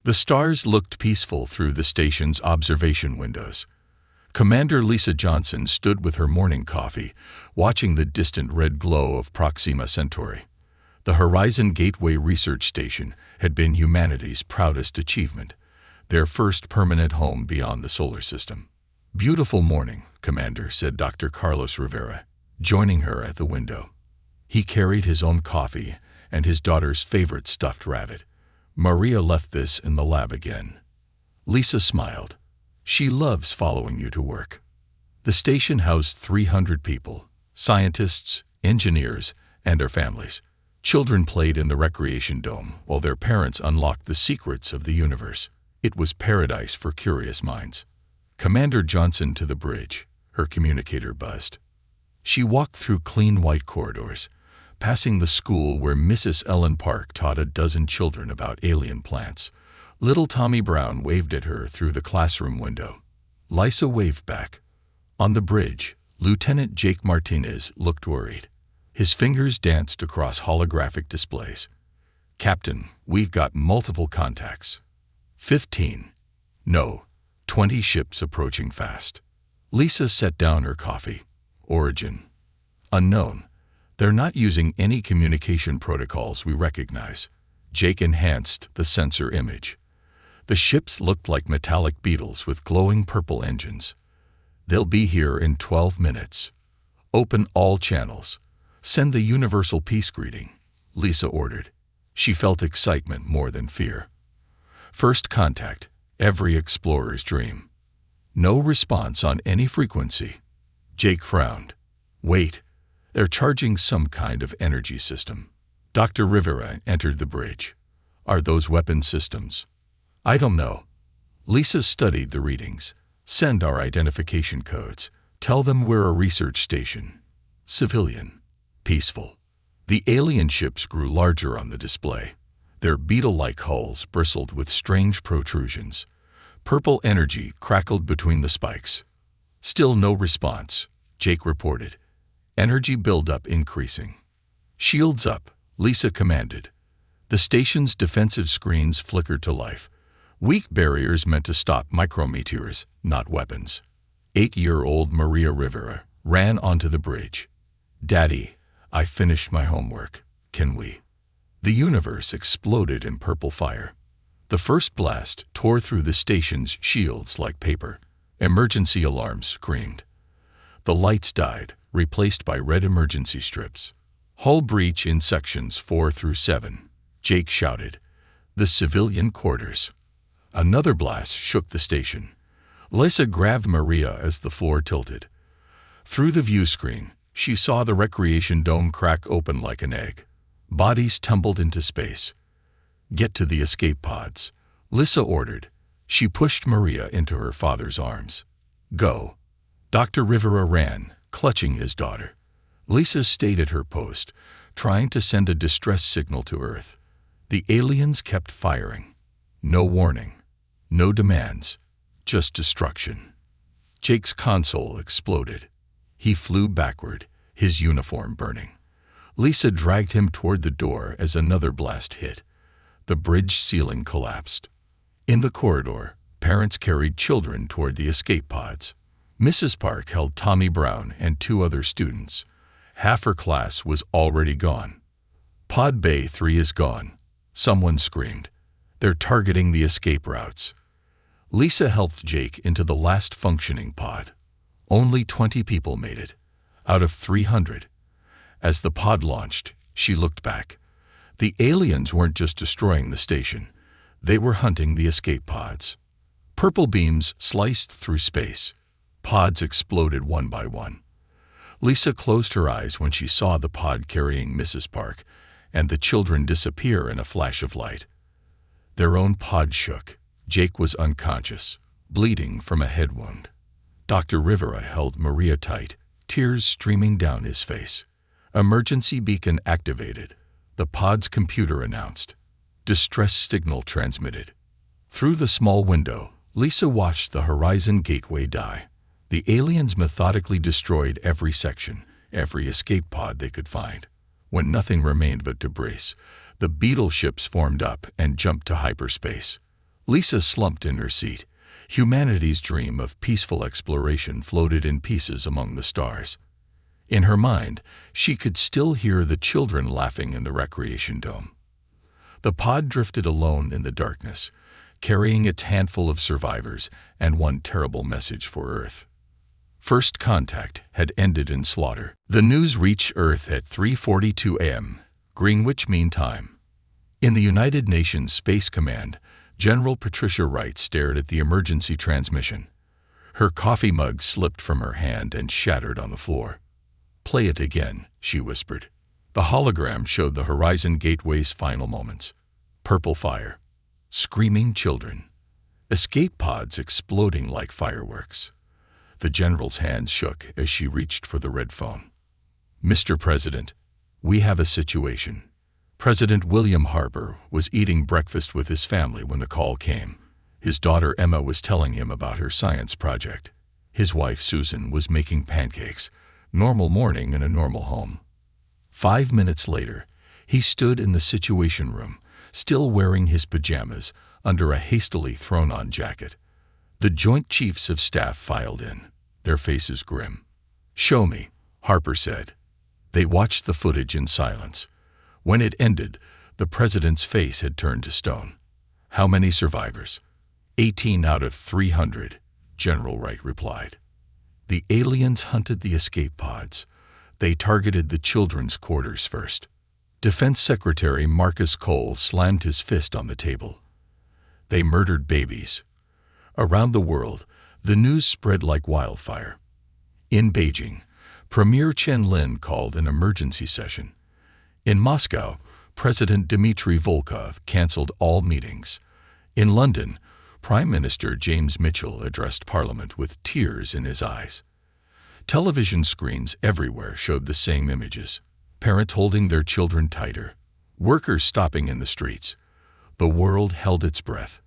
The stars looked peaceful through the station's observation windows. Commander Lisa Johnson stood with her morning coffee, watching the distant red glow of Proxima Centauri. The Horizon Gateway Research Station had been humanity's proudest achievement, their first permanent home beyond the solar system. "Beautiful morning, Commander," said Dr. Carlos Rivera, joining her at the window. He carried his own coffee and his daughter's favorite stuffed rabbit. "Maria left this in the lab again." Lisa smiled. "She loves following you to work." The station housed 300 people, scientists, engineers, and their families. Children played in the recreation dome while their parents unlocked the secrets of the universe. It was paradise for curious minds. Commander Johnson to the bridge, her communicator buzzed. She walked through clean white corridors, passing the school where Mrs. Ellen Park taught a dozen children about alien plants. Little Tommy Brown waved at her through the classroom window. Lisa waved back. On the bridge, Lieutenant Jake Martinez looked worried. His fingers danced across holographic displays. "Captain, we've got multiple contacts. 15. No, 20 ships approaching fast." Lisa set down her coffee. "Origin. Unknown. They're not using any communication protocols we recognize." Jake enhanced the sensor image. The ships looked like metallic beetles with glowing purple engines. "They'll be here in 12 minutes. Open all channels. Send the universal peace greeting," Lisa ordered. She felt excitement more than fear. First contact, every explorer's dream. No response on any frequency. Jake frowned. "Wait, they're charging some kind of energy system." Dr. Rivera entered the bridge. "Are those weapon systems?" "I don't know." Lisa studied the readings. "Send our identification codes. Tell them we're a research station. Civilian. Peaceful." The alien ships grew larger on the display. Their beetle-like hulls bristled with strange protrusions. Purple energy crackled between the spikes. "Still no response," Jake reported. "Energy buildup increasing." "Shields up," Lisa commanded. The station's defensive screens flickered to life. Weak barriers meant to stop micrometeors, not weapons. 8-year-old Maria Rivera ran onto the bridge. "Daddy, I finished my homework. Can we?" The universe exploded in purple fire. The first blast tore through the station's shields like paper. Emergency alarms screamed. The lights died, replaced by red emergency strips. "Hull breach in sections 4 through 7, Jake shouted. "The civilian quarters." Another blast shook the station. Lisa grabbed Maria as the floor tilted. Through the view screen, she saw the recreation dome crack open like an egg. Bodies tumbled into space. "Get to the escape pods," Lisa ordered. She pushed Maria into her father's arms. "Go." Dr. Rivera ran, clutching his daughter. Lisa stayed at her post, trying to send a distress signal to Earth. The aliens kept firing. No warning. No demands. Just destruction. Jake's console exploded. He flew backward, his uniform burning. Lisa dragged him toward the door as another blast hit. The bridge ceiling collapsed. In the corridor, parents carried children toward the escape pods. Mrs. Park held Tommy Brown and 2 other students. Half her class was already gone. "Pod Bay 3 is gone," someone screamed. "They're targeting the escape routes." Lisa helped Jake into the last functioning pod. Only 20 people made it, out of 300. As the pod launched, she looked back. The aliens weren't just destroying the station. They were hunting the escape pods. Purple beams sliced through space. Pods exploded one by one. Lisa closed her eyes when she saw the pod carrying Mrs. Park and the children disappear in a flash of light. Their own pod shook. Jake was unconscious, bleeding from a head wound. Dr. Rivera held Maria tight, tears streaming down his face. "Emergency beacon activated," the pod's computer announced. Distress signal transmitted. Through the small window, Lisa watched the Horizon Gateway die. The aliens methodically destroyed every section, every escape pod they could find. When nothing remained but debris, the beetle ships formed up and jumped to hyperspace. Lisa slumped in her seat. Humanity's dream of peaceful exploration floated in pieces among the stars. In her mind, she could still hear the children laughing in the recreation dome. The pod drifted alone in the darkness, carrying its handful of survivors and one terrible message for Earth. First contact had ended in slaughter. The news reached Earth at 3:42 a.m., Greenwich Mean Time. In the United Nations Space Command, General Patricia Wright stared at the emergency transmission. Her coffee mug slipped from her hand and shattered on the floor. "Play it again," she whispered. The hologram showed the Horizon Gateway's final moments. Purple fire. Screaming children. Escape pods exploding like fireworks. The general's hands shook as she reached for the red phone. "Mr. President, we have a situation." President William Harper was eating breakfast with his family when the call came. His daughter Emma was telling him about her science project. His wife Susan was making pancakes. Normal morning in a normal home. 5 minutes later, he stood in the Situation Room, still wearing his pajamas under a hastily thrown-on jacket. The Joint Chiefs of Staff filed in, their faces grim. "Show me," Harper said. They watched the footage in silence. When it ended, the president's face had turned to stone. "How many survivors?" 18 out of 300, General Wright replied. The aliens hunted the escape pods. They targeted the children's quarters first. Defense Secretary Marcus Cole slammed his fist on the table. They murdered babies. Around the world, the news spread like wildfire. In Beijing, Premier Chen Lin called an emergency session. In Moscow, President Dmitry Volkov canceled all meetings. In London, Prime Minister James Mitchell addressed Parliament with tears in his eyes. Television screens everywhere showed the same images. Parents holding their children tighter. Workers stopping in the streets. The world held its breath.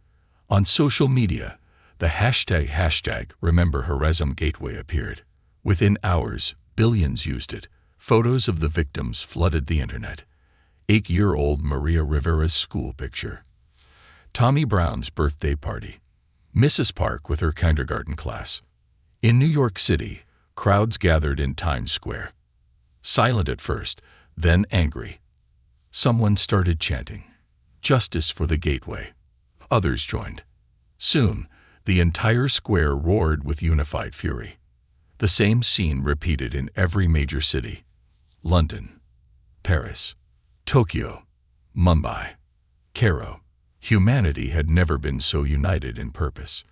On social media, the hashtag Remember Horizon Gateway appeared. Within hours, billions used it. Photos of the victims flooded the internet. 8-year-old Maria Rivera's school picture. Tommy Brown's birthday party. Mrs. Park with her kindergarten class. In New York City, crowds gathered in Times Square. Silent at first, then angry. Someone started chanting, "Justice for the Gateway." Others joined. Soon, the entire square roared with unified fury. The same scene repeated in every major city. London, Paris, Tokyo, Mumbai, Cairo. Humanity had never been so united in purpose.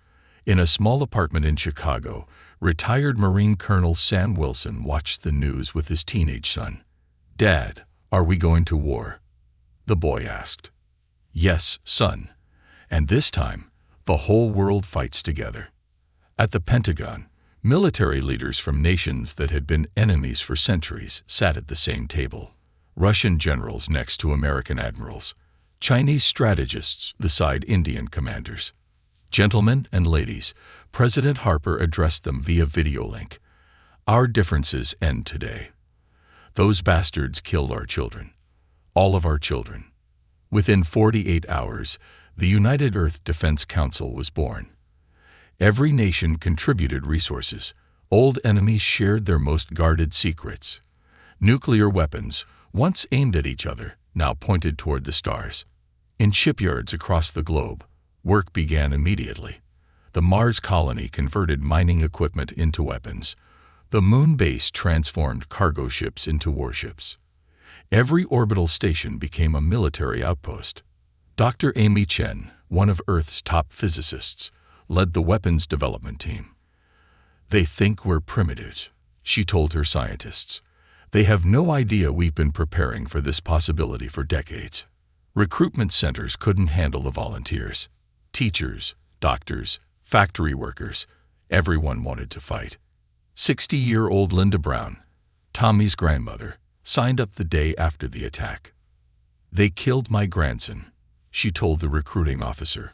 In a small apartment in Chicago, retired Marine Colonel Sam Wilson watched the news with his teenage son. "Dad, are we going to war?" the boy asked. "Yes, son. And this time, the whole world fights together." At the Pentagon, military leaders from nations that had been enemies for centuries sat at the same table. Russian generals next to American admirals. Chinese strategists beside Indian commanders. "Gentlemen and ladies," President Harper addressed them via video link. "Our differences end today. Those bastards killed our children. All of our children." Within 48 hours, the United Earth Defense Council was born. Every nation contributed resources. Old enemies shared their most guarded secrets. Nuclear weapons, once aimed at each other, now pointed toward the stars. In shipyards across the globe, work began immediately. The Mars colony converted mining equipment into weapons. The moon base transformed cargo ships into warships. Every orbital station became a military outpost. Dr. Amy Chen, one of Earth's top physicists, led the weapons development team. "They think we're primitives," she told her scientists. "They have no idea we've been preparing for this possibility for decades." Recruitment centers couldn't handle the volunteers. Teachers, doctors, factory workers, everyone wanted to fight. 60-year-old Linda Brown, Tommy's grandmother, signed up the day after the attack. "They killed my grandson," she told the recruiting officer.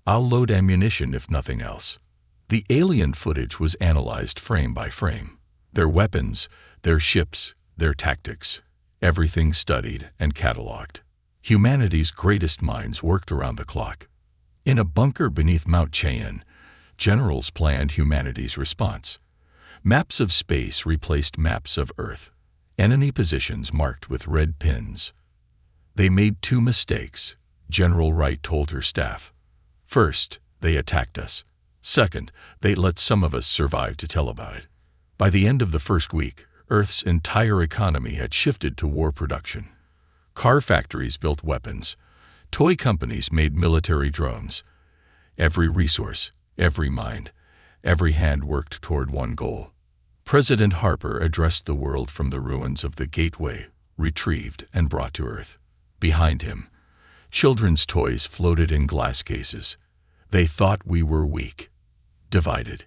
"I'll load ammunition if nothing else." The alien footage was analyzed frame by frame. Their weapons, their ships, their tactics, everything studied and cataloged. Humanity's greatest minds worked around the clock. In a bunker beneath Mount Cheyenne, generals planned humanity's response. Maps of space replaced maps of Earth, enemy positions marked with red pins. They made 2 mistakes, General Wright told her staff. First, they attacked us. Second, they let some of us survive to tell about it. By the end of the first week, Earth's entire economy had shifted to war production. Car factories built weapons. Toy companies made military drones. Every resource, every mind, every hand worked toward one goal. President Harper addressed the world from the ruins of the Gateway, retrieved and brought to Earth. Behind him, children's toys floated in glass cases. They thought we were weak, divided,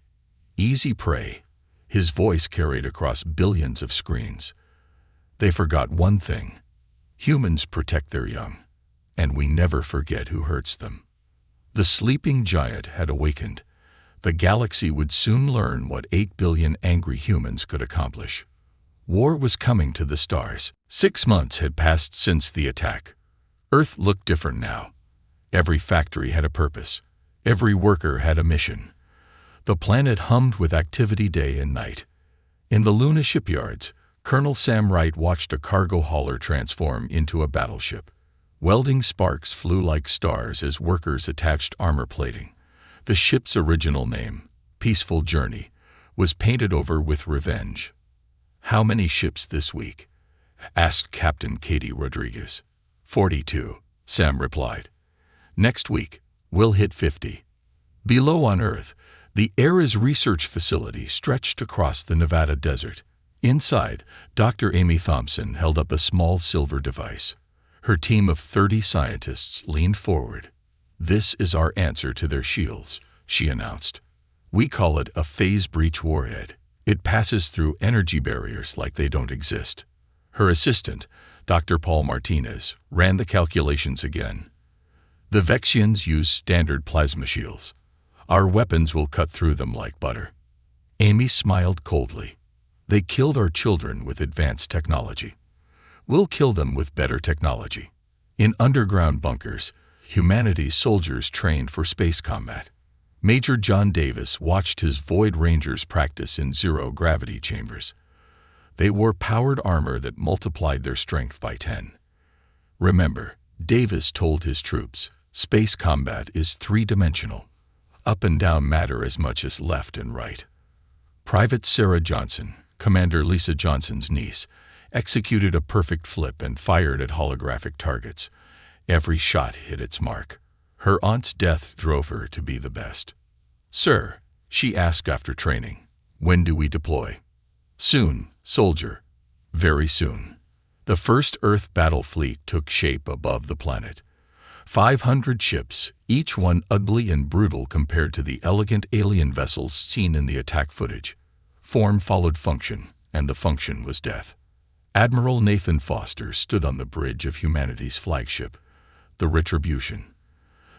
easy prey. His voice carried across billions of screens. They forgot one thing: humans protect their young, and we never forget who hurts them. The sleeping giant had awakened. The galaxy would soon learn what 8 billion angry humans could accomplish. War was coming to the stars. 6 months had passed since the attack. Earth looked different now. Every factory had a purpose. Every worker had a mission. The planet hummed with activity day and night. In the Luna shipyards, Colonel Sam Wright watched a cargo hauler transform into a battleship. Welding sparks flew like stars as workers attached armor plating. The ship's original name, Peaceful Journey, was painted over with revenge. "How many ships this week?" asked Captain Katie Rodriguez. 42, Sam replied. "Next week, we'll hit 50. Below on Earth, the Ares research facility stretched across the Nevada desert. Inside, Dr. Amy Thompson held up a small silver device. Her team of 30 scientists leaned forward. "This is our answer to their shields," she announced. "We call it a phase breach warhead. It passes through energy barriers like they don't exist." Her assistant, Dr. Paul Martinez, ran the calculations again. "The Vexians use standard plasma shields. Our weapons will cut through them like butter." Amy smiled coldly. "They killed our children with advanced technology. We'll kill them with better technology." In underground bunkers, humanity's soldiers trained for space combat. Major John Davis watched his Void Rangers practice in zero-gravity chambers. They wore powered armor that multiplied their strength by 10. Remember, Davis told his troops, space combat is 3-dimensional. Up and down matter as much as left and right. Private Sarah Johnson, Commander Lisa Johnson's niece, executed a perfect flip and fired at holographic targets. Every shot hit its mark. Her aunt's death drove her to be the best. "Sir," she asked after training, "when do we deploy?" "Soon, soldier. Very soon." The first Earth battle fleet took shape above the planet. 500 ships, each one ugly and brutal compared to the elegant alien vessels seen in the attack footage. Form followed function, and the function was death. Admiral Nathan Foster stood on the bridge of humanity's flagship, the Retribution.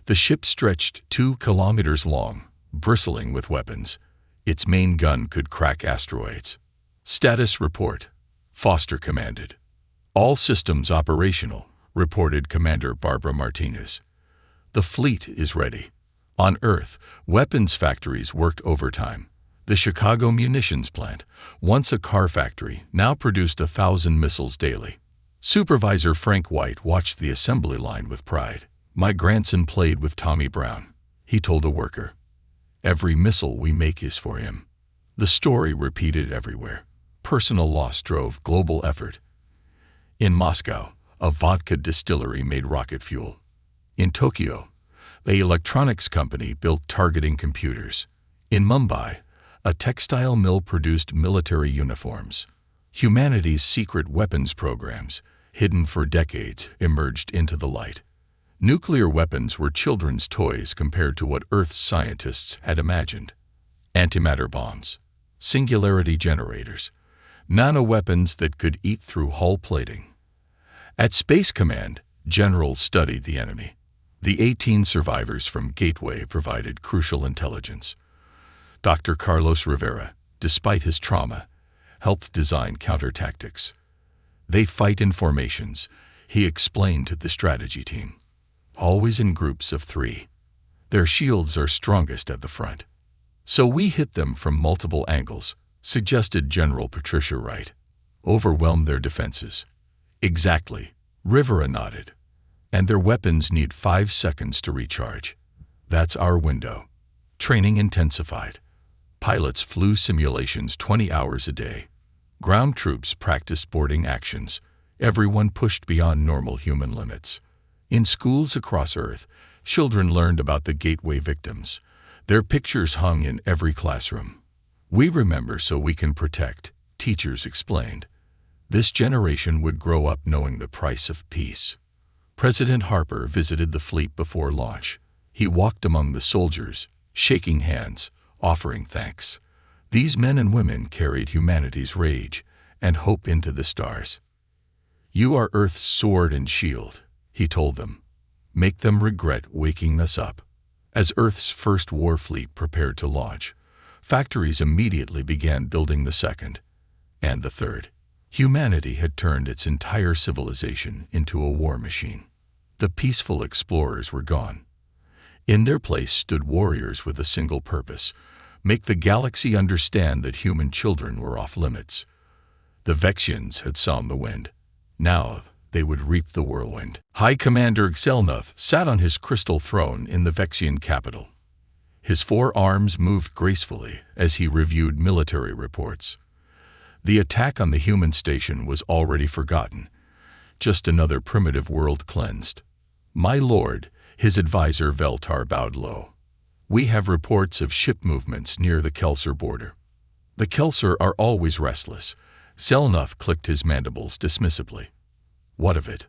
The ship stretched 2 kilometers long, bristling with weapons. Its main gun could crack asteroids. "Status report," Foster commanded. "All systems operational," reported Commander Barbara Martinez. "The fleet is ready." On Earth, weapons factories worked overtime. The Chicago munitions plant, once a car factory, now produced 1,000 missiles daily. Supervisor Frank White watched the assembly line with pride. "My grandson played with Tommy Brown," he told a worker. "Every missile we make is for him." The story repeated everywhere. Personal loss drove global effort. In Moscow, a vodka distillery made rocket fuel. In Tokyo, the electronics company built targeting computers. In Mumbai, a textile mill produced military uniforms. Humanity's secret weapons programs, hidden for decades, emerged into the light. Nuclear weapons were children's toys compared to what Earth's scientists had imagined. Antimatter bombs, singularity generators, nanoweapons that could eat through hull plating. At Space Command, generals studied the enemy. The 18 survivors from Gateway provided crucial intelligence. Dr. Carlos Rivera, despite his trauma, helped design counter-tactics. "They fight in formations," he explained to the strategy team. "Always in groups of 3. Their shields are strongest at the front. So we hit them from multiple angles, suggested General Patricia Wright. Overwhelm their defenses. Exactly, Rivera nodded. And their weapons need 5 seconds to recharge. That's our window. Training intensified. Pilots flew simulations 20 hours a day. Ground troops practiced boarding actions. Everyone pushed beyond normal human limits. In schools across Earth, children learned about the gateway victims. Their pictures hung in every classroom. We remember so we can protect, teachers explained. This generation would grow up knowing the price of peace. President Harper visited the fleet before launch. He walked among the soldiers, shaking hands, offering thanks. These men and women carried humanity's rage and hope into the stars. You are Earth's sword and shield, he told them. Make them regret waking us up. As Earth's first war fleet prepared to launch, factories immediately began building the second and the third. Humanity had turned its entire civilization into a war machine. The peaceful explorers were gone. In their place stood warriors with a single purpose: make the galaxy understand that human children were off limits. The Vexians had sown the wind. Now they would reap the whirlwind. High Commander Xel'Nath sat on his crystal throne in the Vexian capital. His 4 arms moved gracefully as he reviewed military reports. The attack on the human station was already forgotten. Just another primitive world cleansed. My lord, his advisor Veltar bowed low. We have reports of ship movements near the Kelser border. The Kelser are always restless. Xel'Nath clicked his mandibles dismissively. What of it?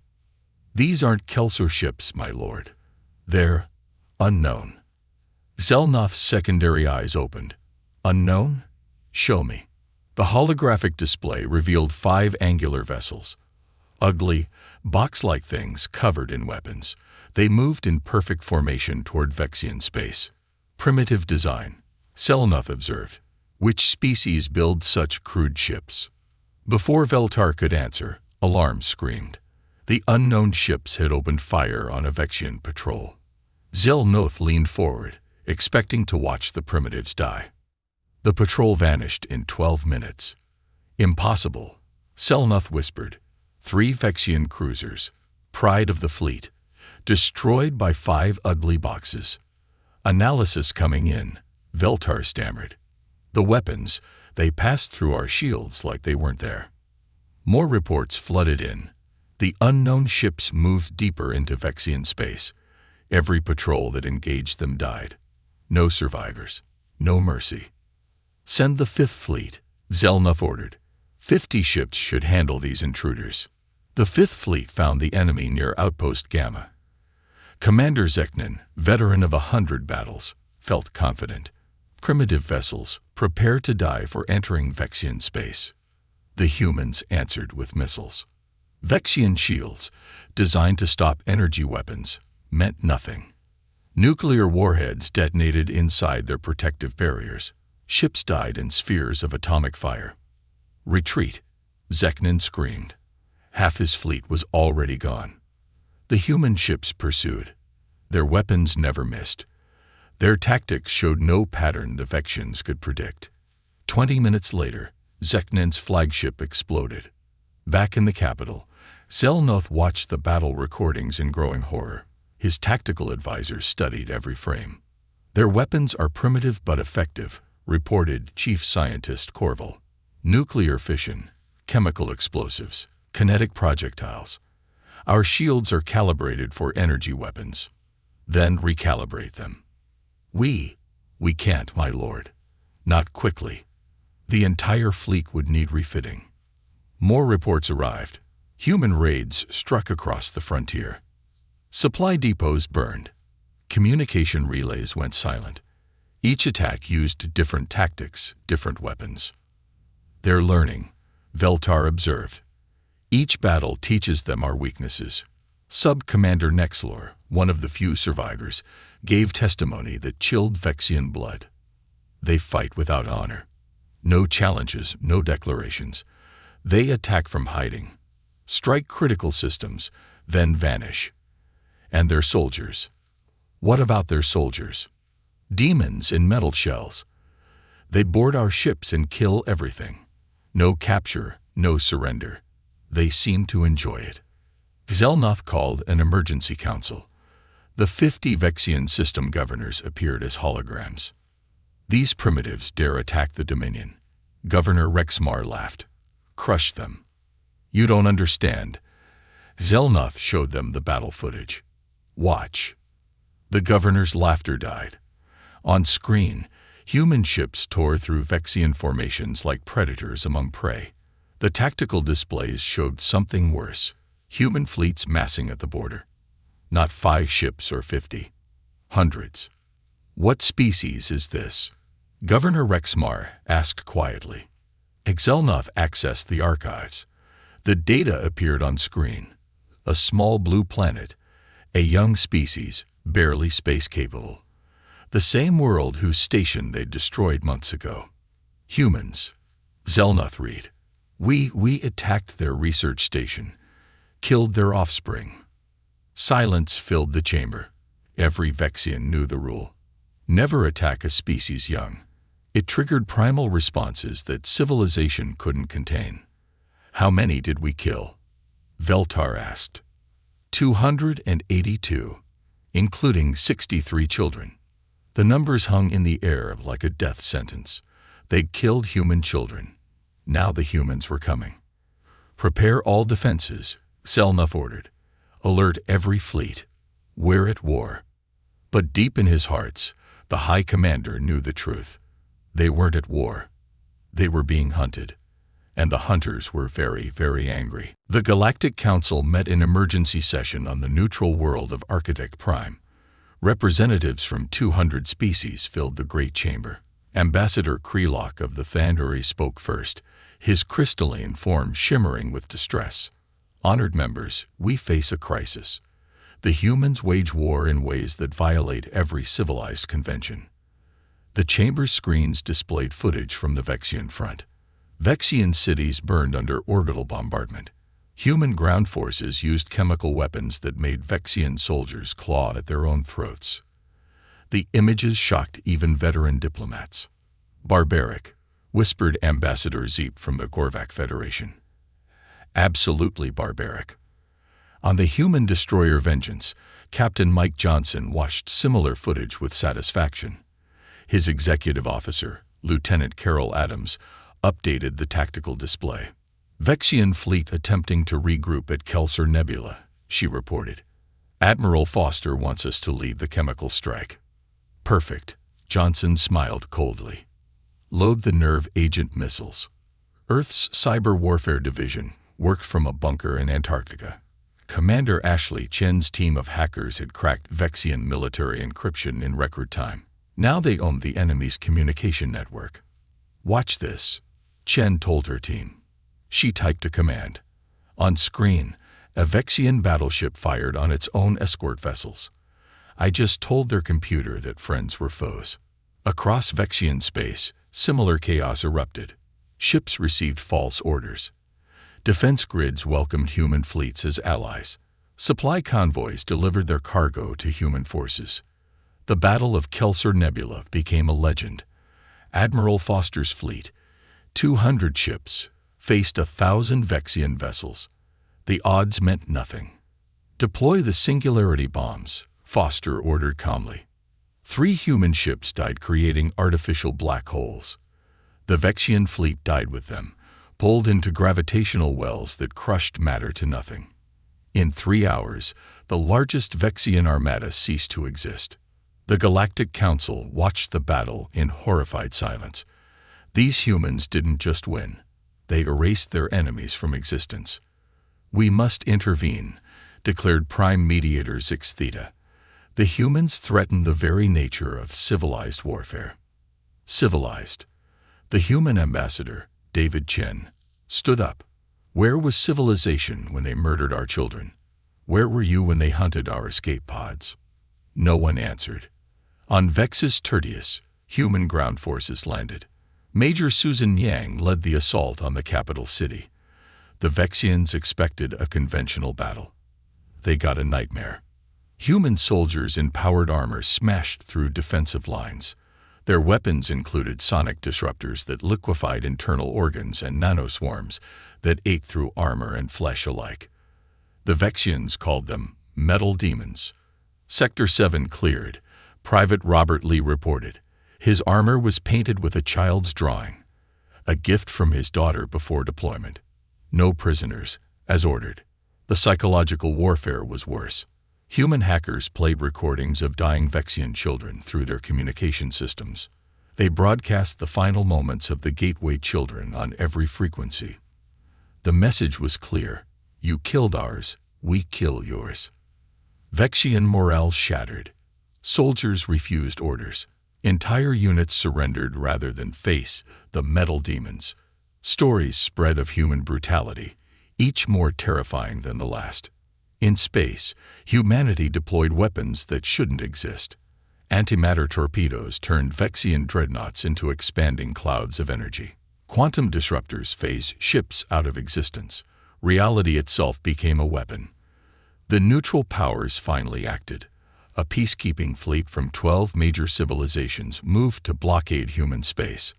These aren't Kelser ships, my lord. They're unknown. Xel'Nath's secondary eyes opened. Unknown? Show me. The holographic display revealed 5 angular vessels. Ugly, box-like things covered in weapons. They moved in perfect formation toward Vexian space. Primitive design, Xel'Nath observed. Which species builds such crude ships? Before Veltar could answer, alarms screamed. The unknown ships had opened fire on a Vexian patrol. Xel'Nath leaned forward, expecting to watch the primitives die. The patrol vanished in 12 minutes. Impossible, Xel'Nath whispered. 3 Vexian cruisers, pride of the fleet, destroyed by 5 ugly boxes. Analysis coming in, Veltar stammered. The weapons, they passed through our shields like they weren't there. More reports flooded in. The unknown ships moved deeper into Vexian space. Every patrol that engaged them died. No survivors, no mercy. Send the 5th Fleet, Xel'Nath ordered. 50 ships should handle these intruders. The 5th Fleet found the enemy near Outpost Gamma. Commander Zeknin, veteran of 100 battles, felt confident. Primitive vessels, prepare to die for entering Vexian space. The humans answered with missiles. Vexian shields, designed to stop energy weapons, meant nothing. Nuclear warheads detonated inside their protective barriers. Ships died in spheres of atomic fire. Retreat, Zeknin screamed. Half his fleet was already gone. The human ships pursued. Their weapons never missed. Their tactics showed no pattern the Vexians could predict. 20 minutes later, Zeknin's flagship exploded. Back in the capital, Xel'Nath watched the battle recordings in growing horror. His tactical advisors studied every frame. Their weapons are primitive but effective, reported Chief Scientist Corval. Nuclear fission, chemical explosives, kinetic projectiles. Our shields are calibrated for energy weapons. Then recalibrate them. We can't, my lord. Not quickly. The entire fleet would need refitting. More reports arrived. Human raids struck across the frontier. Supply depots burned. Communication relays went silent. Each attack used different tactics, different weapons. They're learning, Veltar observed. Each battle teaches them our weaknesses. Sub-Commander Nexlor, one of the few survivors, gave testimony that chilled Vexian blood. They fight without honor. No challenges, no declarations. They attack from hiding, strike critical systems, then vanish. And their soldiers. What about their soldiers? Demons in metal shells. They board our ships and kill everything. No capture, no surrender. They seem to enjoy it. Xelnoth called an emergency council. The 50 Vexian system governors appeared as holograms. These primitives dare attack the Dominion. Governor Rexmar laughed. Crush them. You don't understand. Xelnoth showed them the battle footage. Watch. The governor's laughter died. On screen, human ships tore through Vexian formations like predators among prey. The tactical displays showed something worse. Human fleets massing at the border. Not 5 ships or 50. Hundreds. What species is this? Governor Rexmar asked quietly. Xelnoth accessed the archives. The data appeared on screen. A small blue planet, a young species, barely space-capable. The same world whose station they'd destroyed months ago. Humans. Xelnoth read. We attacked their research station, killed their offspring. Silence filled the chamber. Every Vexian knew the rule. Never attack a species young. It triggered primal responses that civilization couldn't contain. How many did we kill? Veltar asked. 282, including 63 children. The numbers hung in the air like a death sentence. They'd killed human children. Now the humans were coming. Prepare all defenses, Xelnoth ordered. Alert every fleet. We're at war. But deep in his hearts, the High Commander knew the truth. They weren't at war. They were being hunted. And the hunters were very, very angry. The Galactic Council met in emergency session on the neutral world of Architect Prime. Representatives from 200 species filled the great chamber. Ambassador Krelock of the Thandori spoke first, his crystalline form shimmering with distress. Honored members, we face a crisis. The humans wage war in ways that violate every civilized convention. The chamber's screens displayed footage from the Vexian front. Vexian cities burned under orbital bombardment. Human ground forces used chemical weapons that made Vexian soldiers claw at their own throats. The images shocked even veteran diplomats. Barbaric, whispered Ambassador Zeep from the Gorvak Federation. Absolutely barbaric. On the human destroyer Vengeance, Captain Mike Johnson watched similar footage with satisfaction. His executive officer, Lieutenant Carol Adams, updated the tactical display. Vexian fleet attempting to regroup at Kelser Nebula, she reported. Admiral Foster wants us to lead the chemical strike. Perfect, Johnson smiled coldly. Load the nerve agent missiles. Earth's Cyber Warfare Division worked from a bunker in Antarctica. Commander Ashley Chen's team of hackers had cracked Vexian military encryption in record time. Now they owned the enemy's communication network. Watch this, Chen told her team. She typed a command. On screen, a Vexian battleship fired on its own escort vessels. I just told their computer that friends were foes. Across Vexian space, similar chaos erupted. Ships received false orders. Defense grids welcomed human fleets as allies. Supply convoys delivered their cargo to human forces. The Battle of Kelser Nebula became a legend. Admiral Foster's fleet, 200 ships, faced 1,000 Vexian vessels. The odds meant nothing. Deploy the singularity bombs, Foster ordered calmly. 3 human ships died creating artificial black holes. The Vexian fleet died with them, pulled into gravitational wells that crushed matter to nothing. In 3 hours, the largest Vexian armada ceased to exist. The Galactic Council watched the battle in horrified silence. These humans didn't just win. They erased their enemies from existence. We must intervene, declared Prime Mediator Zix Theta. The humans threaten the very nature of civilized warfare. Civilized. The human ambassador, David Chen, stood up. Where was civilization when they murdered our children? Where were you when they hunted our escape pods? No one answered. On Vexus Tertius, human ground forces landed. Major Susan Yang led the assault on the capital city. The Vexians expected a conventional battle. They got a nightmare. Human soldiers in powered armor smashed through defensive lines. Their weapons included sonic disruptors that liquefied internal organs and nanoswarms that ate through armor and flesh alike. The Vexians called them metal demons. Sector 7 cleared. Private Robert Lee reported. His armor was painted with a child's drawing, a gift from his daughter before deployment. No prisoners, as ordered. The psychological warfare was worse. Human hackers played recordings of dying Vexian children through their communication systems. They broadcast the final moments of the Gateway children on every frequency. The message was clear. You killed ours, we kill yours. Vexian morale shattered. Soldiers refused orders. Entire units surrendered rather than face the metal demons. Stories spread of human brutality, each more terrifying than the last. In space, humanity deployed weapons that shouldn't exist. Antimatter torpedoes turned Vexian dreadnoughts into expanding clouds of energy. Quantum disruptors phased ships out of existence. Reality itself became a weapon. The neutral powers finally acted. A peacekeeping fleet from 12 major civilizations moved to blockade human space.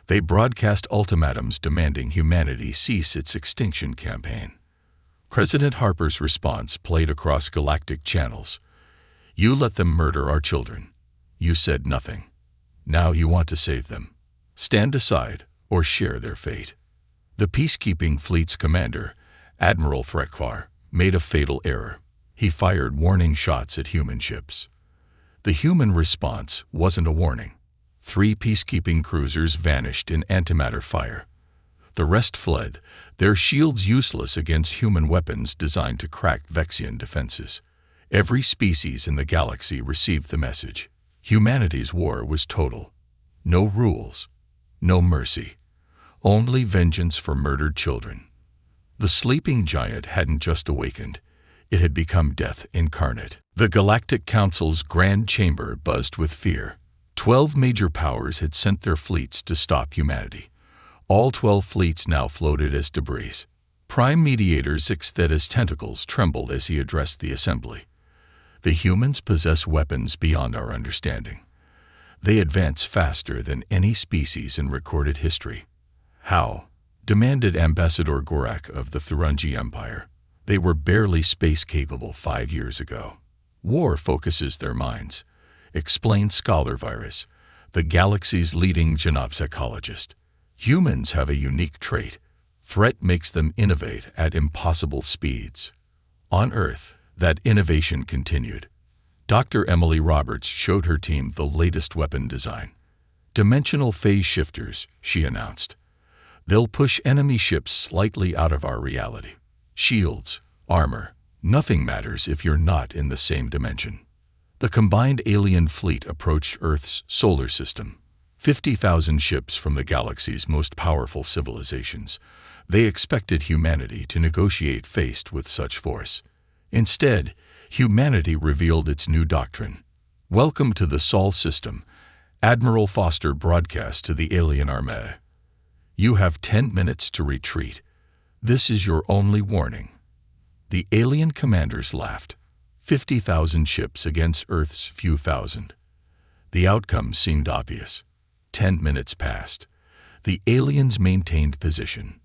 They broadcast ultimatums demanding humanity cease its extinction campaign. President Harper's response played across galactic channels. You let them murder our children. You said nothing. Now you want to save them. Stand aside or share their fate. The peacekeeping fleet's commander, Admiral Threkwar, made a fatal error. He fired warning shots at human ships. The human response wasn't a warning. 3 peacekeeping cruisers vanished in antimatter fire. The rest fled, their shields useless against human weapons designed to crack Vexian defenses. Every species in the galaxy received the message. Humanity's war was total. No rules, no mercy, only vengeance for murdered children. The sleeping giant hadn't just awakened. It had become death incarnate. The Galactic Council's Grand Chamber buzzed with fear. 12 major powers had sent their fleets to stop humanity. All 12 fleets now floated as debris. Prime Mediator Zixtheta's tentacles trembled as he addressed the assembly. The humans possess weapons beyond our understanding. They advance faster than any species in recorded history. How? Demanded Ambassador Gorak of the Thurungi Empire. They were barely space-capable 5 years ago. War focuses their minds, explained Scholar Virus, the galaxy's leading genopsychologist. Humans have a unique trait. Threat makes them innovate at impossible speeds. On Earth, that innovation continued. Dr. Emily Roberts showed her team the latest weapon design. Dimensional phase shifters, she announced. They'll push enemy ships slightly out of our reality. Shields, armor, nothing matters if you're not in the same dimension. The combined alien fleet approached Earth's solar system. 50,000 ships from the galaxy's most powerful civilizations. They expected humanity to negotiate faced with such force. Instead, humanity revealed its new doctrine. Welcome to the Sol system, Admiral Foster broadcast to the alien armée. You have 10 minutes to retreat. This is your only warning. The alien commanders laughed. 50,000 ships against Earth's few thousand. The outcome seemed obvious. 10 minutes passed. The aliens maintained position.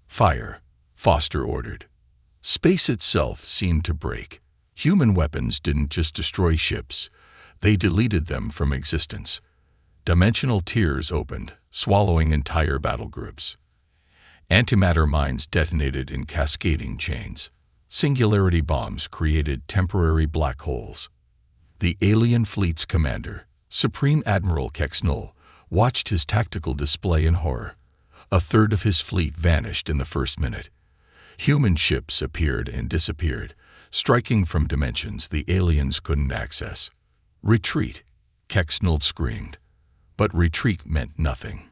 Fire, Foster ordered. Space itself seemed to break. Human weapons didn't just destroy ships. They deleted them from existence. Dimensional tiers opened, swallowing entire battle groups. Antimatter mines detonated in cascading chains. Singularity bombs created temporary black holes. The alien fleet's commander, Supreme Admiral Kexnull, watched his tactical display in horror. A third of his fleet vanished in the first minute. Human ships appeared and disappeared, striking from dimensions the aliens couldn't access. Retreat, Kexnull screamed. But retreat meant nothing.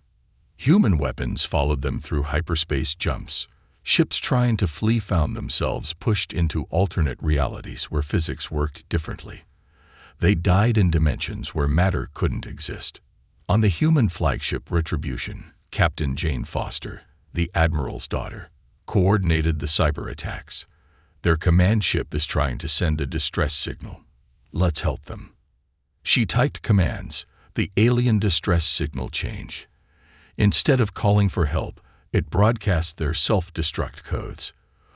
Human weapons followed them through hyperspace jumps. Ships trying to flee found themselves pushed into alternate realities where physics worked differently. They died in dimensions where matter couldn't exist. On the human flagship Retribution, Captain Jane Foster, the Admiral's daughter, coordinated the cyber attacks. Their command ship is trying to send a distress signal. Let's help them." She typed commands. The alien distress signal changed. Instead of calling for help, it broadcast their self-destruct codes.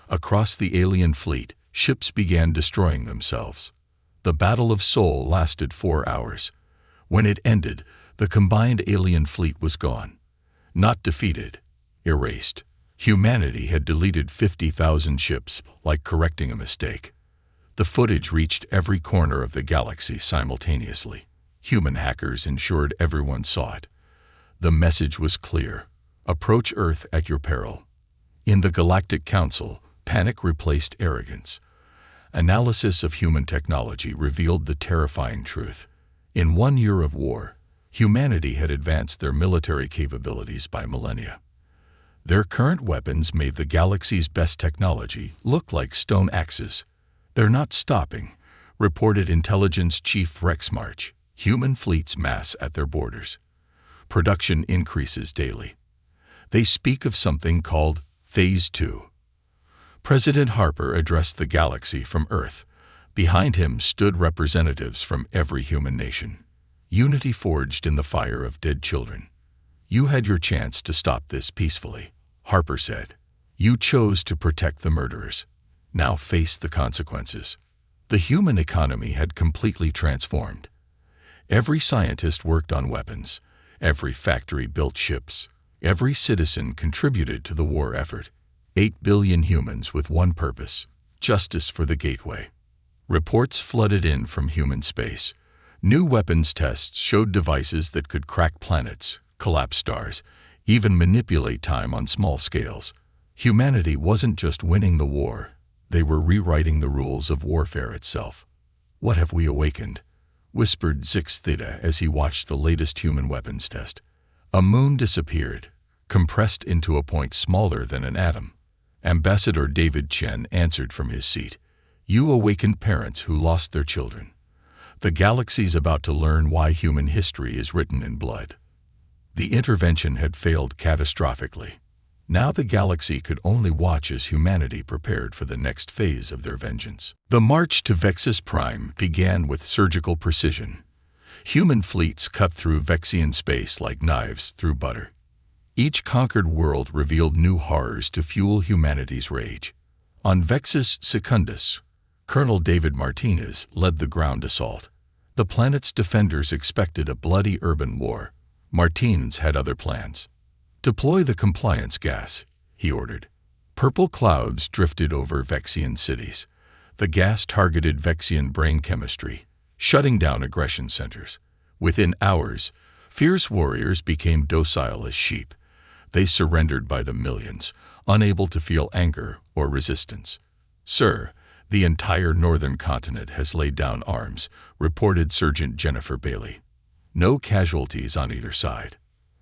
Across the alien fleet, ships began destroying themselves. The Battle of Seoul lasted 4 hours. When it ended, the combined alien fleet was gone. Not defeated, erased. Humanity had deleted 50,000 ships, like correcting a mistake. The footage reached every corner of the galaxy simultaneously. Human hackers ensured everyone saw it. The message was clear: approach Earth at your peril. In the Galactic Council, panic replaced arrogance. Analysis of human technology revealed the terrifying truth. In 1 year of war, humanity had advanced their military capabilities by millennia. Their current weapons made the galaxy's best technology look like stone axes. "They're not stopping," reported Intelligence Chief Rex March. "Human fleets mass at their borders. Production increases daily. They speak of something called Phase 2. President Harper addressed the galaxy from Earth. Behind him stood representatives from every human nation. Unity forged in the fire of dead children. "You had your chance to stop this peacefully," Harper said. "You chose to protect the murderers. Now face the consequences." The human economy had completely transformed. Every scientist worked on weapons. Every factory built ships. Every citizen contributed to the war effort. 8 billion humans with one purpose: justice for the Gateway. Reports flooded in from human space. New weapons tests showed devices that could crack planets, collapse stars, even manipulate time on small scales. Humanity wasn't just winning the war, they were rewriting the rules of warfare itself. "What have we awakened?" whispered Zix Theta as he watched the latest human weapons test. A moon disappeared, compressed into a point smaller than an atom. Ambassador David Chen answered from his seat. "You awakened parents who lost their children. The galaxy's about to learn why human history is written in blood." The intervention had failed catastrophically. Now the galaxy could only watch as humanity prepared for the next phase of their vengeance. The march to Vexus Prime began with surgical precision. Human fleets cut through Vexian space like knives through butter. Each conquered world revealed new horrors to fuel humanity's rage. On Vexus Secundus, Colonel David Martinez led the ground assault. The planet's defenders expected a bloody urban war. Martinez had other plans. "Deploy the compliance gas," he ordered. Purple clouds drifted over Vexian cities. The gas targeted Vexian brain chemistry, shutting down aggression centers. Within hours, fierce warriors became docile as sheep. They surrendered by the millions, unable to feel anger or resistance. "Sir, the entire northern continent has laid down arms," reported Sergeant Jennifer Bailey. "No casualties on either side."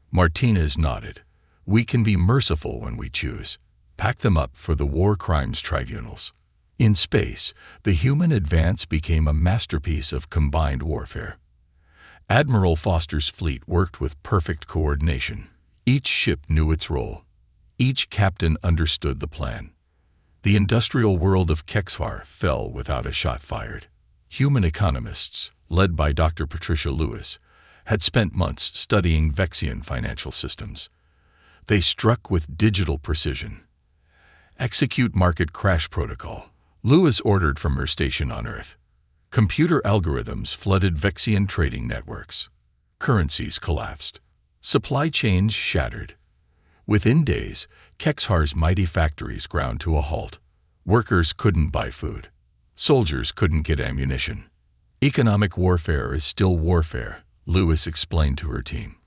Martinez nodded. "We can be merciful when we choose. Pack them up for the war crimes tribunals." In space, the human advance became a masterpiece of combined warfare. Admiral Foster's fleet worked with perfect coordination. Each ship knew its role. Each captain understood the plan. The industrial world of Kexhar fell without a shot fired. Human economists, led by Dr. Patricia Lewis, had spent months studying Vexian financial systems. They struck with digital precision. "Execute market crash protocol," Lewis ordered from her station on Earth. Computer algorithms flooded Vexian trading networks. Currencies collapsed. Supply chains shattered. Within days, Kexhar's mighty factories ground to a halt. Workers couldn't buy food. Soldiers couldn't get ammunition. "Economic warfare is still warfare," Lewis explained to her team.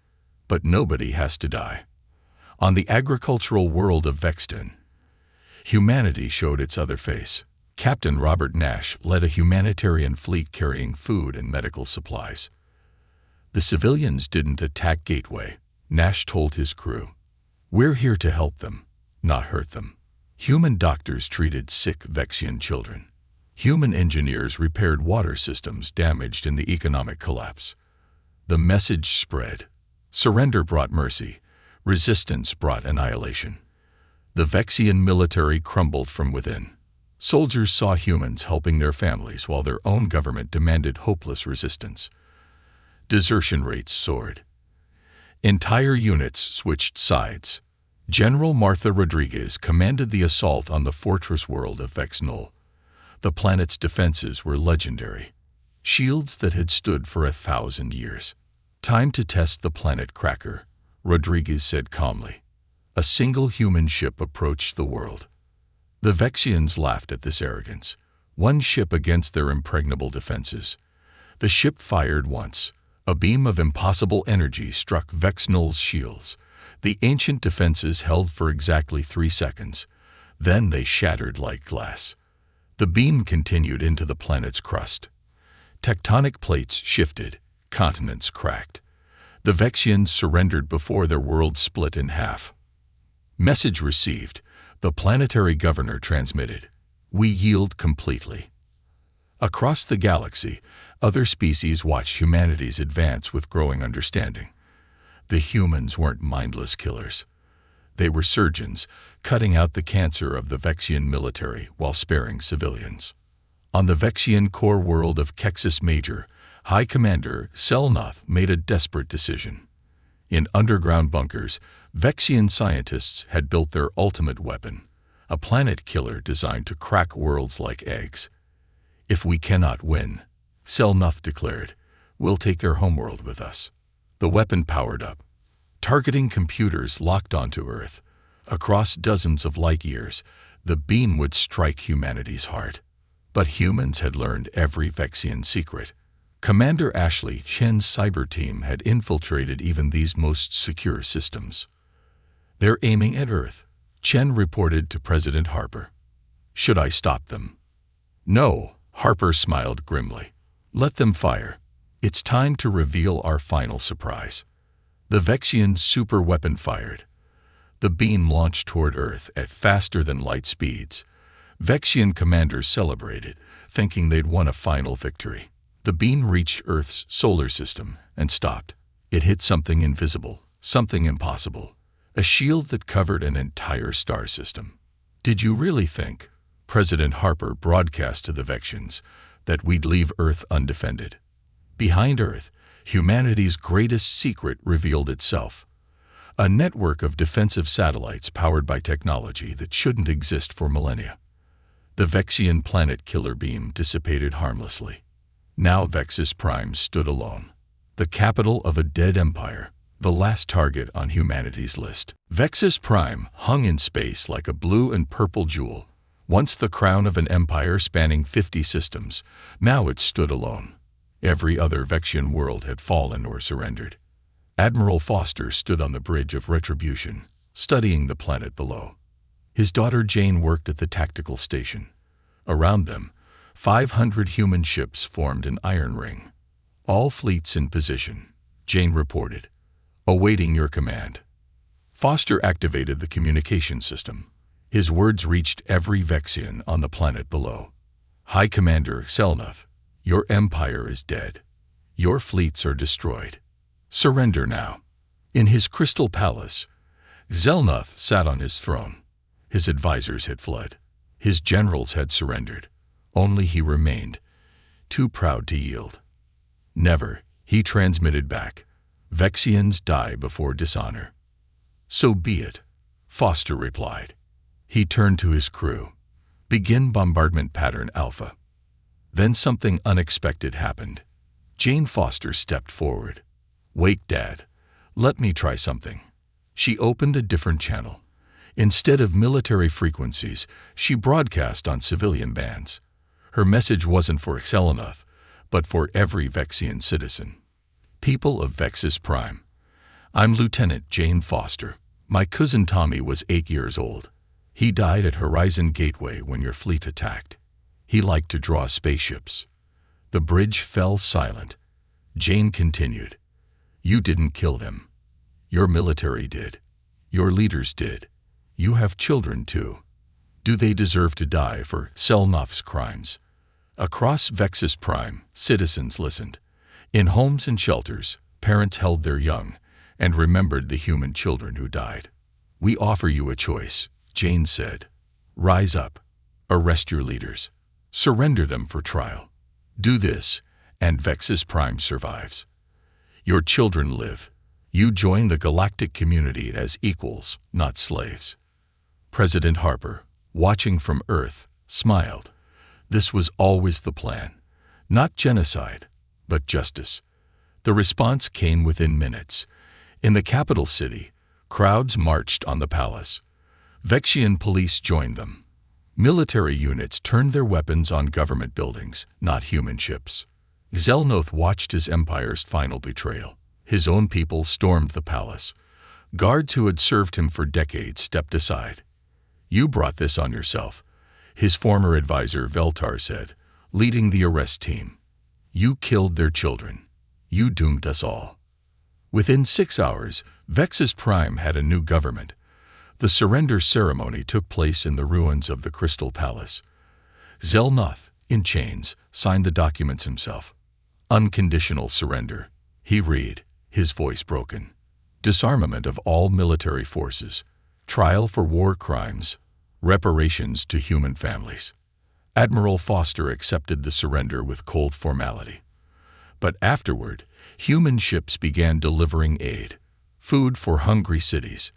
"But nobody has to die." On the agricultural world of Vexton, humanity showed its other face. Captain Robert Nash led a humanitarian fleet carrying food and medical supplies. The civilians didn't attack Gateway, Nash told his crew. "We're here to help them, not hurt them." Human doctors treated sick Vexian children. Human engineers repaired water systems damaged in the economic collapse. The message spread. Surrender brought mercy. Resistance brought annihilation. The Vexian military crumbled from within. Soldiers saw humans helping their families while their own government demanded hopeless resistance. Desertion rates soared. Entire units switched sides. General Martha Rodriguez commanded the assault on the fortress world of Vex Null. The planet's defenses were legendary. Shields that had stood for 1,000 years. "Time to test the planet Cracker," Rodriguez said calmly. A single human ship approached the world. The Vexians laughed at this arrogance. One ship against their impregnable defenses. The ship fired once. A beam of impossible energy struck Vex Null's shields. The ancient defenses held for exactly 3 seconds. Then they shattered like glass. The beam continued into the planet's crust. Tectonic plates shifted. Continents cracked. The Vexians surrendered before their world split in half. Message received. The planetary governor transmitted. "We yield completely." Across the galaxy, other species watched humanity's advance with growing understanding. The humans weren't mindless killers. They were surgeons, cutting out the cancer of the Vexian military while sparing civilians. On the Vexian core world of Kexis Major, High Commander Selnoth made a desperate decision. In underground bunkers, Vexian scientists had built their ultimate weapon, a planet killer designed to crack worlds like eggs. "If we cannot win," Selnoth declared, "we'll take their homeworld with us." The weapon powered up. Targeting computers locked onto Earth. Across dozens of light years, the beam would strike humanity's heart. But humans had learned every Vexian secret. Commander Ashley Chen's cyber team had infiltrated even these most secure systems. "They're aiming at Earth," Chen reported to President Harper. "Should I stop them?" "No," Harper smiled grimly. "Let them fire. It's time to reveal our final surprise." The Vexian superweapon fired. The beam launched toward Earth at faster than light speeds. Vexian commanders celebrated, thinking they'd won a final victory. The beam reached Earth's solar system and stopped. It hit something invisible, something impossible, a shield that covered an entire star system. "Did you really think," President Harper broadcast to the Vexians, "that we'd leave Earth undefended?" Behind Earth, humanity's greatest secret revealed itself. A network of defensive satellites powered by technology that shouldn't exist for millennia. The Vexian planet killer beam dissipated harmlessly. Now Vexus Prime stood alone, the capital of a dead empire, the last target on humanity's list. Vexus Prime hung in space like a blue and purple jewel. Once the crown of an empire spanning 50 systems, now it stood alone. Every other Vexian world had fallen or surrendered. Admiral Foster stood on the bridge of retribution, studying the planet below. His daughter Jane worked at the tactical station. Around them, 500 human ships formed an iron ring. "All fleets in position," Jane reported, "awaiting your command." Foster activated the communication system. His words reached every Vexian on the planet below. "High Commander Selnoth, your empire is dead. Your fleets are destroyed. Surrender now." In his crystal palace, Selnoth sat on his throne. His advisors had fled. His generals had surrendered. Only he remained, too proud to yield. "Never," he transmitted back. "Vexians die before dishonor." "So be it," Foster replied. He turned to his crew. "Begin bombardment pattern Alpha." Then something unexpected happened. Jane Foster stepped forward. "Wait, Dad. Let me try something." She opened a different channel. Instead of military frequencies, she broadcast on civilian bands. Her message wasn't for Selnoth, but for every Vexian citizen. "People of Vexus Prime, I'm Lieutenant Jane Foster. My cousin Tommy was 8 years old. He died at Horizon Gateway when your fleet attacked. He liked to draw spaceships." The bridge fell silent. Jane continued. "You didn't kill them. Your military did. Your leaders did. You have children too. Do they deserve to die for Selnoth's crimes?" Across Vexus Prime, citizens listened. In homes and shelters, parents held their young and remembered the human children who died. "We offer you a choice," Jane said. "Rise up. Arrest your leaders. Surrender them for trial. Do this, and Vexus Prime survives. Your children live. You join the galactic community as equals, not slaves. President Harper, watching from Earth, smiled. This was always the plan. Not genocide, but justice. The response came within minutes. In the capital city, crowds marched on the palace. Vexian police joined them. Military units turned their weapons on government buildings, not human ships. Xelnoth watched his empire's final betrayal. His own people stormed the palace. Guards who had served him for decades stepped aside. You brought this on yourself, his former advisor Veltar said, leading the arrest team. You killed their children. You doomed us all. Within 6 hours, Vexus Prime had a new government. The surrender ceremony took place in the ruins of the Crystal Palace. Xelnoth, in chains, signed the documents himself. Unconditional surrender. He read, his voice broken. Disarmament of all military forces. Trial for war crimes. Reparations to human families. Admiral Foster accepted the surrender with cold formality. But afterward, human ships began delivering aid. Food for hungry cities.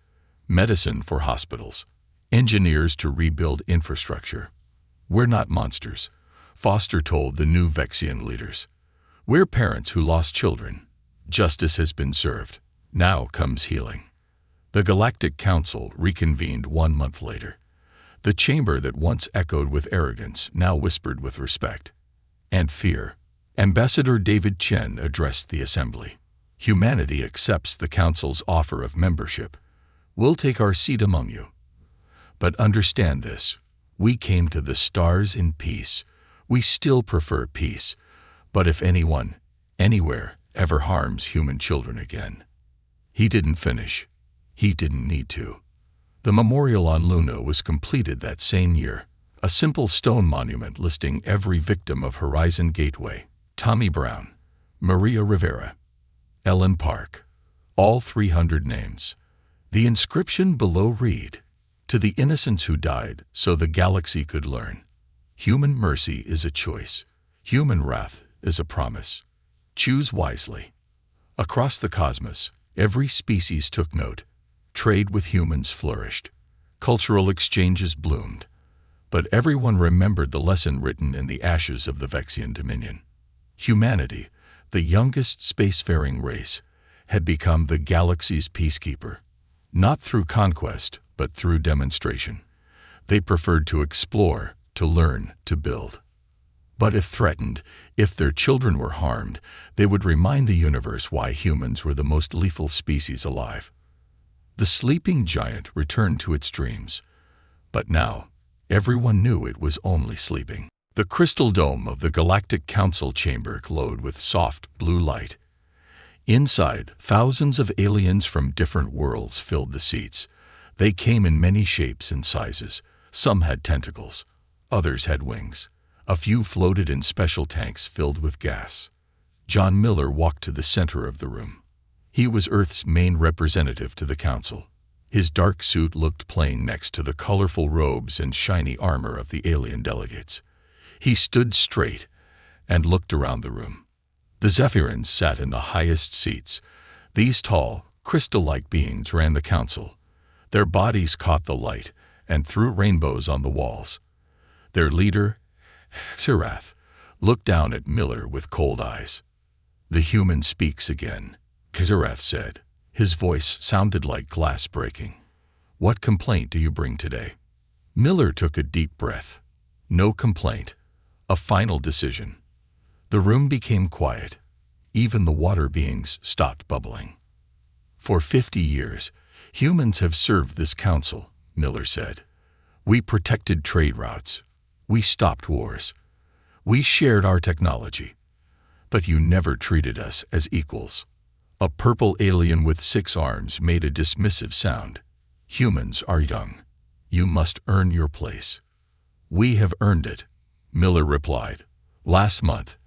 Medicine for hospitals. Engineers to rebuild infrastructure. We're not monsters, Foster told the new Vexian leaders. We're parents who lost children. Justice has been served. Now comes healing. The Galactic Council reconvened 1 month later. The chamber that once echoed with arrogance now whispered with respect and fear. Ambassador David Chen addressed the assembly. Humanity accepts the Council's offer of membership. We'll take our seat among you. But understand this. We came to the stars in peace. We still prefer peace. But if anyone, anywhere, ever harms human children again. He didn't finish. He didn't need to. The memorial on Luna was completed that same year. A simple stone monument listing every victim of Horizon Gateway. Tommy Brown, Maria Rivera, Ellen Park. All 300 names. The inscription below read, "To the innocents who died so the galaxy could learn. Human mercy is a choice. Human wrath is a promise. Choose wisely." Across the cosmos, every species took note. Trade with humans flourished. Cultural exchanges bloomed. But everyone remembered the lesson written in the ashes of the Vexian Dominion. Humanity, the youngest spacefaring race, had become the galaxy's peacekeeper. Not through conquest, but through demonstration. They preferred to explore, to learn, to build. But if threatened, if their children were harmed, they would remind the universe why humans were the most lethal species alive. The sleeping giant returned to its dreams. But now, everyone knew it was only sleeping. The crystal dome of the Galactic Council chamber glowed with soft blue light. Inside, thousands of aliens from different worlds filled the seats. They came in many shapes and sizes. Some had tentacles. Others had wings. A few floated in special tanks filled with gas. John Miller walked to the center of the room. He was Earth's main representative to the Council. His dark suit looked plain next to the colorful robes and shiny armor of the alien delegates. He stood straight and looked around the room. The Zephyrans sat in the highest seats. These tall, crystal-like beings ran the Council. Their bodies caught the light and threw rainbows on the walls. Their leader, Xerath, looked down at Miller with cold eyes. "The human speaks again," Xerath said. His voice sounded like glass breaking. "What complaint do you bring today?" Miller took a deep breath. No complaint. A final decision. The room became quiet. Even the water beings stopped bubbling. "For 50 years, humans have served this Council," Miller said. "We protected trade routes. We stopped wars. We shared our technology. But you never treated us as equals." A purple alien with 6 arms made a dismissive sound. "Humans are young. You must earn your place." "We have earned it," Miller replied. "Last month,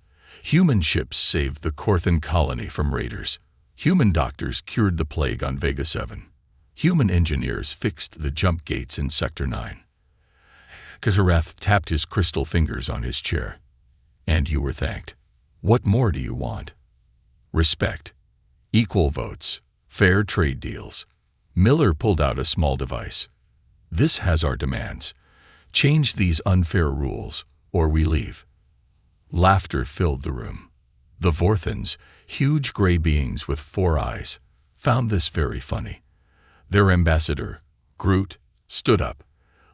human ships saved the Corthan colony from raiders. Human doctors cured the plague on Vega 7. Human engineers fixed the jump gates in Sector 9. Xerath tapped his crystal fingers on his chair. And you were thanked. What more do you want? Respect. Equal votes. Fair trade deals. Miller pulled out a small device. This has our demands. Change these unfair rules, or we leave. Laughter filled the room. The Vorthans, huge gray beings with 4 eyes, found this very funny. Their ambassador, Groot, stood up.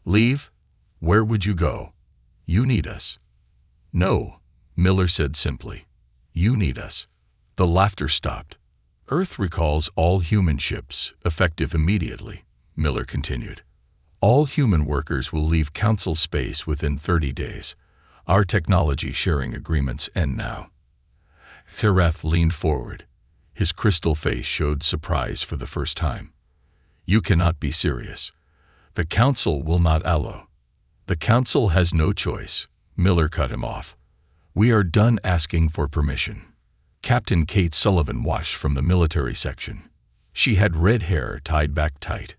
Leave? Where would you go? You need us. No, Miller said simply. You need us. The laughter stopped. Earth recalls all human ships, effective immediately, Miller continued. All human workers will leave Council space within 30 days. Our technology sharing agreements end now. Xerath leaned forward. His crystal face showed surprise for the first time. You cannot be serious. The Council will not allow. The Council has no choice. Miller cut him off. We are done asking for permission. Captain Kate Sullivan watched from the military section. She had red hair tied back tight.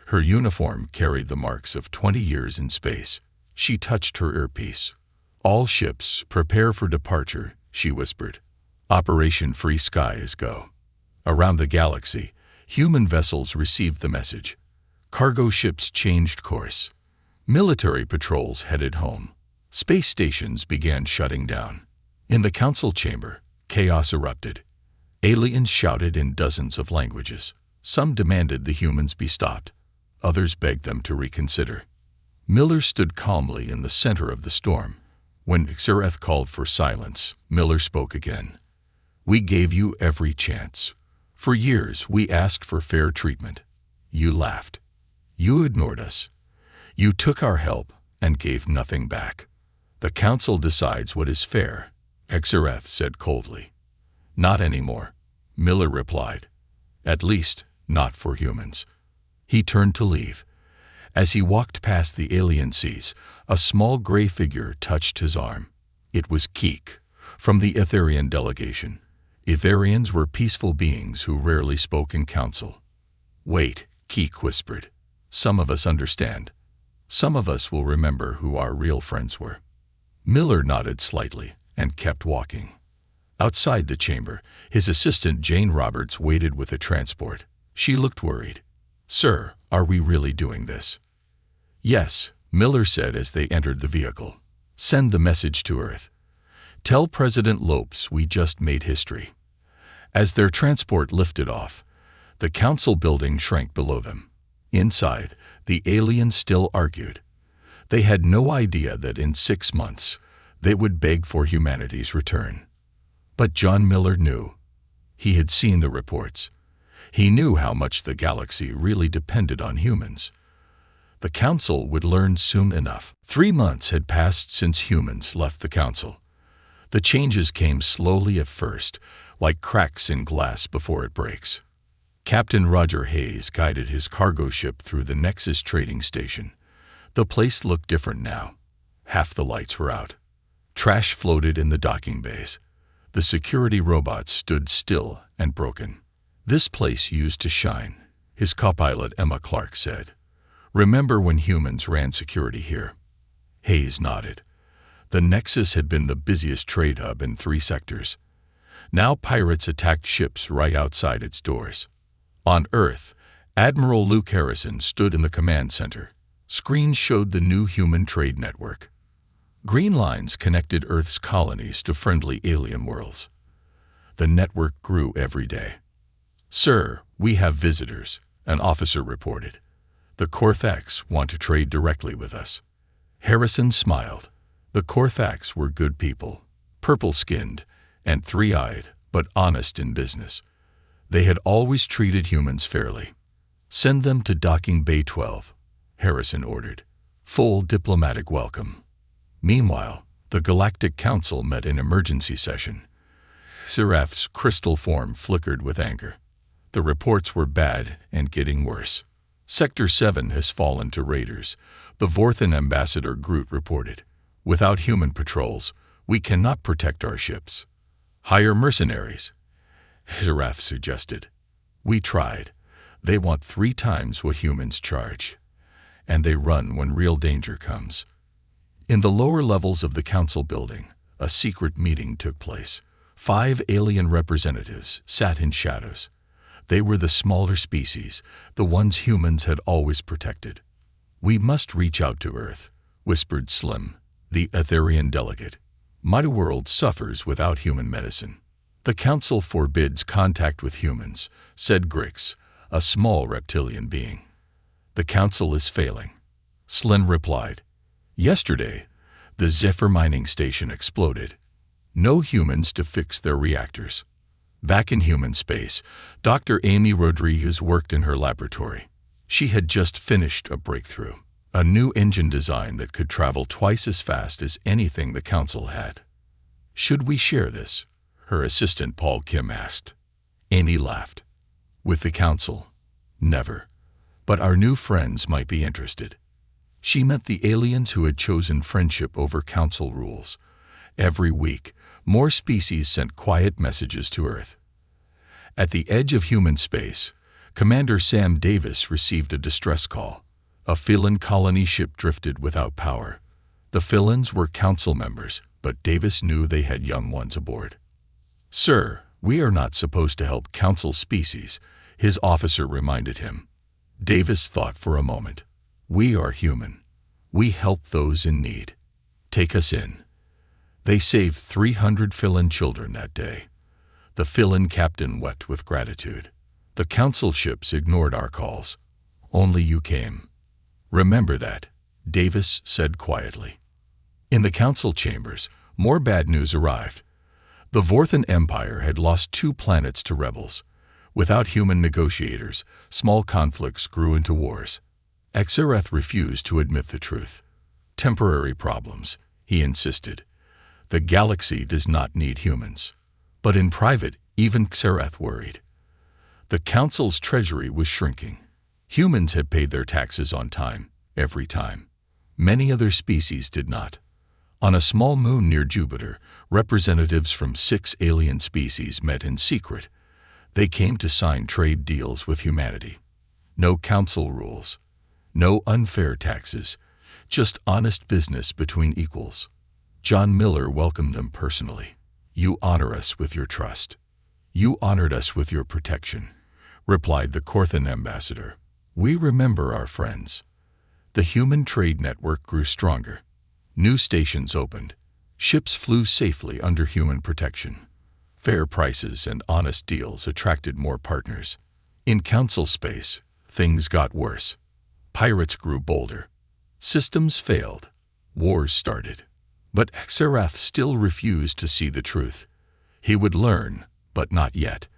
Her uniform carried the marks of 20 years in space. She touched her earpiece. All ships, prepare for departure, she whispered. Operation Free Sky is go. Around the galaxy, human vessels received the message. Cargo ships changed course. Military patrols headed home. Space stations began shutting down. In the council chamber, chaos erupted. Aliens shouted in dozens of languages. Some demanded the humans be stopped. Others begged them to reconsider. Miller stood calmly in the center of the storm. When Xerath called for silence, Miller spoke again. We gave you every chance. For years, we asked for fair treatment. You laughed. You ignored us. You took our help and gave nothing back. The Council decides what is fair, Xerath said coldly. Not anymore, Miller replied. At least, not for humans. He turned to leave. As he walked past the alien seas, a small gray figure touched his arm. It was Keek, from the Etherian delegation. Etherians were peaceful beings who rarely spoke in council. Wait, Keek whispered. Some of us understand. Some of us will remember who our real friends were. Miller nodded slightly and kept walking. Outside the chamber, his assistant Jane Roberts waited with the transport. She looked worried. Sir, are we really doing this? Yes, Miller said as they entered the vehicle. Send the message to Earth. Tell President Lopes we just made history. As their transport lifted off, the council building shrank below them. Inside, the aliens still argued. They had no idea that in 6 months, they would beg for humanity's return. But John Miller knew. He had seen the reports. He knew how much the galaxy really depended on humans. The Council would learn soon enough. 3 months had passed since humans left the Council. The changes came slowly at first, like cracks in glass before it breaks. Captain Roger Hayes guided his cargo ship through the Nexus trading station. The place looked different now. Half the lights were out. Trash floated in the docking bays. The security robots stood still and broken. This place used to shine, his co-pilot Emma Clark said. Remember when humans ran security here? Hayes nodded. The Nexus had been the busiest trade hub in 3 sectors. Now pirates attacked ships right outside its doors. On Earth, Admiral Luke Harrison stood in the command center. Screens showed the new human trade network. Green lines connected Earth's colonies to friendly alien worlds. The network grew every day. Sir, we have visitors, an officer reported. The Korthax want to trade directly with us. Harrison smiled. The Korthax were good people, purple-skinned and 3-eyed, but honest in business. They had always treated humans fairly. Send them to Docking Bay 12, Harrison ordered. Full diplomatic welcome. Meanwhile, the Galactic Council met in emergency session. Xerath's crystal form flickered with anger. The reports were bad and getting worse. Sector 7 has fallen to raiders, the Vorthan ambassador Groot reported. Without human patrols, we cannot protect our ships. Hire mercenaries, Xerath suggested. We tried. They want 3 times what humans charge. And they run when real danger comes. In the lower levels of the council building, a secret meeting took place. 5 alien representatives sat in shadows. They were the smaller species, the ones humans had always protected. "We must reach out to Earth," whispered Slim, the Etherian delegate. "My world suffers without human medicine." "The Council forbids contact with humans," said Grix, a small reptilian being. "The Council is failing," Slim replied. "Yesterday, the Zephyr mining station exploded. No humans to fix their reactors." Back in human space, Dr. Amy Rodriguez worked in her laboratory. She had just finished a breakthrough, a new engine design that could travel twice as fast as anything the Council had. "Should we share this?" her assistant Paul Kim asked. Amy laughed. "With the Council? Never. But our new friends might be interested." She meant the aliens who had chosen friendship over Council rules. Every week, more species sent quiet messages to Earth. At the edge of human space, Commander Sam Davis received a distress call. A Phelan colony ship drifted without power. The Philans were Council members, but Davis knew they had young ones aboard. "Sir, we are not supposed to help Council species," his officer reminded him. Davis thought for a moment. "We are human. We help those in need. Take us in." They saved 300 Phelan children that day. The Phelan captain wept with gratitude. "The Council ships ignored our calls. Only you came. Remember that," Davis said quietly. In the Council chambers, more bad news arrived. The Vorthan Empire had lost 2 planets to rebels. Without human negotiators, small conflicts grew into wars. Xerath refused to admit the truth. "Temporary problems," he insisted. "The galaxy does not need humans." But in private, even Xerath worried. The Council's treasury was shrinking. Humans had paid their taxes on time, every time. Many other species did not. On a small moon near Jupiter, representatives from 6 alien species met in secret. They came to sign trade deals with humanity. No Council rules. No unfair taxes. Just honest business between equals. John Miller welcomed them personally. "You honor us with your trust. You honored us with your protection," replied the Corthan ambassador. "We remember our friends." The human trade network grew stronger. New stations opened. Ships flew safely under human protection. Fair prices and honest deals attracted more partners. In Council space, things got worse. Pirates grew bolder. Systems failed. Wars started. But Xerath still refused to see the truth. He would learn, but not yet.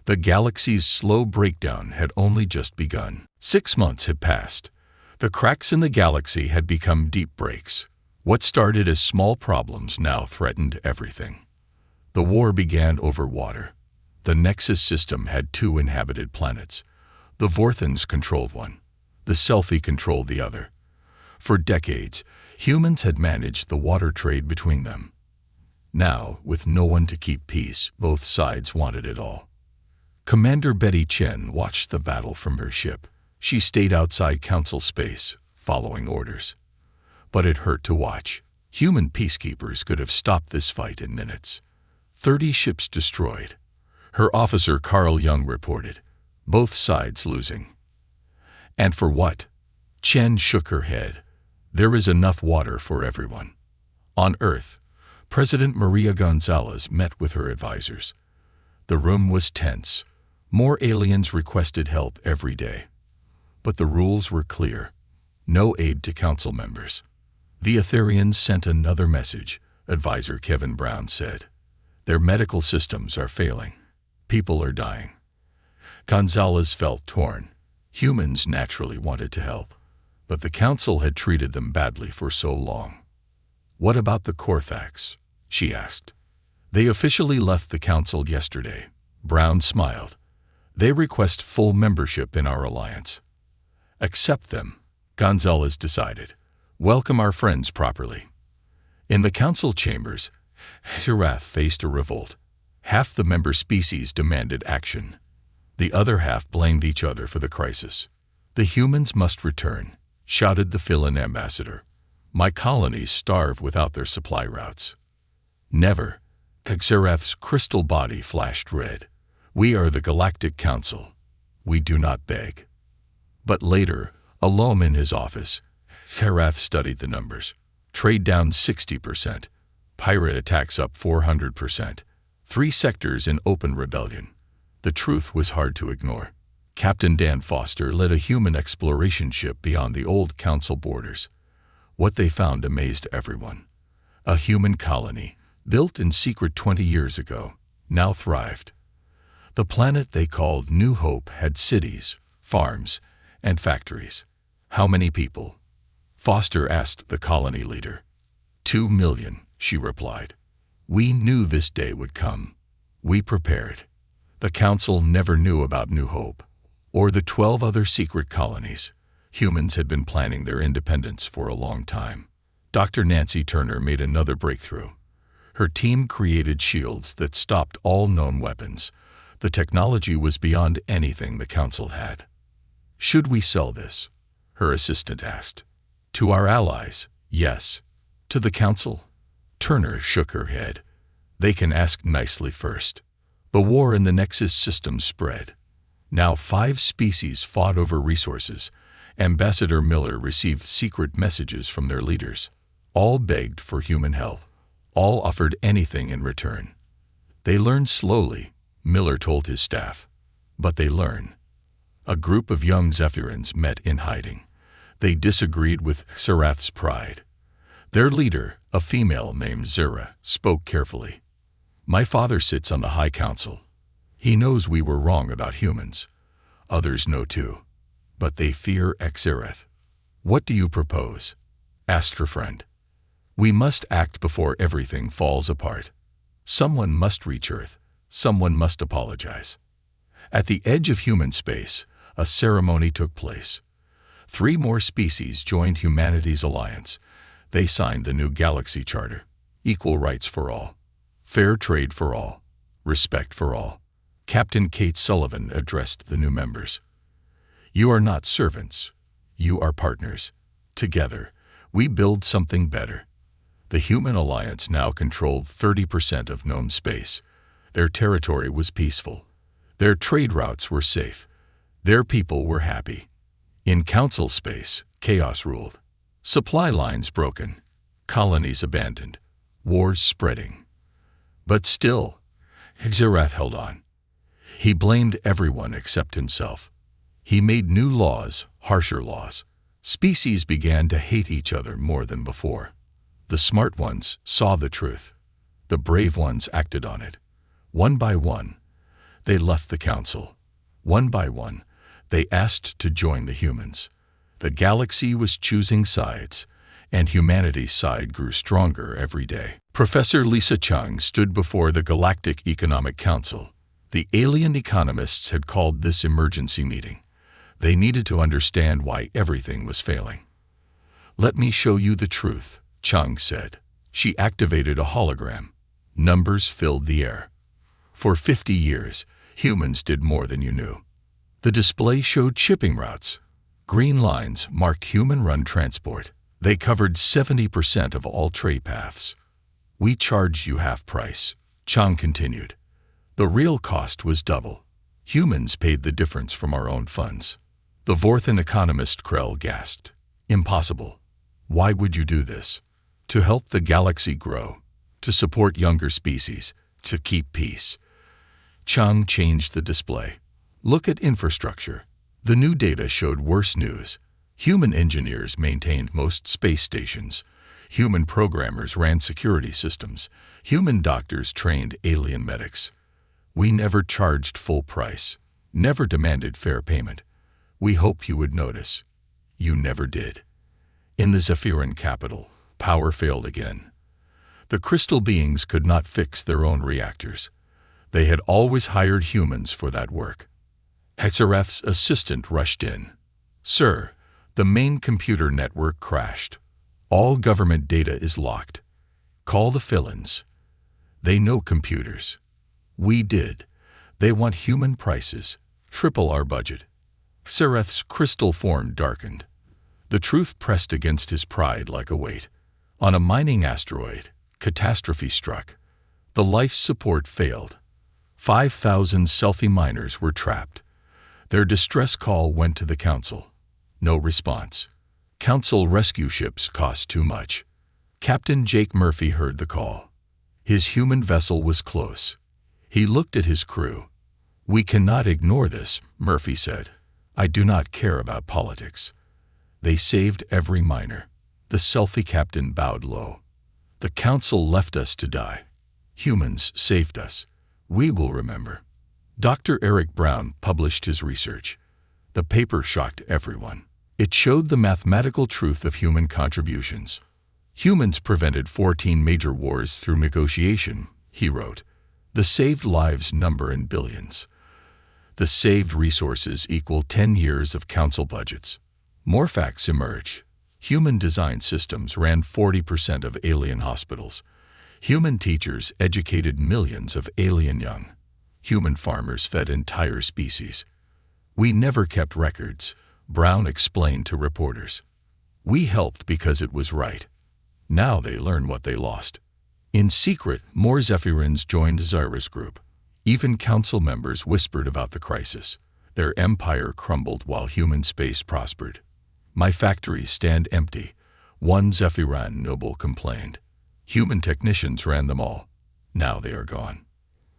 The galaxy's slow breakdown had only just begun. 6 months had passed. The cracks in the galaxy had become deep breaks. What started as small problems now threatened everything. The war began over water. The Nexus system had 2 inhabited planets. The Vorthans controlled one. The Selfie controlled the other. For decades, humans had managed the water trade between them. Now, with no one to keep peace, both sides wanted it all. Commander Betty Chen watched the battle from her ship. She stayed outside Council space, following orders. But it hurt to watch. Human peacekeepers could have stopped this fight in minutes. 30 ships destroyed. Her officer Carl Jung reported, both sides losing. And for what? Chen shook her head. There is enough water for everyone. On Earth, President Maria Gonzalez met with her advisors. The room was tense. More aliens requested help every day. But the rules were clear. No aid to Council members. The Etherians sent another message, Advisor Kevin Brown said. Their medical systems are failing. People are dying. Gonzalez felt torn. Humans naturally wanted to help, but the Council had treated them badly for so long. "What about the Korthax?" she asked. "They officially left the Council yesterday." Brown smiled. "They request full membership in our alliance." "Accept them," Gonzalez decided. "Welcome our friends properly." In the Council chambers, Xerath faced a revolt. Half the member species demanded action. The other half blamed each other for the crisis. "The humans must return," shouted the Phelan ambassador. My colonies starve without their supply routes. Never. Xerath's crystal body flashed red. We are the Galactic Council. We do not beg. But later, alone in his office, Xerath studied the numbers. Trade down 60%. Pirate attacks up 400%. 3 sectors in open rebellion. The truth was hard to ignore. Captain Dan Foster led a human exploration ship beyond the old council borders. What they found amazed everyone. A human colony, built in secret 20 years ago, now thrived. The planet they called New Hope had cities, farms, and factories. How many people? Foster asked the colony leader. 2 million, she replied. We knew this day would come. We prepared. The council never knew about New Hope, or the 12 other secret colonies. Humans had been planning their independence for a long time. Dr. Nancy Turner made another breakthrough. Her team created shields that stopped all known weapons. The technology was beyond anything the council had. Should we sell this? Her assistant asked. To our allies, yes. To the council? Turner shook her head. They can ask nicely first. The war in the Nexus system spread. Now 5 species fought over resources. Ambassador Miller received secret messages from their leaders. All begged for human help. All offered anything in return. They learned slowly, Miller told his staff. But they learn. A group of young Zephyrans met in hiding. They disagreed with Xerath's pride. Their leader, a female named Zera, spoke carefully. My father sits on the High Council. He knows we were wrong about humans. Others know too. But they fear Xerath. What do you propose? Asked her friend. We must act before everything falls apart. Someone must reach Earth. Someone must apologize. At the edge of human space, a ceremony took place. 3 more species joined humanity's alliance. They signed the new Galaxy Charter. Equal rights for all. Fair trade for all. Respect for all. Captain Kate Sullivan addressed the new members. You are not servants. You are partners. Together, we build something better. The human alliance now controlled 30% of known space. Their territory was peaceful. Their trade routes were safe. Their people were happy. In council space, chaos ruled. Supply lines broken. Colonies abandoned. Wars spreading. But still, Xerath held on. He blamed everyone except himself. He made new laws, harsher laws. Species began to hate each other more than before. The smart ones saw the truth. The brave ones acted on it. One by one, they left the council. One by one, they asked to join the humans. The galaxy was choosing sides, and humanity's side grew stronger every day. Professor Lisa Chung stood before the Galactic Economic Council. The alien economists had called this emergency meeting. They needed to understand why everything was failing. Let me show you the truth, Chung said. She activated a hologram. Numbers filled the air. For 50 years, humans did more than you knew. The display showed shipping routes. Green lines marked human-run transport. They covered 70% of all trade paths. We charged you half price, Chung continued. The real cost was double. Humans paid the difference from our own funds. The Vorthan economist Krell gasped. Impossible. Why would you do this? To help the galaxy grow, to support younger species, to keep peace. Chung changed the display. Look at infrastructure. The new data showed worse news. Human engineers maintained most space stations. Human programmers ran security systems. Human doctors trained alien medics. We never charged full price, never demanded fair payment. We hoped you would notice. You never did. In the Zephyran capital, power failed again. The crystal beings could not fix their own reactors. They had always hired humans for that work. Xerath's assistant rushed in. Sir, the main computer network crashed. All government data is locked. Call the fill-ins. They know computers. We did. They want human prices, triple our budget. Xerath's crystal form darkened. The truth pressed against his pride like a weight. On a mining asteroid, catastrophe struck. The life support failed. 5,000 selfie miners were trapped. Their distress call went to the Council. No response. Council rescue ships cost too much. Captain Jake Murphy heard the call. His human vessel was close. He looked at his crew. "We cannot ignore this," Murphy said. "I do not care about politics." They saved every miner. The selfie captain bowed low. "The Council left us to die. Humans saved us. We will remember." Dr. Eric Brown published his research. The paper shocked everyone. It showed the mathematical truth of human contributions. Humans prevented 14 major wars through negotiation, he wrote. The saved lives number in billions. The saved resources equal 10 years of Council budgets. More facts emerge. Human-designed systems ran 40% of alien hospitals. Human teachers educated millions of alien young. Human farmers fed entire species. "We never kept records," Brown explained to reporters. "We helped because it was right. Now they learn what they lost." In secret, more Zephyrins joined Zyra's group. Even Council members whispered about the crisis. Their empire crumbled while human space prospered. "My factories stand empty," one Zephyran noble complained. "Human technicians ran them all. Now they are gone."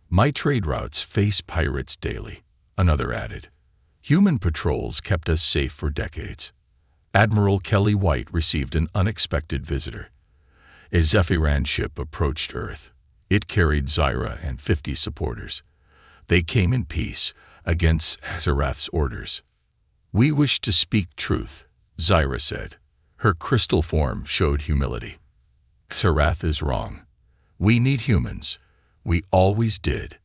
"My trade routes face pirates daily," another added. "Human patrols kept us safe for decades." Admiral Kelly White received an unexpected visitor. A Zephyran ship approached Earth. It carried Zyra and 50 supporters. They came in peace, against Xerath's orders. "We wish to speak truth," Zyra said. Her crystal form showed humility. "Xerath is wrong. We need humans. We always did."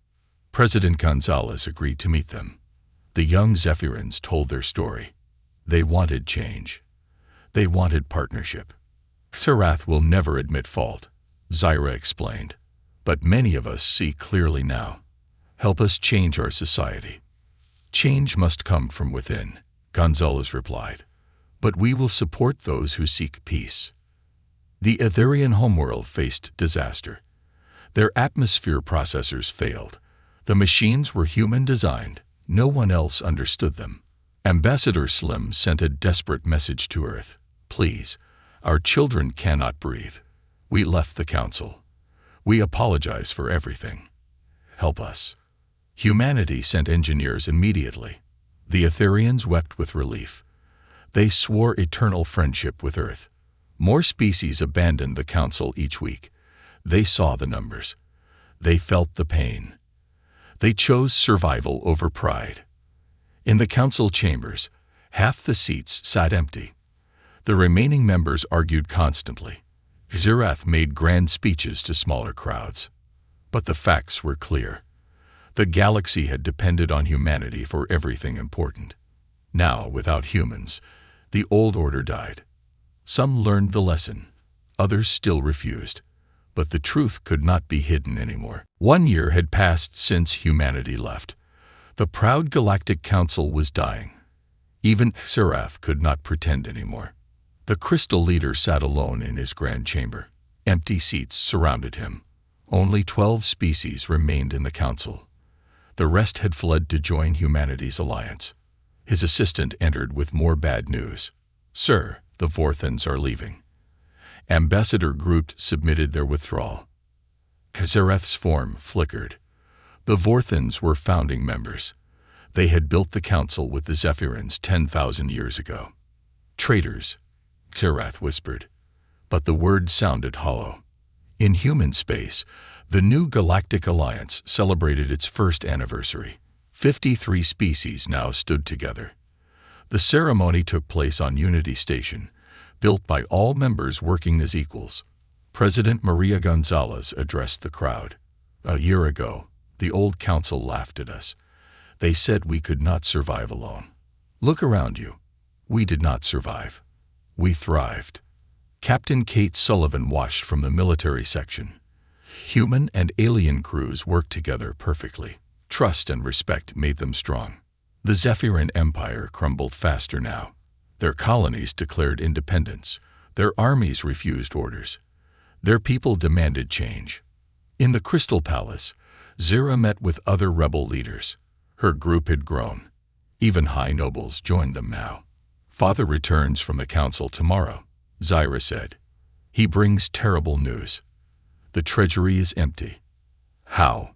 President Gonzalez agreed to meet them. The young Zephyrins told their story. They wanted change. They wanted partnership. "Xerath will never admit fault," Zyra explained. "But many of us see clearly now. Help us change our society." "Change must come from within," Gonzalez replied. "But we will support those who seek peace." The Etherian homeworld faced disaster. Their atmosphere processors failed. The machines were human-designed. No one else understood them. Ambassador Slim sent a desperate message to Earth. "Please, our children cannot breathe. We left the Council. We apologize for everything. Help us." Humanity sent engineers immediately. The Etherians wept with relief. They swore eternal friendship with Earth. More species abandoned the Council each week. They saw the numbers. They felt the pain. They chose survival over pride. In the Council chambers, half the seats sat empty. The remaining members argued constantly. Xerath made grand speeches to smaller crowds. But the facts were clear. The galaxy had depended on humanity for everything important. Now, without humans, the old order died. Some learned the lesson. Others still refused. But the truth could not be hidden anymore. 1 year had passed since humanity left. The proud Galactic Council was dying. Even Xerath could not pretend anymore. The crystal leader sat alone in his grand chamber. Empty seats surrounded him. Only 12 species remained in the Council. The rest had fled to join humanity's alliance. His assistant entered with more bad news. "Sir, the Vorthans are leaving." Ambassador Groot submitted their withdrawal. Xerath's form flickered. The Vorthans were founding members. They had built the Council with the Zephyrins 10,000 years ago. "Traitors," Xerath whispered. But the word sounded hollow. In human space, the new Galactic Alliance celebrated its first anniversary. 53 species now stood together. The ceremony took place on Unity Station, built by all members working as equals. President Maria Gonzalez addressed the crowd. "A year ago, the old Council laughed at us. They said we could not survive alone. Look around you. We did not survive. We thrived." Captain Kate Sullivan watched from the military section. Human and alien crews worked together perfectly. Trust and respect made them strong. The Zephyrin Empire crumbled faster now. Their colonies declared independence. Their armies refused orders. Their people demanded change. In the Crystal Palace, Zira met with other rebel leaders. Her group had grown. Even high nobles joined them now. "Father returns from the council tomorrow," Zira said. "He brings terrible news. The treasury is empty." "How?"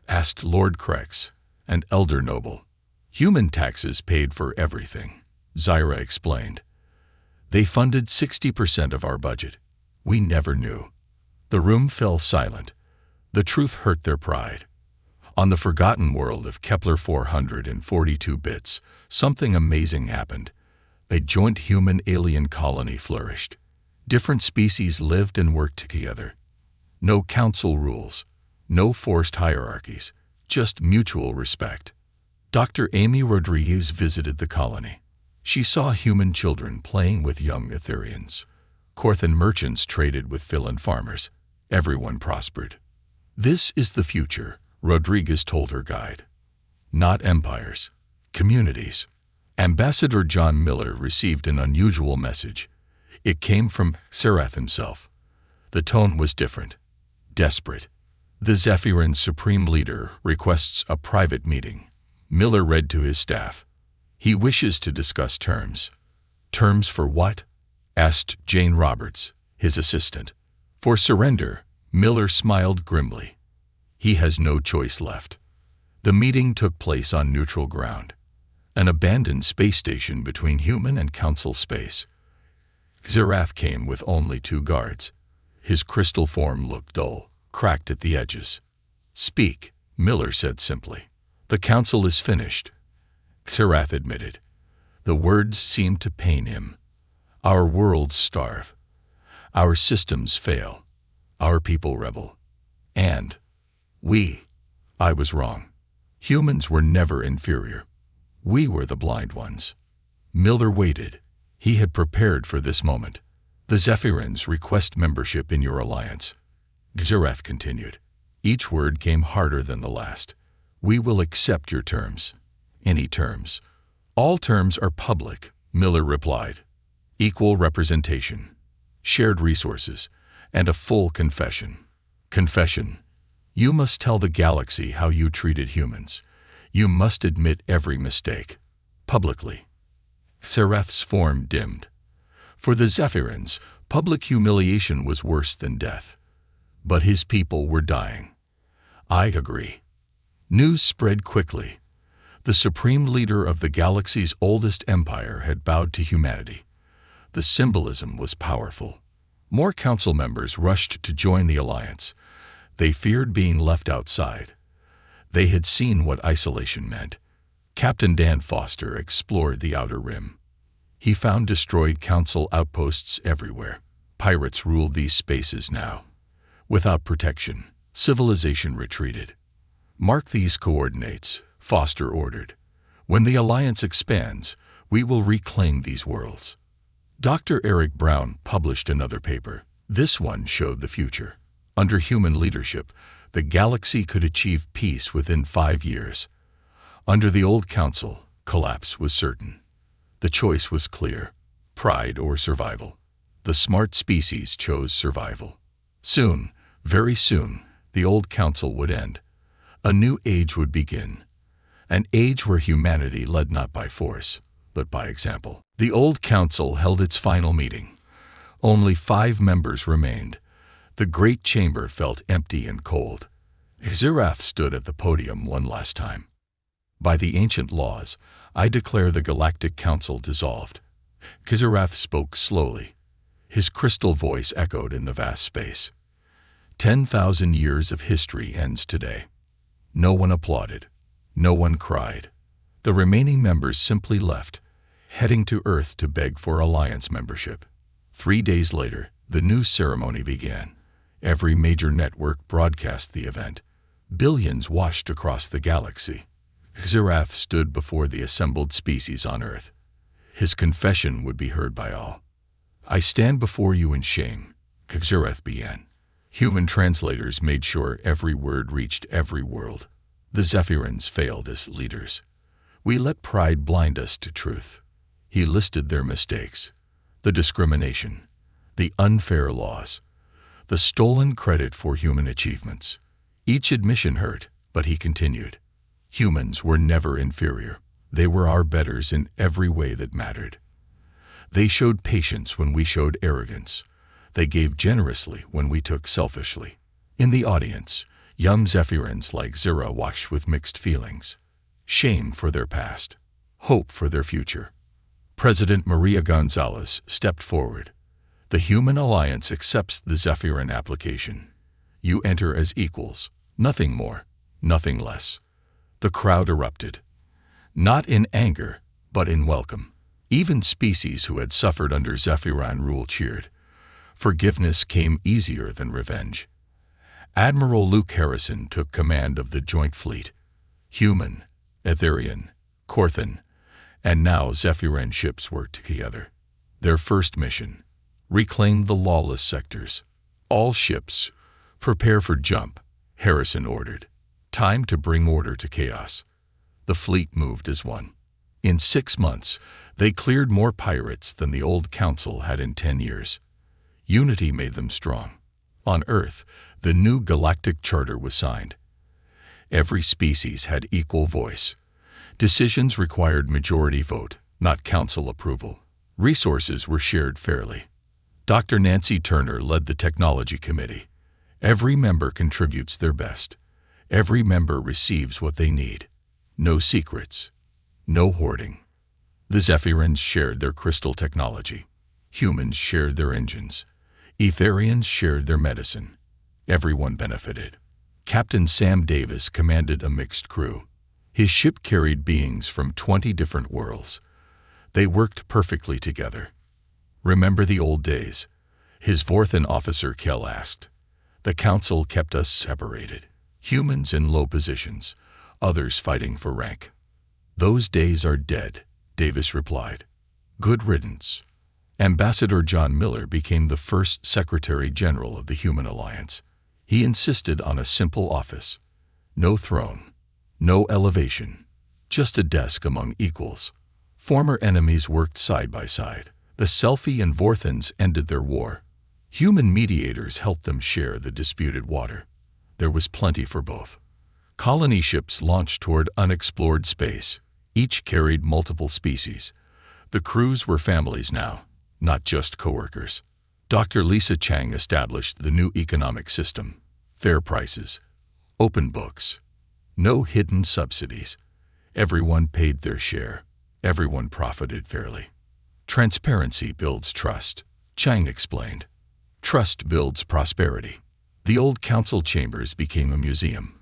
asked Lord Crex, an elder noble. "Human taxes paid for everything," Zira explained. "They funded 60% of our budget. We never knew." The room fell silent. The truth hurt their pride. On the forgotten world of Kepler 442 bits, something amazing happened. A joint human-alien colony flourished. Different species lived and worked together. No council rules, no forced hierarchies, just mutual respect. Dr. Amy Rodriguez visited the colony. She saw human children playing with young Etherians. Corthan merchants traded with Filan farmers. Everyone prospered. "This is the future," Rodriguez told her guide. "Not empires, communities." Ambassador John Miller received an unusual message. It came from Serath himself. The tone was different, desperate. "The Zephyrin's supreme leader requests a private meeting." Miller read to his staff. "He wishes to discuss terms." "Terms for what?" asked Jane Roberts, his assistant. "For surrender," Miller smiled grimly. "He has no choice left." The meeting took place on neutral ground, an abandoned space station between human and council space. Xerath came with only 2 guards. His crystal form looked dull, cracked at the edges. "Speak," Miller said simply. "The council is finished," Xerath admitted. The words seemed to pain him. "Our worlds starve. Our systems fail. Our people rebel. And I was wrong. Humans were never inferior. We were the blind ones." Miller waited. He had prepared for this moment. "The Zephyrins request membership in your alliance," Xerath continued. Each word came harder than the last. "We will accept your terms." "Any terms." "All terms are public," Miller replied. "Equal representation, shared resources, and a full confession." "Confession. You must tell the galaxy how you treated humans. You must admit every mistake. Publicly." Serath's form dimmed. For the Zephyrins, public humiliation was worse than death. But his people were dying. "I agree." News spread quickly. The supreme leader of the galaxy's oldest empire had bowed to humanity. The symbolism was powerful. More council members rushed to join the alliance. They feared being left outside. They had seen what isolation meant. Captain Dan Foster explored the Outer Rim. He found destroyed council outposts everywhere. Pirates ruled these spaces now. Without protection, civilization retreated. "Mark these coordinates," Foster ordered. "When the alliance expands, we will reclaim these worlds." Dr. Eric Brown published another paper. This one showed the future. Under human leadership, the galaxy could achieve peace within 5 years. Under the old council, collapse was certain. The choice was clear: pride or survival. The smart species chose survival. Soon, very soon, the old council would end. A new age would begin. An age where humanity led not by force, but by example. The old council held its final meeting. Only 5 members remained. The great chamber felt empty and cold. Xerath stood at the podium one last time. "By the ancient laws, I declare the Galactic Council dissolved." Xerath spoke slowly. His crystal voice echoed in the vast space. 10,000 years of history ends today. No one applauded. No one cried. The remaining members simply left, heading to Earth to beg for alliance membership. 3 days later, the new ceremony began. Every major network broadcast the event. Billions watched across the galaxy. Xerath stood before the assembled species on Earth. His confession would be heard by all. "I stand before you in shame," Xerath began. Human translators made sure every word reached every world. "The Zephyrins failed as leaders. We let pride blind us to truth." He listed their mistakes, the discrimination, the unfair laws, the stolen credit for human achievements. Each admission hurt, but he continued. Humans were never inferior. They were our betters in every way that mattered. They showed patience when we showed arrogance. They gave generously when we took selfishly. In the audience, young Zephyrins like Zira watched with mixed feelings. Shame for their past, hope for their future. President Maria Gonzalez stepped forward. The Human Alliance accepts the Zephyrin application. You enter as equals, nothing more, nothing less. The crowd erupted. Not in anger, but in welcome. Even species who had suffered under Zephyrin rule cheered. Forgiveness came easier than revenge. Admiral Luke Harrison took command of the joint fleet. Human, Etherian, Corthan, and now Zephyrin ships worked together. Their first mission: reclaim the lawless sectors. All ships, prepare for jump, Harrison ordered. Time to bring order to chaos. The fleet moved as one. In 6 months, they cleared more pirates than the old council had in 10 years. Unity made them strong. On Earth, the new galactic charter was signed. Every species had equal voice. Decisions required majority vote, not council approval. Resources were shared fairly. Dr. Nancy Turner led the technology committee. Every member contributes their best. Every member receives what they need. No secrets. No hoarding. The Zephyrins shared their crystal technology. Humans shared their engines. Etherians shared their medicine. Everyone benefited. Captain Sam Davis commanded a mixed crew. His ship carried beings from 20 different worlds. They worked perfectly together. Remember the old days? His Vorthan officer Kell asked. The council kept us separated. Humans in low positions, others fighting for rank. Those days are dead, Davis replied. Good riddance. Ambassador John Miller became the first Secretary General of the Human Alliance. He insisted on a simple office. No throne, no elevation, just a desk among equals. Former enemies worked side by side. The Selfie and Vorthans ended their war. Human mediators helped them share the disputed water. There was plenty for both. Colony ships launched toward unexplored space. Each carried multiple species. The crews were families now, not just coworkers. Dr. Lisa Chang established the new economic system. Fair prices, open books, no hidden subsidies. Everyone paid their share. Everyone profited fairly. Transparency builds trust, Chang explained. Trust builds prosperity. The old council chambers became a museum.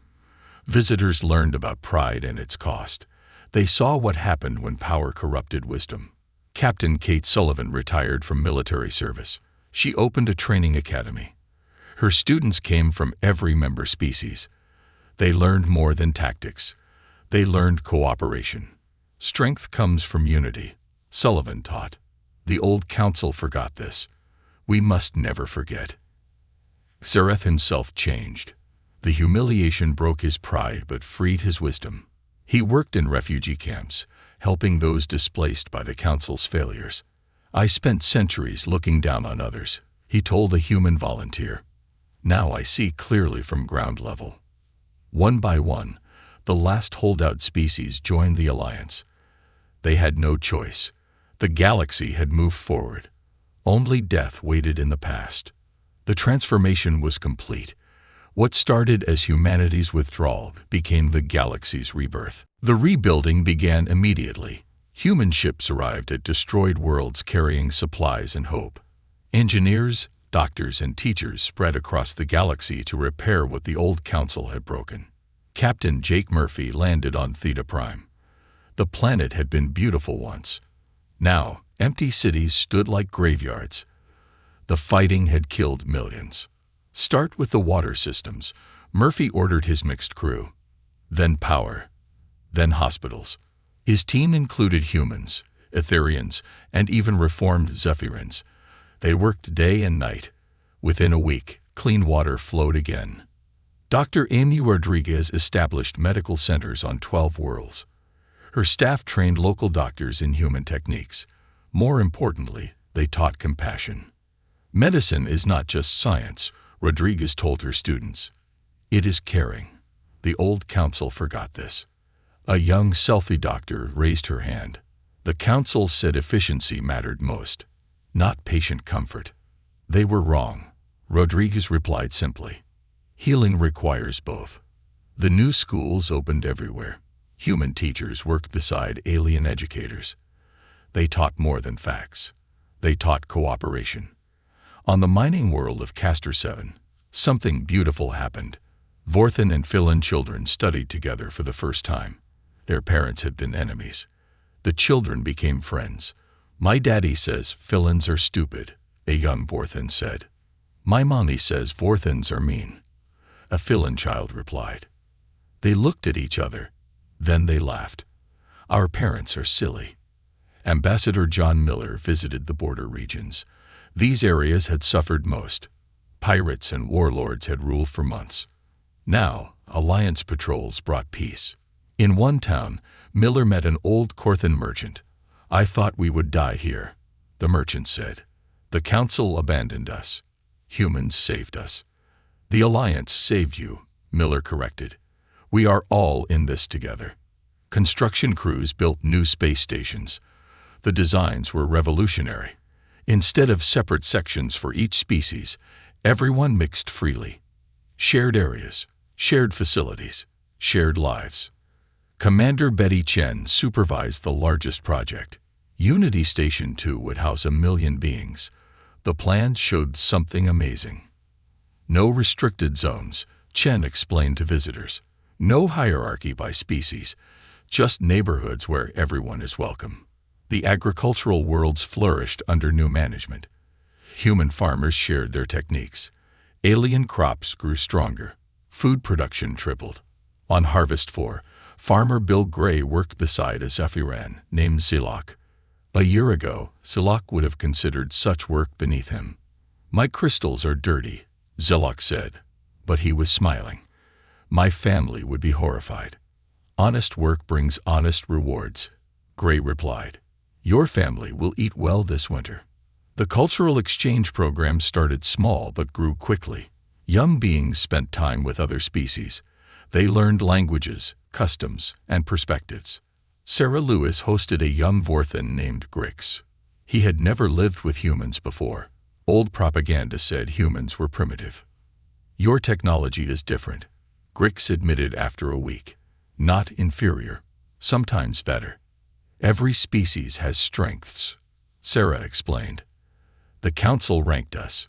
Visitors learned about pride and its cost. They saw what happened when power corrupted wisdom. Captain Kate Sullivan retired from military service. She opened a training academy. Her students came from every member species. They learned more than tactics. They learned cooperation. Strength comes from unity, Sullivan taught. The old council forgot this. We must never forget. Zareth himself changed. The humiliation broke his pride but freed his wisdom. He worked in refugee camps, helping those displaced by the council's failures. I spent centuries looking down on others, he told a human volunteer. Now I see clearly from ground level. One by one, the last holdout species joined the alliance. They had no choice. The galaxy had moved forward. Only death waited in the past. The transformation was complete. What started as humanity's withdrawal became the galaxy's rebirth. The rebuilding began immediately. Human ships arrived at destroyed worlds carrying supplies and hope. Engineers, doctors, and teachers spread across the galaxy to repair what the old council had broken. Captain Jake Murphy landed on Theta Prime. The planet had been beautiful once. Now, empty cities stood like graveyards. The fighting had killed millions. Start with the water systems, Murphy ordered his mixed crew. Then power. Then hospitals. His team included humans, Etherians, and even reformed Zephyrins. They worked day and night. Within a week, clean water flowed again. Dr. Amy Rodriguez established medical centers on 12 worlds. Her staff trained local doctors in human techniques. More importantly, they taught compassion. Medicine is not just science, Rodriguez told her students. It is caring. The old council forgot this. A young selfie doctor raised her hand. The council said efficiency mattered most, not patient comfort. They were wrong. Rodriguez replied simply. Healing requires both. The new schools opened everywhere. Human teachers worked beside alien educators. They taught more than facts. They taught cooperation. On the mining world of Castor 7, something beautiful happened. Vorthan and Philin children studied together for the first time. Their parents had been enemies. The children became friends. My daddy says Philins are stupid, a young Vorthan said. My mommy says Vorthans are mean, a Philin child replied. They looked at each other. Then they laughed. Our parents are silly. Ambassador John Miller visited the border regions. These areas had suffered most. Pirates and warlords had ruled for months. Now, alliance patrols brought peace. In one town, Miller met an old Corthan merchant. I thought we would die here, the merchant said. The council abandoned us. Humans saved us. The alliance saved you, Miller corrected. We are all in this together. Construction crews built new space stations. The designs were revolutionary. Instead of separate sections for each species, everyone mixed freely. Shared areas, shared facilities, shared lives. Commander Betty Chen supervised the largest project. Unity Station 2 would house 1 million beings. The plan showed something amazing. No restricted zones, Chen explained to visitors. No hierarchy by species, just neighborhoods where everyone is welcome. The agricultural worlds flourished under new management. Human farmers shared their techniques. Alien crops grew stronger. Food production tripled. On Harvest 4, farmer Bill Gray worked beside a Zephyran named Zilok. A year ago, Zilok would have considered such work beneath him. My crystals are dirty, Zilok said, but he was smiling. My family would be horrified. Honest work brings honest rewards, Gray replied. Your family will eat well this winter. The cultural exchange program started small but grew quickly. Young beings spent time with other species. They learned languages, customs, and perspectives. Sarah Lewis hosted a young Vorthan named Grix. He had never lived with humans before. Old propaganda said humans were primitive. Your technology is different, Grix admitted after a week. Not inferior, sometimes better. Every species has strengths, Sarah explained. The council ranked us.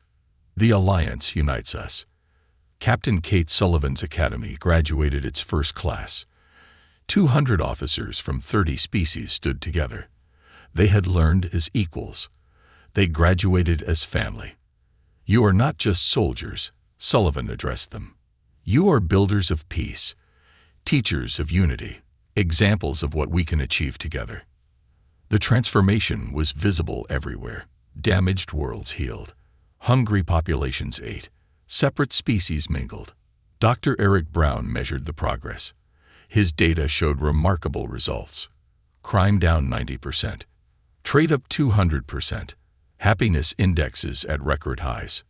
The alliance unites us. Captain Kate Sullivan's Academy graduated its first class. 200 officers from 30 species stood together. They had learned as equals. They graduated as family. You are not just soldiers, Sullivan addressed them. You are builders of peace, teachers of unity, examples of what we can achieve together. The transformation was visible everywhere. Damaged worlds healed. Hungry populations ate. Separate species mingled. Dr. Eric Brown measured the progress. His data showed remarkable results. Crime down 90%. Trade up 200%. Happiness indexes at record highs.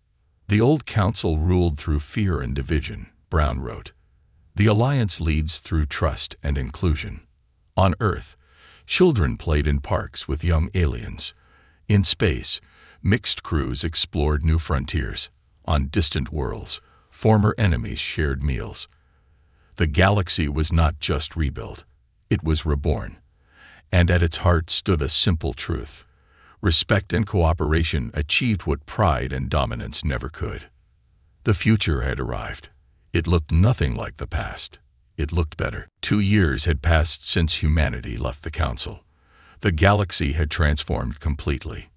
The old council ruled through fear and division, Brown wrote. The alliance leads through trust and inclusion. On Earth, children played in parks with young aliens. In space, mixed crews explored new frontiers. On distant worlds, former enemies shared meals. The galaxy was not just rebuilt, it was reborn. And at its heart stood a simple truth. Respect and cooperation achieved what pride and dominance never could. The future had arrived. It looked nothing like the past. It looked better. 2 years had passed since humanity left the council. The galaxy had transformed completely.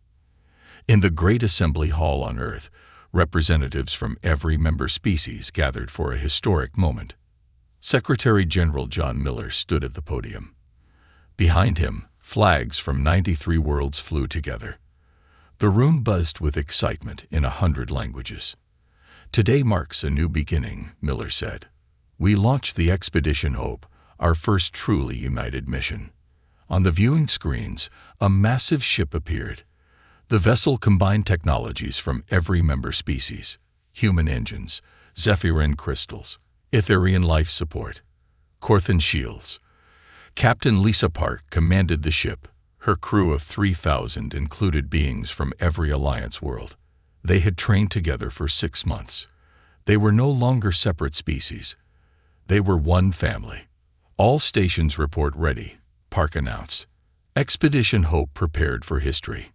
In the Great Assembly Hall on Earth, representatives from every member species gathered for a historic moment. Secretary General John Miller stood at the podium. Behind him, flags from 93 worlds flew together. The room buzzed with excitement in 100 languages. Today marks a new beginning, Miller said. We launched the Expedition Hope, our first truly united mission. On the viewing screens, a massive ship appeared. The vessel combined technologies from every member species: human engines, Zephyrin crystals, Etherian life support, Corthan shields. Captain Lisa Park commanded the ship. Her crew of 3,000 included beings from every Alliance world. They had trained together for 6 months. They were no longer separate species. They were one family. All stations report ready, Park announced. Expedition Hope prepared for history.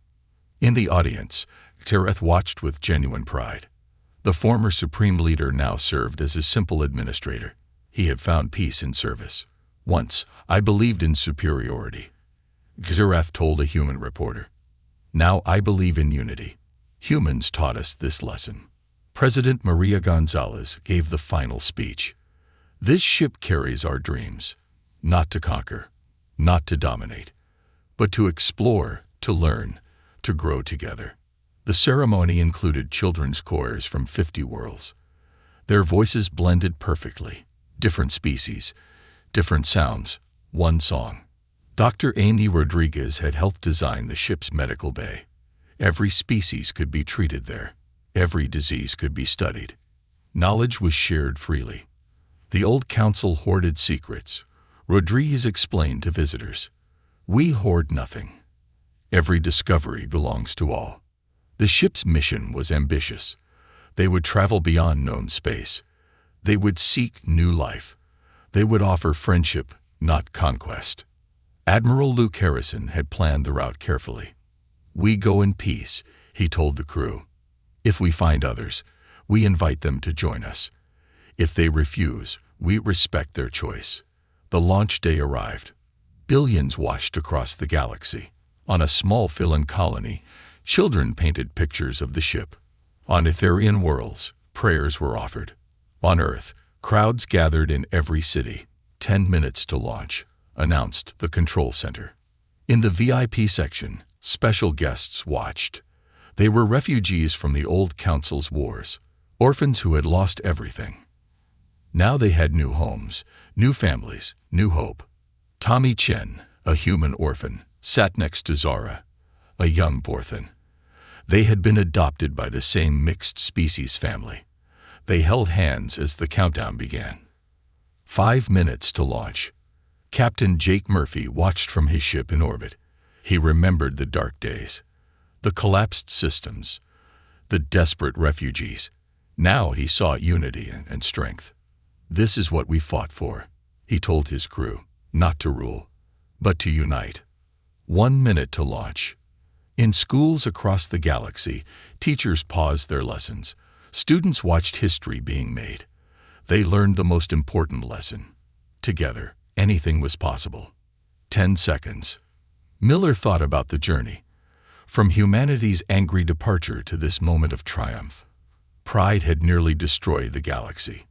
In the audience, Tereth watched with genuine pride. The former Supreme Leader now served as a simple administrator. He had found peace in service. Once, I believed in superiority, Xerath told a human reporter. Now I believe in unity. Humans taught us this lesson. President Maria Gonzalez gave the final speech. This ship carries our dreams, not to conquer, not to dominate, but to explore, to learn, to grow together. The ceremony included children's choirs from 50 worlds. Their voices blended perfectly. Different species, different sounds, one song. Dr. Amy Rodriguez had helped design the ship's medical bay. Every species could be treated there. Every disease could be studied. Knowledge was shared freely. The old council hoarded secrets. Rodriguez explained to visitors, "We hoard nothing. Every discovery belongs to all." The ship's mission was ambitious. They would travel beyond known space. They would seek new life. They would offer friendship, not conquest. Admiral Luke Harrison had planned the route carefully. "We go in peace," he told the crew. "If we find others, we invite them to join us. If they refuse, we respect their choice." The launch day arrived. Billions watched across the galaxy. On a small Phylan colony, children painted pictures of the ship. On Etherian worlds, prayers were offered. On Earth, crowds gathered in every city. 10 minutes to launch, announced the control center. In the VIP section, special guests watched. They were refugees from the old council's wars, orphans who had lost everything. Now they had new homes, new families, new hope. Tommy Chen, a human orphan, sat next to Zara, a young Borthan. They had been adopted by the same mixed-species family. They held hands as the countdown began. 5 minutes to launch. Captain Jake Murphy watched from his ship in orbit. He remembered the dark days, the collapsed systems, the desperate refugees. Now he saw unity and strength. "This is what we fought for," he told his crew, "not to rule, but to unite." 1 minute to launch. In schools across the galaxy, teachers paused their lessons. Students watched history being made. They learned the most important lesson. Together, anything was possible. 10 seconds. Miller thought about the journey. From humanity's angry departure to this moment of triumph. Pride had nearly destroyed the galaxy.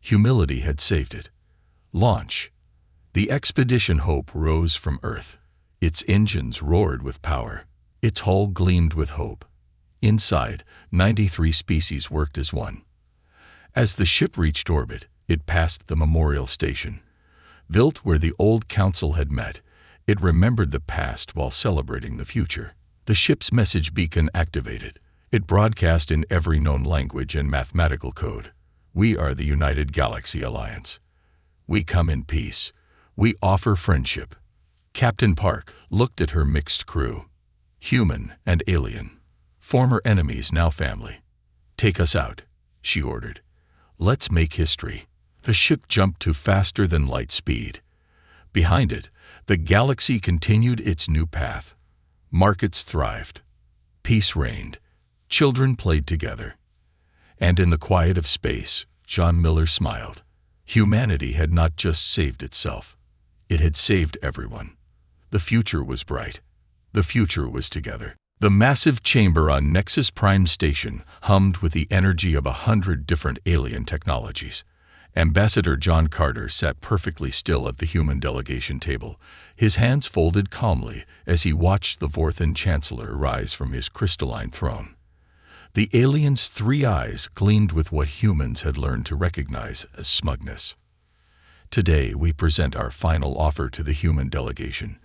Humility had saved it. Launch. The Expedition Hope rose from Earth. Its engines roared with power. Its hull gleamed with hope. Inside, 93 species worked as one. As the ship reached orbit, it passed the memorial station. Built where the old council had met, it remembered the past while celebrating the future. The ship's message beacon activated. It broadcast in every known language and mathematical code. "We are the United Galaxy Alliance. We come in peace. We offer friendship." Captain Park looked at her mixed crew. Human and alien. Former enemies, now family. "Take us out," she ordered. "Let's make history." The ship jumped to faster than light speed. Behind it, the galaxy continued its new path. Markets thrived. Peace reigned. Children played together. And in the quiet of space, John Miller smiled. Humanity had not just saved itself. It had saved everyone. The future was bright. The future was together. The massive chamber on Nexus Prime Station hummed with the energy of 100 different alien technologies. Ambassador John Carter sat perfectly still at the human delegation table, his hands folded calmly as he watched the Vorthan Chancellor rise from his crystalline throne. The alien's 3 eyes gleamed with what humans had learned to recognize as smugness. "Today we present our final offer to the human delegation.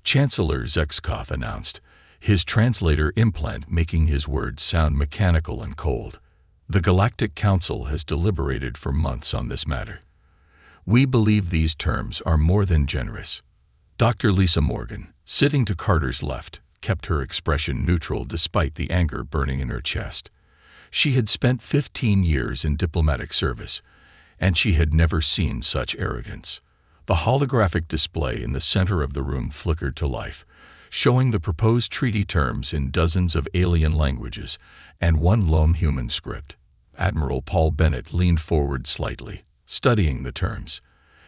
Chancellor Zexkov announced, his translator implant making his words sound mechanical and cold. The Galactic Council has deliberated for months on this matter. We believe these terms are more than generous. Dr. Lisa Morgan, sitting to Carter's left, kept her expression neutral despite the anger burning in her chest. She had spent 15 years in diplomatic service, and she had never seen such arrogance. The holographic display in the center of the room flickered to life, showing the proposed treaty terms in dozens of alien languages and one lone human script. Admiral Paul Bennett leaned forward slightly, studying the terms.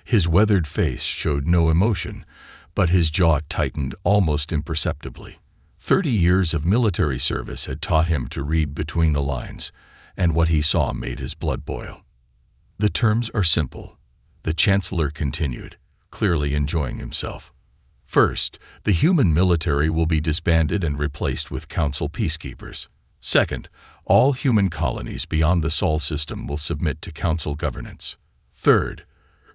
His weathered face showed no emotion, but his jaw tightened almost imperceptibly. 30 years of military service had taught him to read between the lines, and what he saw made his blood boil. The terms are simple, the Chancellor continued, clearly enjoying himself. First, the human military will be disbanded and replaced with Council peacekeepers. Second, all human colonies beyond the Sol system will submit to Council governance. Third,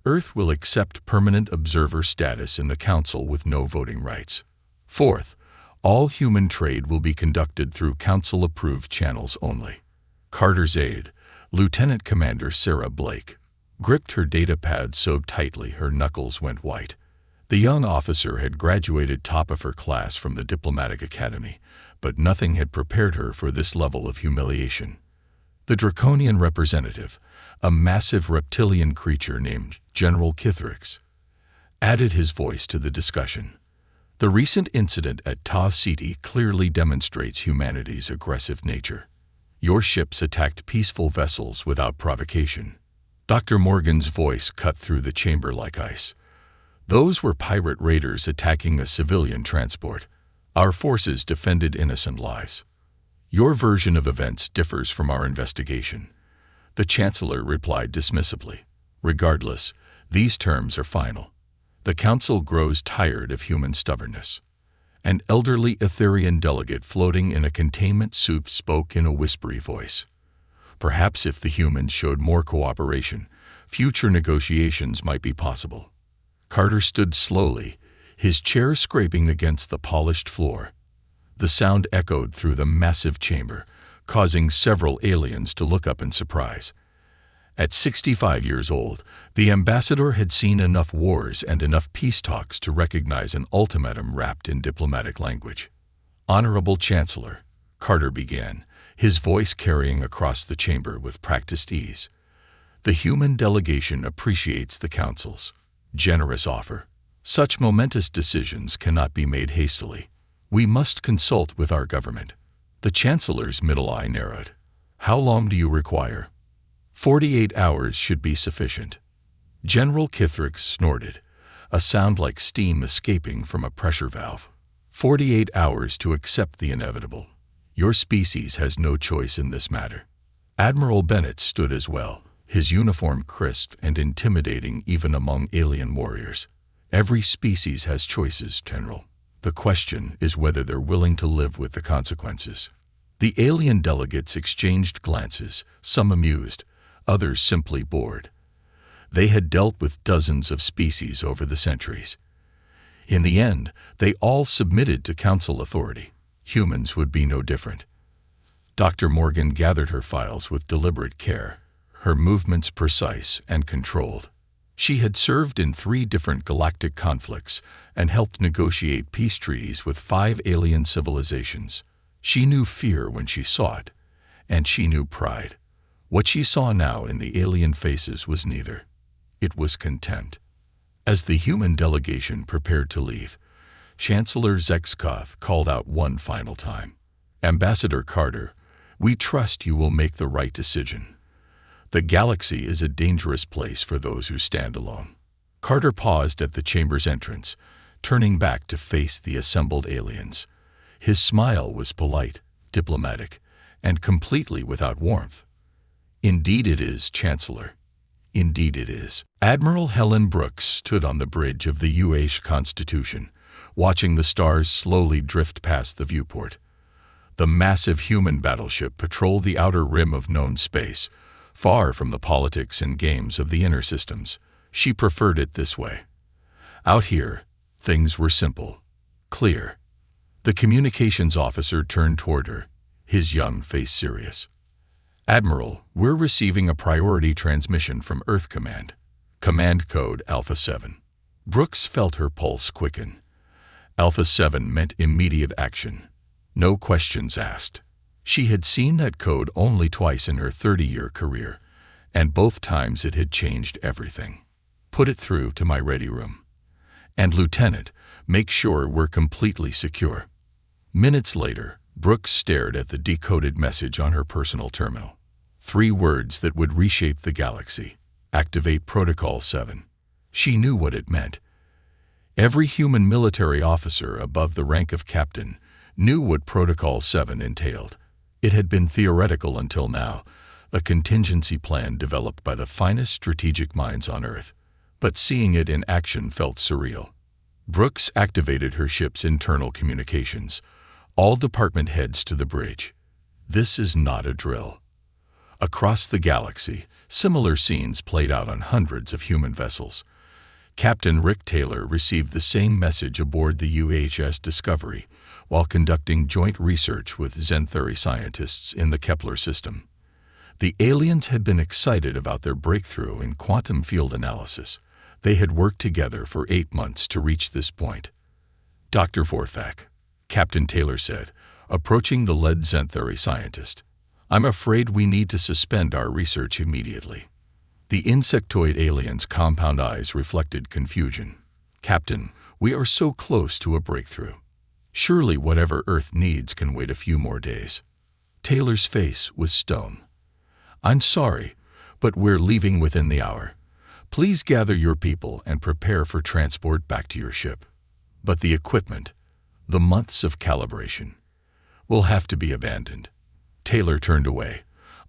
Earth will accept permanent observer status in the Council with no voting rights. Fourth, all human trade will be conducted through Council-approved channels only. Carter's aide, Lieutenant Commander Sarah Blake, gripped her data pad so tightly her knuckles went white. The young officer had graduated top of her class from the Diplomatic Academy, but nothing had prepared her for this level of humiliation. The Draconian representative, a massive reptilian creature named General Kithrix, added his voice to the discussion. The recent incident at Ta City clearly demonstrates humanity's aggressive nature. Your ships attacked peaceful vessels without provocation. Dr. Morgan's voice cut through the chamber like ice. Those were pirate raiders attacking a civilian transport. Our forces defended innocent lives. Your version of events differs from our investigation. The Chancellor replied dismissively. Regardless, these terms are final. The Council grows tired of human stubbornness. An elderly Etherian delegate floating in a containment suit spoke in a whispery voice. Perhaps if the humans showed more cooperation, future negotiations might be possible. Carter stood slowly, his chair scraping against the polished floor. The sound echoed through the massive chamber, causing several aliens to look up in surprise. At 65 years old, the ambassador had seen enough wars and enough peace talks to recognize an ultimatum wrapped in diplomatic language. Honorable Chancellor, Carter began, his voice carrying across the chamber with practiced ease. The human delegation appreciates the Council's generous offer. Such momentous decisions cannot be made hastily. We must consult with our government. The Chancellor's middle eye narrowed. How long do you require? 48 hours should be sufficient. General Kithrix snorted, a sound like steam escaping from a pressure valve. 48 hours to accept the inevitable. Your species has no choice in this matter. Admiral Bennett stood as well, his uniform crisp and intimidating even among alien warriors. Every species has choices, General. The question is whether they're willing to live with the consequences. The alien delegates exchanged glances, some amused, others simply bored. They had dealt with dozens of species over the centuries. In the end, they all submitted to Council authority. Humans would be no different. Dr. Morgan gathered her files with deliberate care, her movements precise and controlled. She had served in 3 different galactic conflicts and helped negotiate peace treaties with 5 alien civilizations. She knew fear when she saw it, and she knew pride. What she saw now in the alien faces was neither. It was contempt. As the human delegation prepared to leave, Chancellor Zexkov called out one final time. Ambassador Carter, we trust you will make the right decision. The galaxy is a dangerous place for those who stand alone. Carter paused at the chamber's entrance, turning back to face the assembled aliens. His smile was polite, diplomatic, and completely without warmth. Indeed it is, Chancellor. Indeed it is. Admiral Helen Brooks stood on the bridge of the UH Constitution, watching the stars slowly drift past the viewport. The massive human battleship patrolled the outer rim of known space, far from the politics and games of the inner systems. She preferred it this way. Out here, things were simple. Clear. The communications officer turned toward her, his young face serious. Admiral, we're receiving a priority transmission from Earth Command. Command code Alpha 7. Brooks felt her pulse quicken. Alpha 7 meant immediate action. No questions asked. She had seen that code only twice in her 30-year career, and both times it had changed everything. Put it through to my ready room. And Lieutenant, make sure we're completely secure. Minutes later, Brooks stared at the decoded message on her personal terminal. 3 words that would reshape the galaxy. Activate Protocol 7. She knew what it meant. Every human military officer above the rank of captain knew what Protocol 7 entailed. It had been theoretical until now, a contingency plan developed by the finest strategic minds on Earth. But seeing it in action felt surreal. Brooks activated her ship's internal communications. All department heads to the bridge. This is not a drill. Across the galaxy, similar scenes played out on hundreds of human vessels. Captain Rick Taylor received the same message aboard the UHS Discovery while conducting joint research with Xanthari scientists in the Kepler system. The aliens had been excited about their breakthrough in quantum field analysis. They had worked together for 8 months to reach this point. Dr. Vorthak, Captain Taylor said, approaching the lead Xanthari scientist, I'm afraid we need to suspend our research immediately. The insectoid alien's compound eyes reflected confusion. Captain, we are so close to a breakthrough. Surely whatever Earth needs can wait a few more days. Taylor's face was stone. I'm sorry, but we're leaving within the hour. Please gather your people and prepare for transport back to your ship. But the equipment, the months of calibration, will have to be abandoned. Taylor turned away,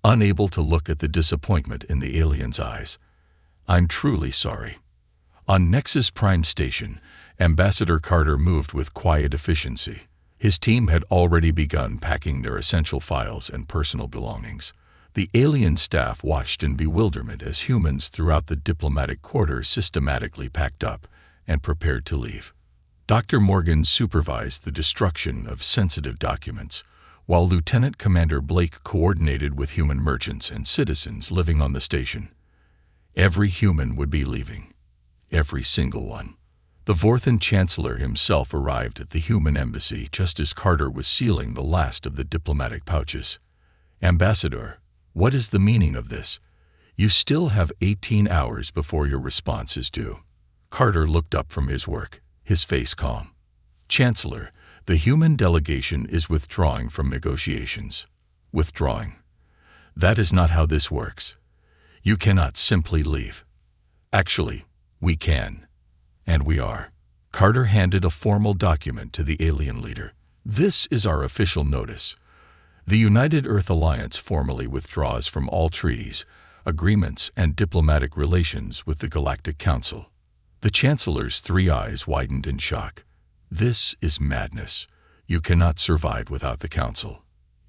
unable to look at the disappointment in the alien's eyes. I'm truly sorry. On Nexus Prime Station, Ambassador Carter moved with quiet efficiency. His team had already begun packing their essential files and personal belongings. The alien staff watched in bewilderment as humans throughout the diplomatic quarters systematically packed up and prepared to leave. Dr. Morgan supervised the destruction of sensitive documents, while Lieutenant Commander Blake coordinated with human merchants and citizens living on the station. Every human would be leaving. Every single one. The Vorthan Chancellor himself arrived at the human embassy just as Carter was sealing the last of the diplomatic pouches. Ambassador, what is the meaning of this? You still have 18 hours before your response is due. Carter looked up from his work, his face calm. Chancellor, the human delegation is withdrawing from negotiations. Withdrawing. That is not how this works. You cannot simply leave. Actually, we can. And we are. Carter handed a formal document to the alien leader. This is our official notice. The United Earth Alliance formally withdraws from all treaties, agreements, and diplomatic relations with the Galactic Council. The Chancellor's 3 eyes widened in shock. This is madness. You cannot survive without the Council.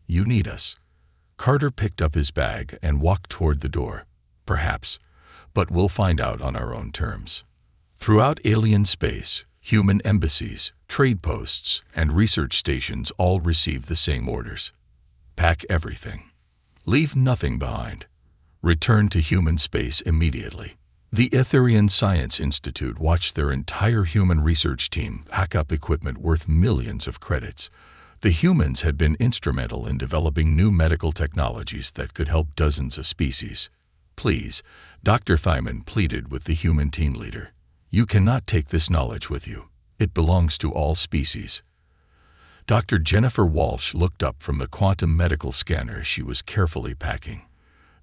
You need us. Carter picked up his bag and walked toward the door. Perhaps, but we'll find out on our own terms. Throughout alien space, human embassies, trade posts, and research stations all receive the same orders. Pack everything. Leave nothing behind. Return to human space immediately. The Etherian Science Institute watched their entire human research team pack up equipment worth millions of credits. The humans had been instrumental in developing new medical technologies that could help dozens of species. Please, Dr. Thyman pleaded with the human team leader. You cannot take this knowledge with you. It belongs to all species. Dr. Jennifer Walsh looked up from the quantum medical scanner she was carefully packing.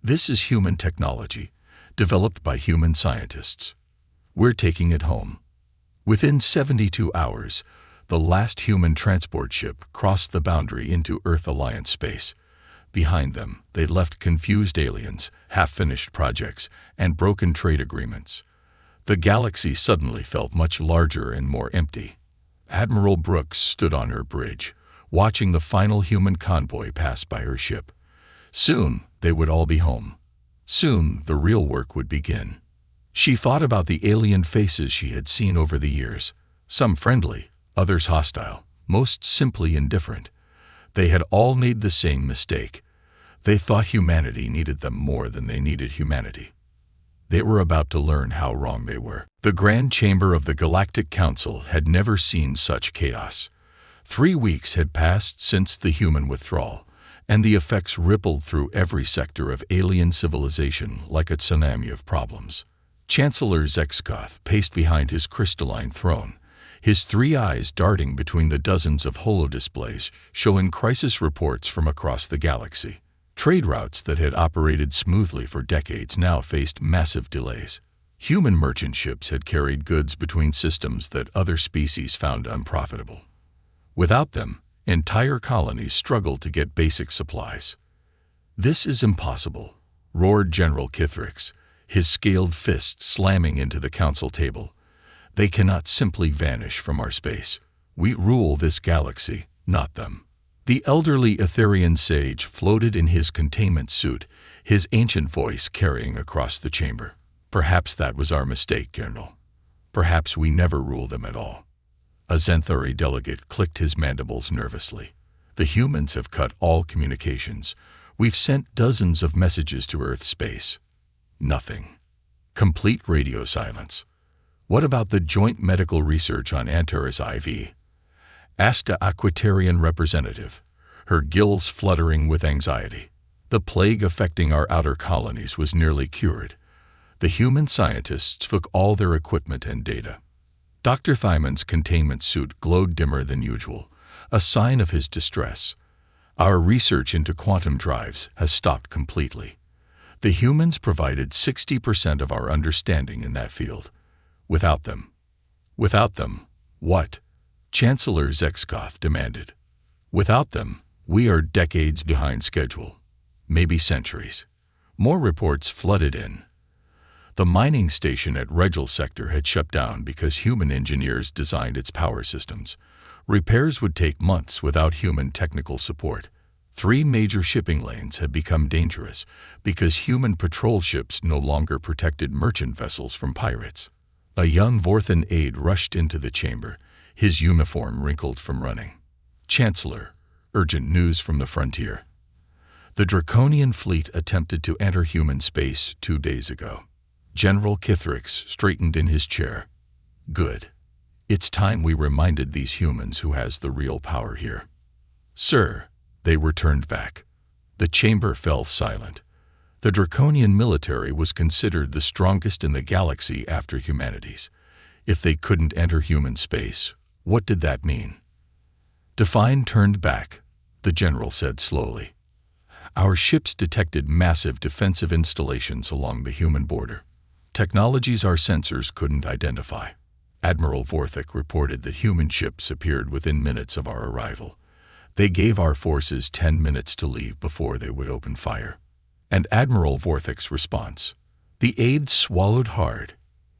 This is human technology, developed by human scientists. We're taking it home. Within 72 hours, the last human transport ship crossed the boundary into Earth Alliance space. Behind them, they left confused aliens, half-finished projects, and broken trade agreements. The galaxy suddenly felt much larger and more empty. Admiral Brooks stood on her bridge, watching the final human convoy pass by her ship. Soon, they would all be home. Soon, the real work would begin. She thought about the alien faces she had seen over the years, some friendly, others hostile, most simply indifferent. They had all made the same mistake. They thought humanity needed them more than they needed humanity. They were about to learn how wrong they were. The Grand Chamber of the Galactic Council had never seen such chaos. 3 weeks had passed since the human withdrawal, and the effects rippled through every sector of alien civilization like a tsunami of problems. Chancellor Zexkoth paced behind his crystalline throne, his 3 eyes darting between the dozens of holodisplays showing crisis reports from across the galaxy. Trade routes that had operated smoothly for decades now faced massive delays. Human merchant ships had carried goods between systems that other species found unprofitable. Without them, entire colonies struggled to get basic supplies. "This is impossible," roared General Kithrix, his scaled fist slamming into the council table. "They cannot simply vanish from our space. We rule this galaxy, not them." The elderly Etherian sage floated in his containment suit, his ancient voice carrying across the chamber. "Perhaps that was our mistake, General. Perhaps we never rule them at all." A Xanthari delegate clicked his mandibles nervously. "The humans have cut all communications. We've sent dozens of messages to Earth space. Nothing. Complete radio silence." "What about the joint medical research on Antares IV?" asked an Aquitarian representative, her gills fluttering with anxiety. "The plague affecting our outer colonies was nearly cured. The human scientists took all their equipment and data." Dr. Thymon's containment suit glowed dimmer than usual, a sign of his distress. "Our research into quantum drives has stopped completely. The humans provided 60% of our understanding in that field. Without them." "Without them, what?" Chancellor Zexkoth demanded. "Without them, we are decades behind schedule. Maybe centuries." More reports flooded in. The mining station at Regel Sector had shut down because human engineers designed its power systems. Repairs would take months without human technical support. 3 major shipping lanes had become dangerous because human patrol ships no longer protected merchant vessels from pirates. A young Vorthan aide rushed into the chamber, his uniform wrinkled from running. "Chancellor, urgent news from the frontier. The Draconian fleet attempted to enter human space 2 days ago." General Kithrix straightened in his chair. "Good. It's time we reminded these humans who has the real power here." "Sir," they were turned back. The chamber fell silent. The Draconian military was considered the strongest in the galaxy after humanity's. If they couldn't enter human space, what did that mean? Define turned back, the general said slowly. "Our ships detected massive defensive installations along the human border. Technologies our sensors couldn't identify. Admiral Vorthik reported that human ships appeared within minutes of our arrival. They gave our forces 10 minutes to leave before they would open fire." And Admiral Vorthik's response? The aide swallowed hard.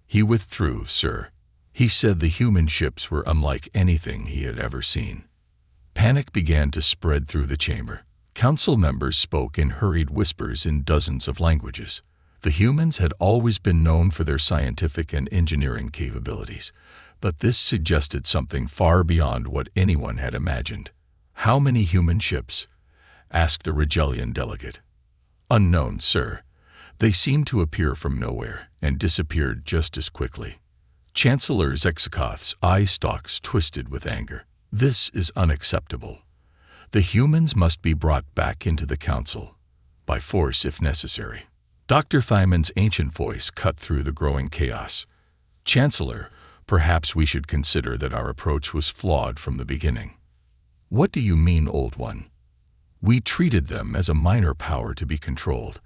"He withdrew, sir. He said the human ships were unlike anything he had ever seen." Panic began to spread through the chamber. Council members spoke in hurried whispers in dozens of languages. The humans had always been known for their scientific and engineering capabilities, but this suggested something far beyond what anyone had imagined. "How many human ships?" asked a Regelian delegate. "Unknown, sir. They seemed to appear from nowhere and disappeared just as quickly." Chancellor Zexakoth's eye stalks twisted with anger. "This is unacceptable. The humans must be brought back into the council, by force if necessary." Dr. Thymon's ancient voice cut through the growing chaos. "Chancellor, perhaps we should consider that our approach was flawed from the beginning." "What do you mean, old one?" "We treated them as a minor power to be controlled.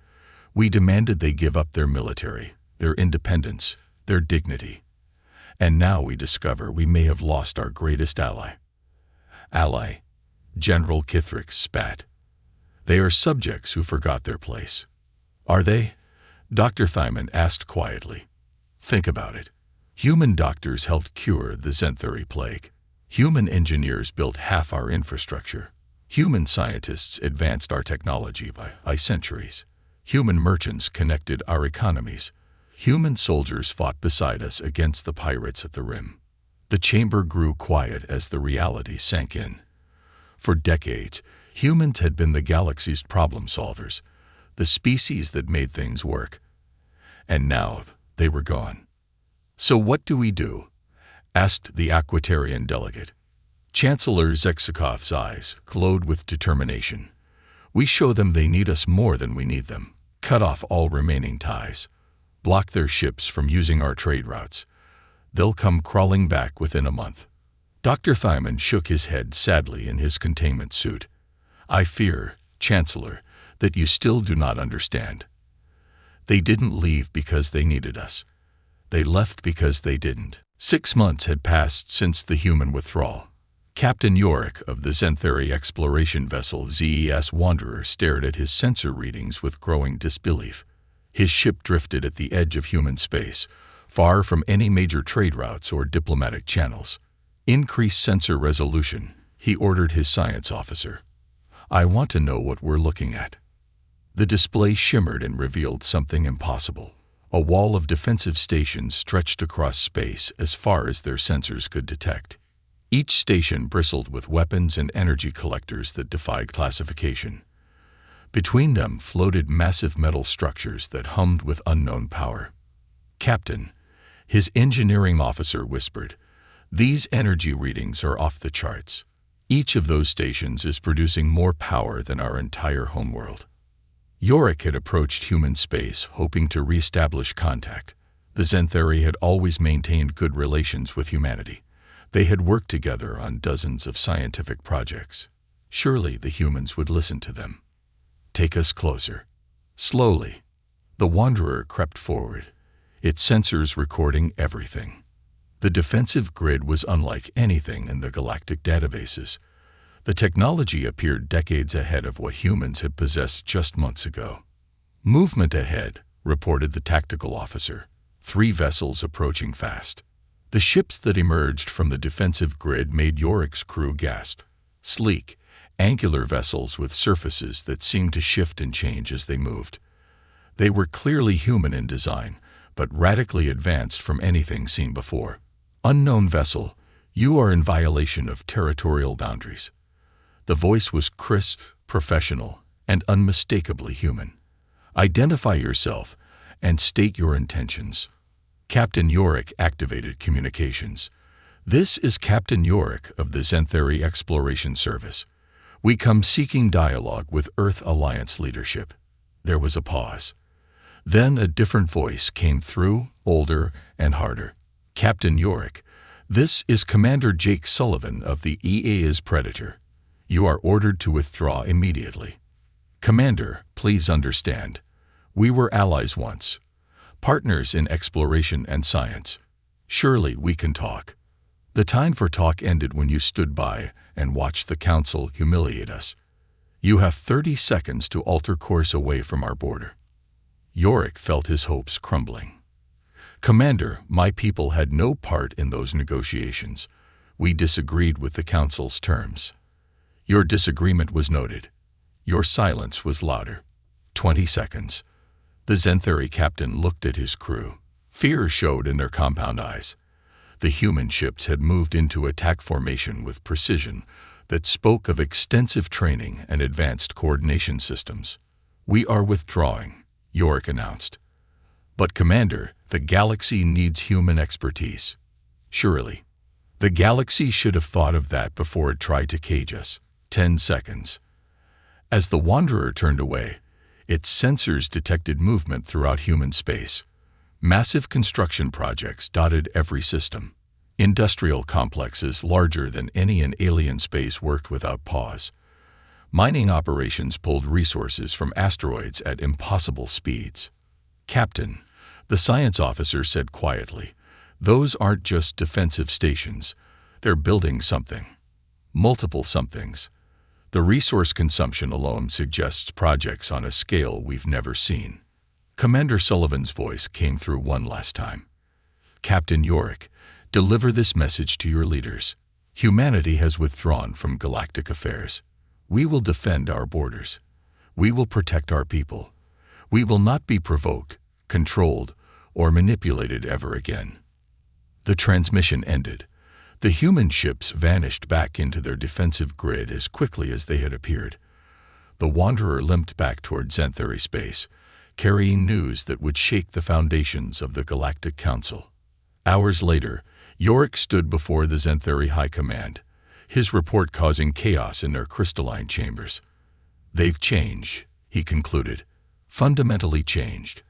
We demanded they give up their military, their independence, their dignity. And now we discover we may have lost our greatest ally." "Ally?" General Kithrix spat. "They are subjects who forgot their place." "Are they?" Dr. Thymon asked quietly. "Think about it. Human doctors helped cure the Xanthari plague. Human engineers built half our infrastructure. Human scientists advanced our technology by centuries. Human merchants connected our economies. Human soldiers fought beside us against the pirates at the rim. The chamber grew quiet as the reality sank in. For decades, humans had been the galaxy's problem solvers, the species that made things work. And now they were gone. "So what do we do?" asked the Aquatarian delegate. Chancellor Zexakov's eyes glowed with determination. "We show them they need us more than we need them. Cut off all remaining ties. Block their ships from using our trade routes. They'll come crawling back within a month." Dr. Thyman shook his head sadly in his containment suit. "I fear, Chancellor, that you still do not understand. They didn't leave because they needed us. They left because they didn't." 6 months had passed since the human withdrawal. Captain Yorick of the Xanthari exploration vessel ZES Wanderer stared at his sensor readings with growing disbelief. His ship drifted at the edge of human space, far from any major trade routes or diplomatic channels. "Increase sensor resolution," he ordered his science officer. "I want to know what we're looking at." The display shimmered and revealed something impossible. A wall of defensive stations stretched across space as far as their sensors could detect. Each station bristled with weapons and energy collectors that defied classification. Between them floated massive metal structures that hummed with unknown power. "Captain," his engineering officer whispered, "these energy readings are off the charts. Each of those stations is producing more power than our entire homeworld." Yorick had approached human space, hoping to re-establish contact. The Xanthari had always maintained good relations with humanity. They had worked together on dozens of scientific projects. Surely the humans would listen to them. "Take us closer." Slowly, the Wanderer crept forward, its sensors recording everything. The defensive grid was unlike anything in the galactic databases. The technology appeared decades ahead of what humans had possessed just months ago. "Movement ahead," reported the tactical officer. 3 vessels approaching fast. The ships that emerged from the defensive grid made Yorick's crew gasp. Sleek, angular vessels with surfaces that seemed to shift and change as they moved. They were clearly human in design, but radically advanced from anything seen before. "Unknown vessel, you are in violation of territorial boundaries." The voice was crisp, professional, and unmistakably human. "Identify yourself and state your intentions." Captain Yorick activated communications. "This is Captain Yorick of the Xanthari Exploration Service. We come seeking dialogue with Earth Alliance leadership." There was a pause. Then a different voice came through, older and harder. "Captain Yorick, this is Commander Jake Sullivan of the EA's Predator. You are ordered to withdraw immediately." "Commander, please understand. We were allies once, partners in exploration and science. Surely we can talk." "The time for talk ended when you stood by and watched the Council humiliate us. You have 30 seconds to alter course away from our border." Yorick felt his hopes crumbling. "Commander, my people had no part in those negotiations. We disagreed with the Council's terms." "Your disagreement was noted. Your silence was louder." 20 seconds. The Xanthari captain looked at his crew. Fear showed in their compound eyes. The human ships had moved into attack formation with precision that spoke of extensive training and advanced coordination systems. "We are withdrawing," Yorick announced. "But Commander, the galaxy needs human expertise." "Surely. The galaxy should have thought of that before it tried to cage us." 10 seconds. As the Wanderer turned away, its sensors detected movement throughout human space. Massive construction projects dotted every system. Industrial complexes larger than any in alien space worked without pause. Mining operations pulled resources from asteroids at impossible speeds. "Captain," the science officer said quietly, "those aren't just defensive stations. They're building something. Multiple somethings. The resource consumption alone suggests projects on a scale we've never seen." Commander Sullivan's voice came through one last time. "Captain Yorick, deliver this message to your leaders. Humanity has withdrawn from galactic affairs. We will defend our borders. We will protect our people. We will not be provoked, controlled, or manipulated ever again." The transmission ended. The human ships vanished back into their defensive grid as quickly as they had appeared. The Wanderer limped back toward Xanthari space, carrying news that would shake the foundations of the Galactic Council. Hours later, Yorick stood before the Xanthari High Command, his report causing chaos in their crystalline chambers. "They've changed," he concluded. "Fundamentally changed.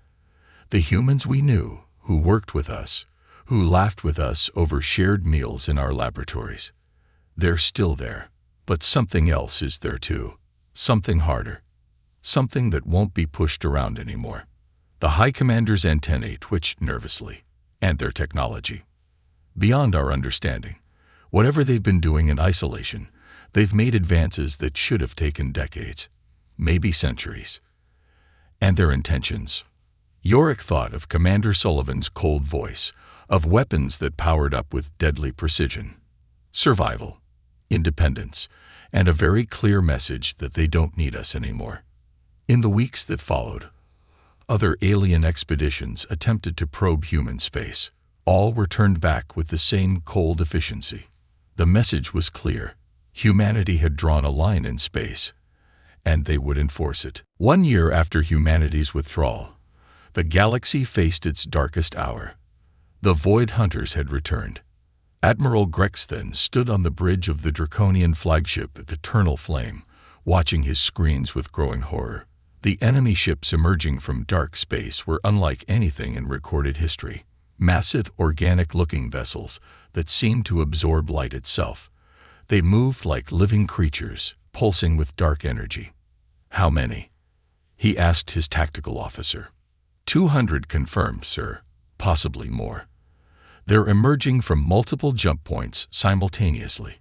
The humans we knew, who worked with us, who laughed with us over shared meals in our laboratories. They're still there, but something else is there too. Something harder. Something that won't be pushed around anymore." The High Commander's antennae twitched nervously. "And their technology. Beyond our understanding. Whatever they've been doing in isolation, they've made advances that should have taken decades, maybe centuries. And their intentions." Yorick thought of Commander Sullivan's cold voice, of weapons that powered up with deadly precision. Survival, independence, and a very clear message that they don't need us anymore. In the weeks that followed, other alien expeditions attempted to probe human space. All were turned back with the same cold efficiency. The message was clear. Humanity had drawn a line in space, and they would enforce it. 1 year after humanity's withdrawal, the galaxy faced its darkest hour. The Void Hunters had returned. Admiral Grexthen stood on the bridge of the Draconian flagship Eternal Flame, watching his screens with growing horror. The enemy ships emerging from dark space were unlike anything in recorded history. Massive, organic-looking vessels that seemed to absorb light itself. They moved like living creatures, pulsing with dark energy. "How many?" he asked his tactical officer. 200 confirmed, sir. Possibly more. They're emerging from multiple jump points simultaneously."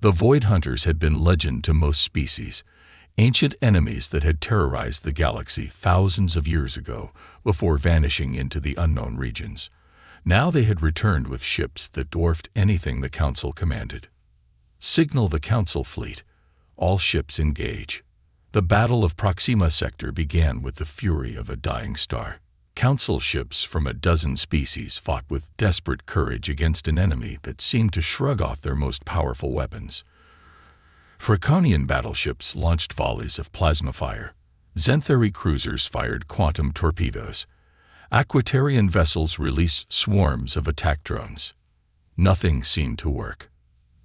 The Void Hunters had been legend to most species, ancient enemies that had terrorized the galaxy thousands of years ago before vanishing into the unknown regions. Now they had returned with ships that dwarfed anything the Council commanded. "Signal the Council fleet. All ships engage." The Battle of Proxima Sector began with the fury of a dying star. Council ships from a dozen species fought with desperate courage against an enemy that seemed to shrug off their most powerful weapons. Fraconian battleships launched volleys of plasma fire. Xanthari cruisers fired quantum torpedoes. Aquatarian vessels released swarms of attack drones. Nothing seemed to work.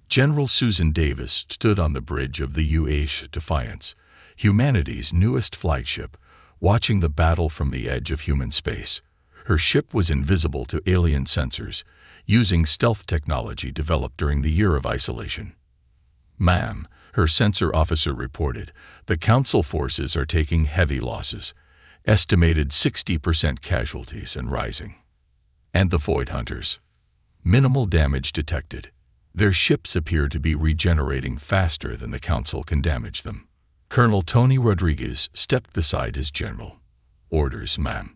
General Susan Davis stood on the bridge of the UH Defiance, humanity's newest flagship, watching the battle from the edge of human space. Her ship was invisible to alien sensors, using stealth technology developed during the year of isolation. "Ma'am," her sensor officer reported, "the Council forces are taking heavy losses, estimated 60% casualties and rising." "And the Void Hunters?" "Minimal damage detected. Their ships appear to be regenerating faster than the Council can damage them." Colonel Tony Rodriguez stepped beside his general. "Orders, ma'am."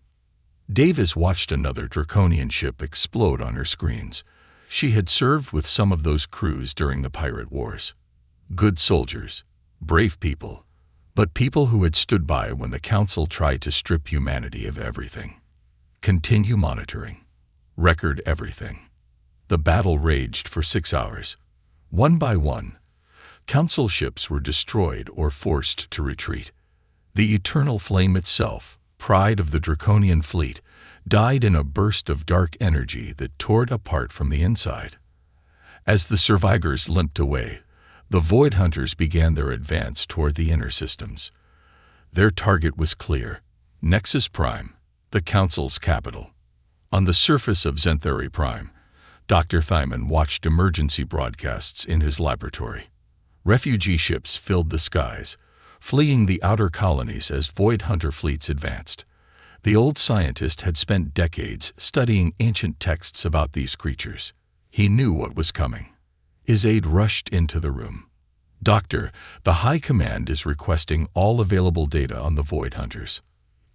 Davis watched another Draconian ship explode on her screens. She had served with some of those crews during the Pirate Wars. Good soldiers, brave people, but people who had stood by when the Council tried to strip humanity of everything. "Continue monitoring. Record everything." The battle raged for 6 hours. One by one, Council ships were destroyed or forced to retreat. The Eternal Flame itself, pride of the Draconian fleet, died in a burst of dark energy that tore it apart from the inside. As the survivors limped away, the Void Hunters began their advance toward the inner systems. Their target was clear: Nexus Prime, the Council's capital. On the surface of Xanthari Prime, Dr. Thyman watched emergency broadcasts in his laboratory. Refugee ships filled the skies, fleeing the outer colonies as Void Hunter fleets advanced. The old scientist had spent decades studying ancient texts about these creatures. He knew what was coming. His aide rushed into the room. "Doctor, the High Command is requesting all available data on the Void Hunters."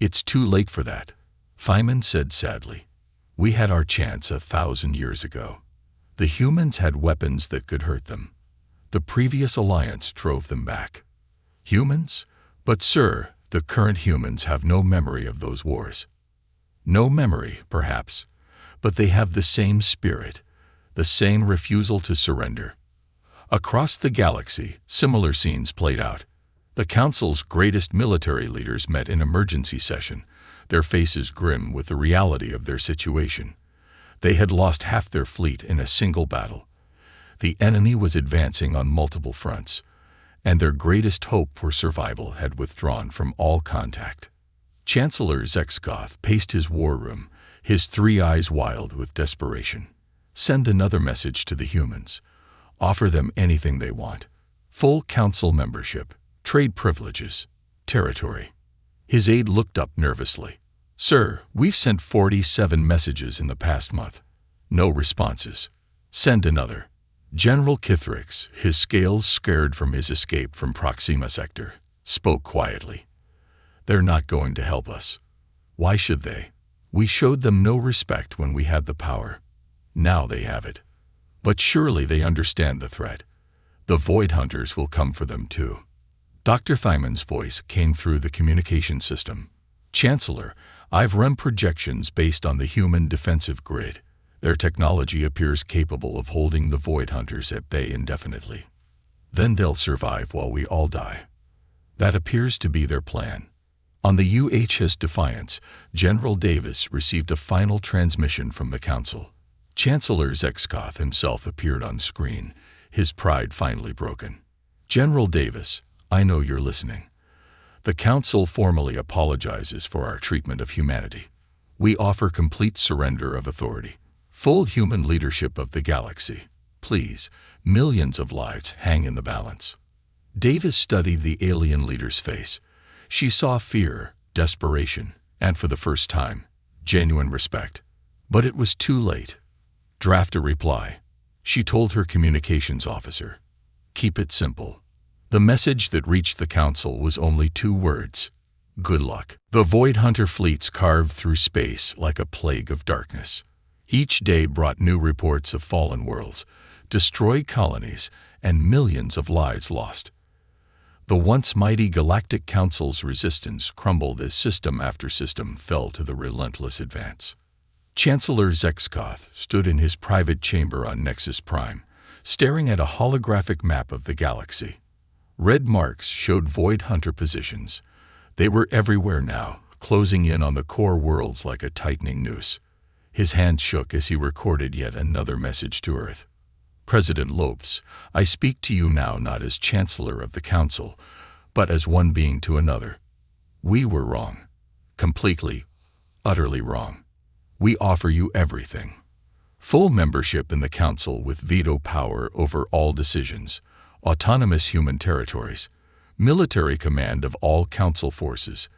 "It's too late for that," Thyman said sadly. "We had our chance 1,000 years ago. The humans had weapons that could hurt them. The previous alliance drove them back." "Humans? But sir, the current humans have no memory of those wars." "No memory, perhaps, but they have the same spirit, the same refusal to surrender. Across the galaxy, similar scenes played out. The Council's greatest military leaders met in emergency session, their faces grim with the reality of their situation. They had lost half their fleet in a single battle. The enemy was advancing on multiple fronts, and their greatest hope for survival had withdrawn from all contact. Chancellor Zexkoth paced his war room, his three eyes wild with desperation. Send another message to the humans. Offer them anything they want. Full council membership, trade privileges, territory. His aide looked up nervously. Sir, we've sent 47 messages in the past month. No responses. Send another. General Kithrix, his scales scared from his escape from Proxima Sector, spoke quietly. They're not going to help us. Why should they? We showed them no respect when we had the power. Now they have it. But surely they understand the threat. The Void Hunters will come for them too. Dr. Thymon's voice came through the communication system. Chancellor, I've run projections based on the human defensive grid. Their technology appears capable of holding the Void Hunters at bay indefinitely. Then they'll survive while we all die. That appears to be their plan. On the UHS Defiance, General Davis received a final transmission from the Council. Chancellor Zexkoth himself appeared on screen, his pride finally broken. General Davis, I know you're listening. The Council formally apologizes for our treatment of humanity. We offer complete surrender of authority, full human leadership of the galaxy. Please, millions of lives hang in the balance. Davis studied the alien leader's face. She saw fear, desperation, and for the first time, genuine respect. But it was too late. Draft a reply. She told her communications officer. Keep it simple. The message that reached the Council was only 2 words. Good luck. The Void Hunter fleets carved through space like a plague of darkness. Each day brought new reports of fallen worlds, destroyed colonies, and millions of lives lost. The once mighty Galactic Council's resistance crumbled as system after system fell to the relentless advance. Chancellor Zexkoth stood in his private chamber on Nexus Prime, staring at a holographic map of the galaxy. Red marks showed Void Hunter positions. They were everywhere now, closing in on the core worlds like a tightening noose. His hand shook as he recorded yet another message to Earth. President Lopes, I speak to you now not as Chancellor of the Council, but as one being to another. We were wrong. Completely, utterly wrong. We offer you everything. Full membership in the Council with veto power over all decisions, autonomous human territories, military command of all Council forces.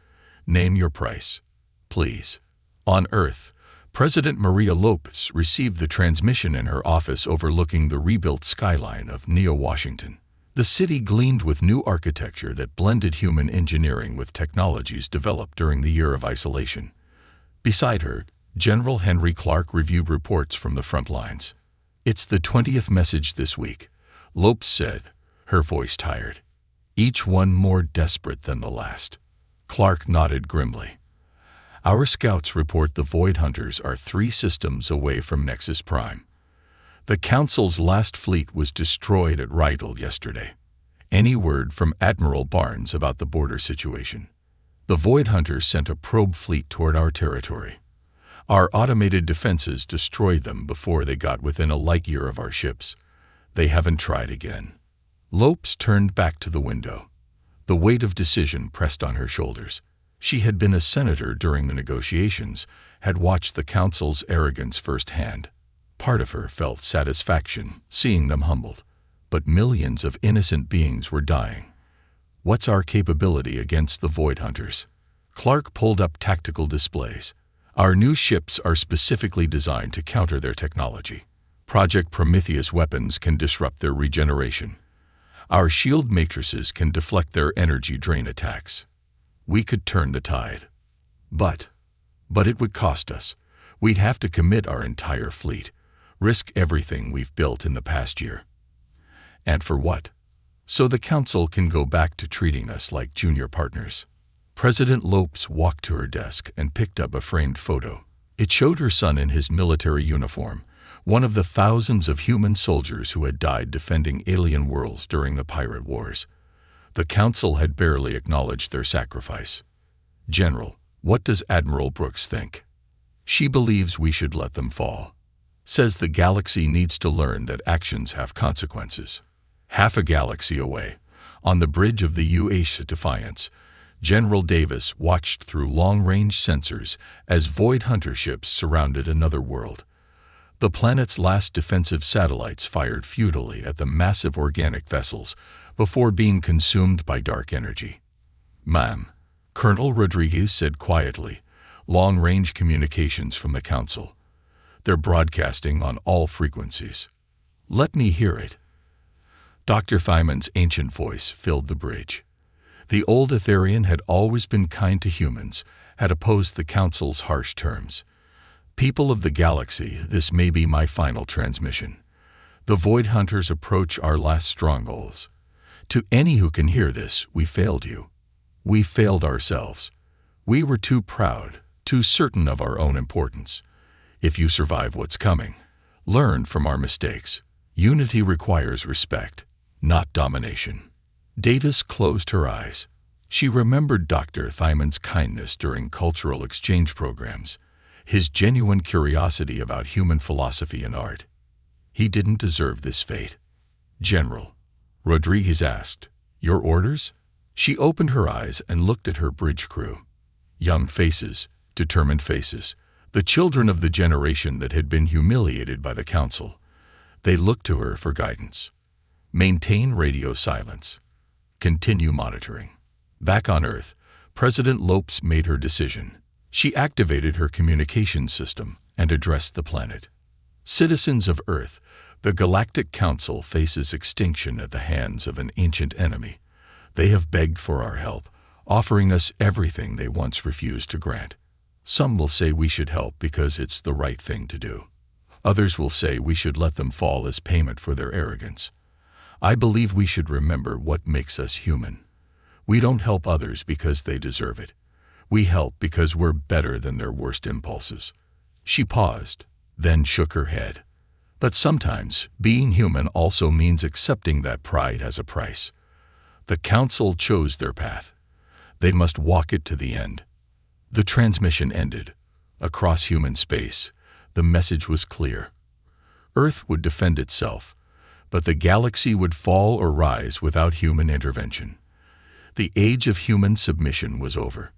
Name your price, please. On Earth, President Maria Lopez received the transmission in her office overlooking the rebuilt skyline of Neo-Washington. The city gleamed with new architecture that blended human engineering with technologies developed during the year of isolation. Beside her, General Henry Clark reviewed reports from the front lines. It's the 20th message this week, Lopes said, her voice tired. Each one more desperate than the last. Clark nodded grimly. Our scouts report the Void Hunters are 3 systems away from Nexus Prime. The Council's last fleet was destroyed at Rydell yesterday. Any word from Admiral Barnes about the border situation? The Void Hunters sent a probe fleet toward our territory. Our automated defenses destroyed them before they got within a light year of our ships. They haven't tried again. Lopes turned back to the window. The weight of decision pressed on her shoulders. She had been a senator during the negotiations, had watched the Council's arrogance firsthand. Part of her felt satisfaction seeing them humbled. But millions of innocent beings were dying. What's our capability against the Void Hunters? Clark pulled up tactical displays. Our new ships are specifically designed to counter their technology. Project Prometheus weapons can disrupt their regeneration. Our shield matrices can deflect their energy drain attacks. We could turn the tide. But it would cost us. We'd have to commit our entire fleet, risk everything we've built in the past year. And for what? So the Council can go back to treating us like junior partners. President Lopes walked to her desk and picked up a framed photo. It showed her son in his military uniform, one of the thousands of human soldiers who had died defending alien worlds during the Pirate Wars. The Council had barely acknowledged their sacrifice. "General, what does Admiral Brooks think?" "She believes we should let them fall. Says the galaxy needs to learn that actions have consequences." Half a galaxy away, on the bridge of the UH Defiance, General Davis watched through long-range sensors as Void Hunter ships surrounded another world. The planet's last defensive satellites fired futilely at the massive organic vessels before being consumed by dark energy. "Ma'am," Colonel Rodriguez said quietly, "long-range communications from the Council. They're broadcasting on all frequencies." "Let me hear it." Dr. Thymon's ancient voice filled the bridge. The old Etherian had always been kind to humans, had opposed the Council's harsh terms. "People of the galaxy, this may be my final transmission. The Void Hunters approach our last strongholds. To any who can hear this, we failed you. We failed ourselves. We were too proud, too certain of our own importance. If you survive what's coming, learn from our mistakes. Unity requires respect, not domination." Davis closed her eyes. She remembered Dr. Thymon's kindness during cultural exchange programs, his genuine curiosity about human philosophy and art. He didn't deserve this fate. "General," Rodriguez asked, "your orders?" She opened her eyes and looked at her bridge crew. Young faces, determined faces, the children of the generation that had been humiliated by the Council. They looked to her for guidance. "Maintain radio silence. Continue monitoring." Back on Earth, President Lopes made her decision. She activated her communications system and addressed the planet. "Citizens of Earth, the Galactic Council faces extinction at the hands of an ancient enemy. They have begged for our help, offering us everything they once refused to grant. Some will say we should help because it's the right thing to do. Others will say we should let them fall as payment for their arrogance. I believe we should remember what makes us human. We don't help others because they deserve it. We help because we're better than their worst impulses." She paused, then shook her head. "But sometimes, being human also means accepting that pride has a price. The Council chose their path. They must walk it to the end." The transmission ended. Across human space, the message was clear. Earth would defend itself, but the galaxy would fall or rise without human intervention. The age of human submission was over.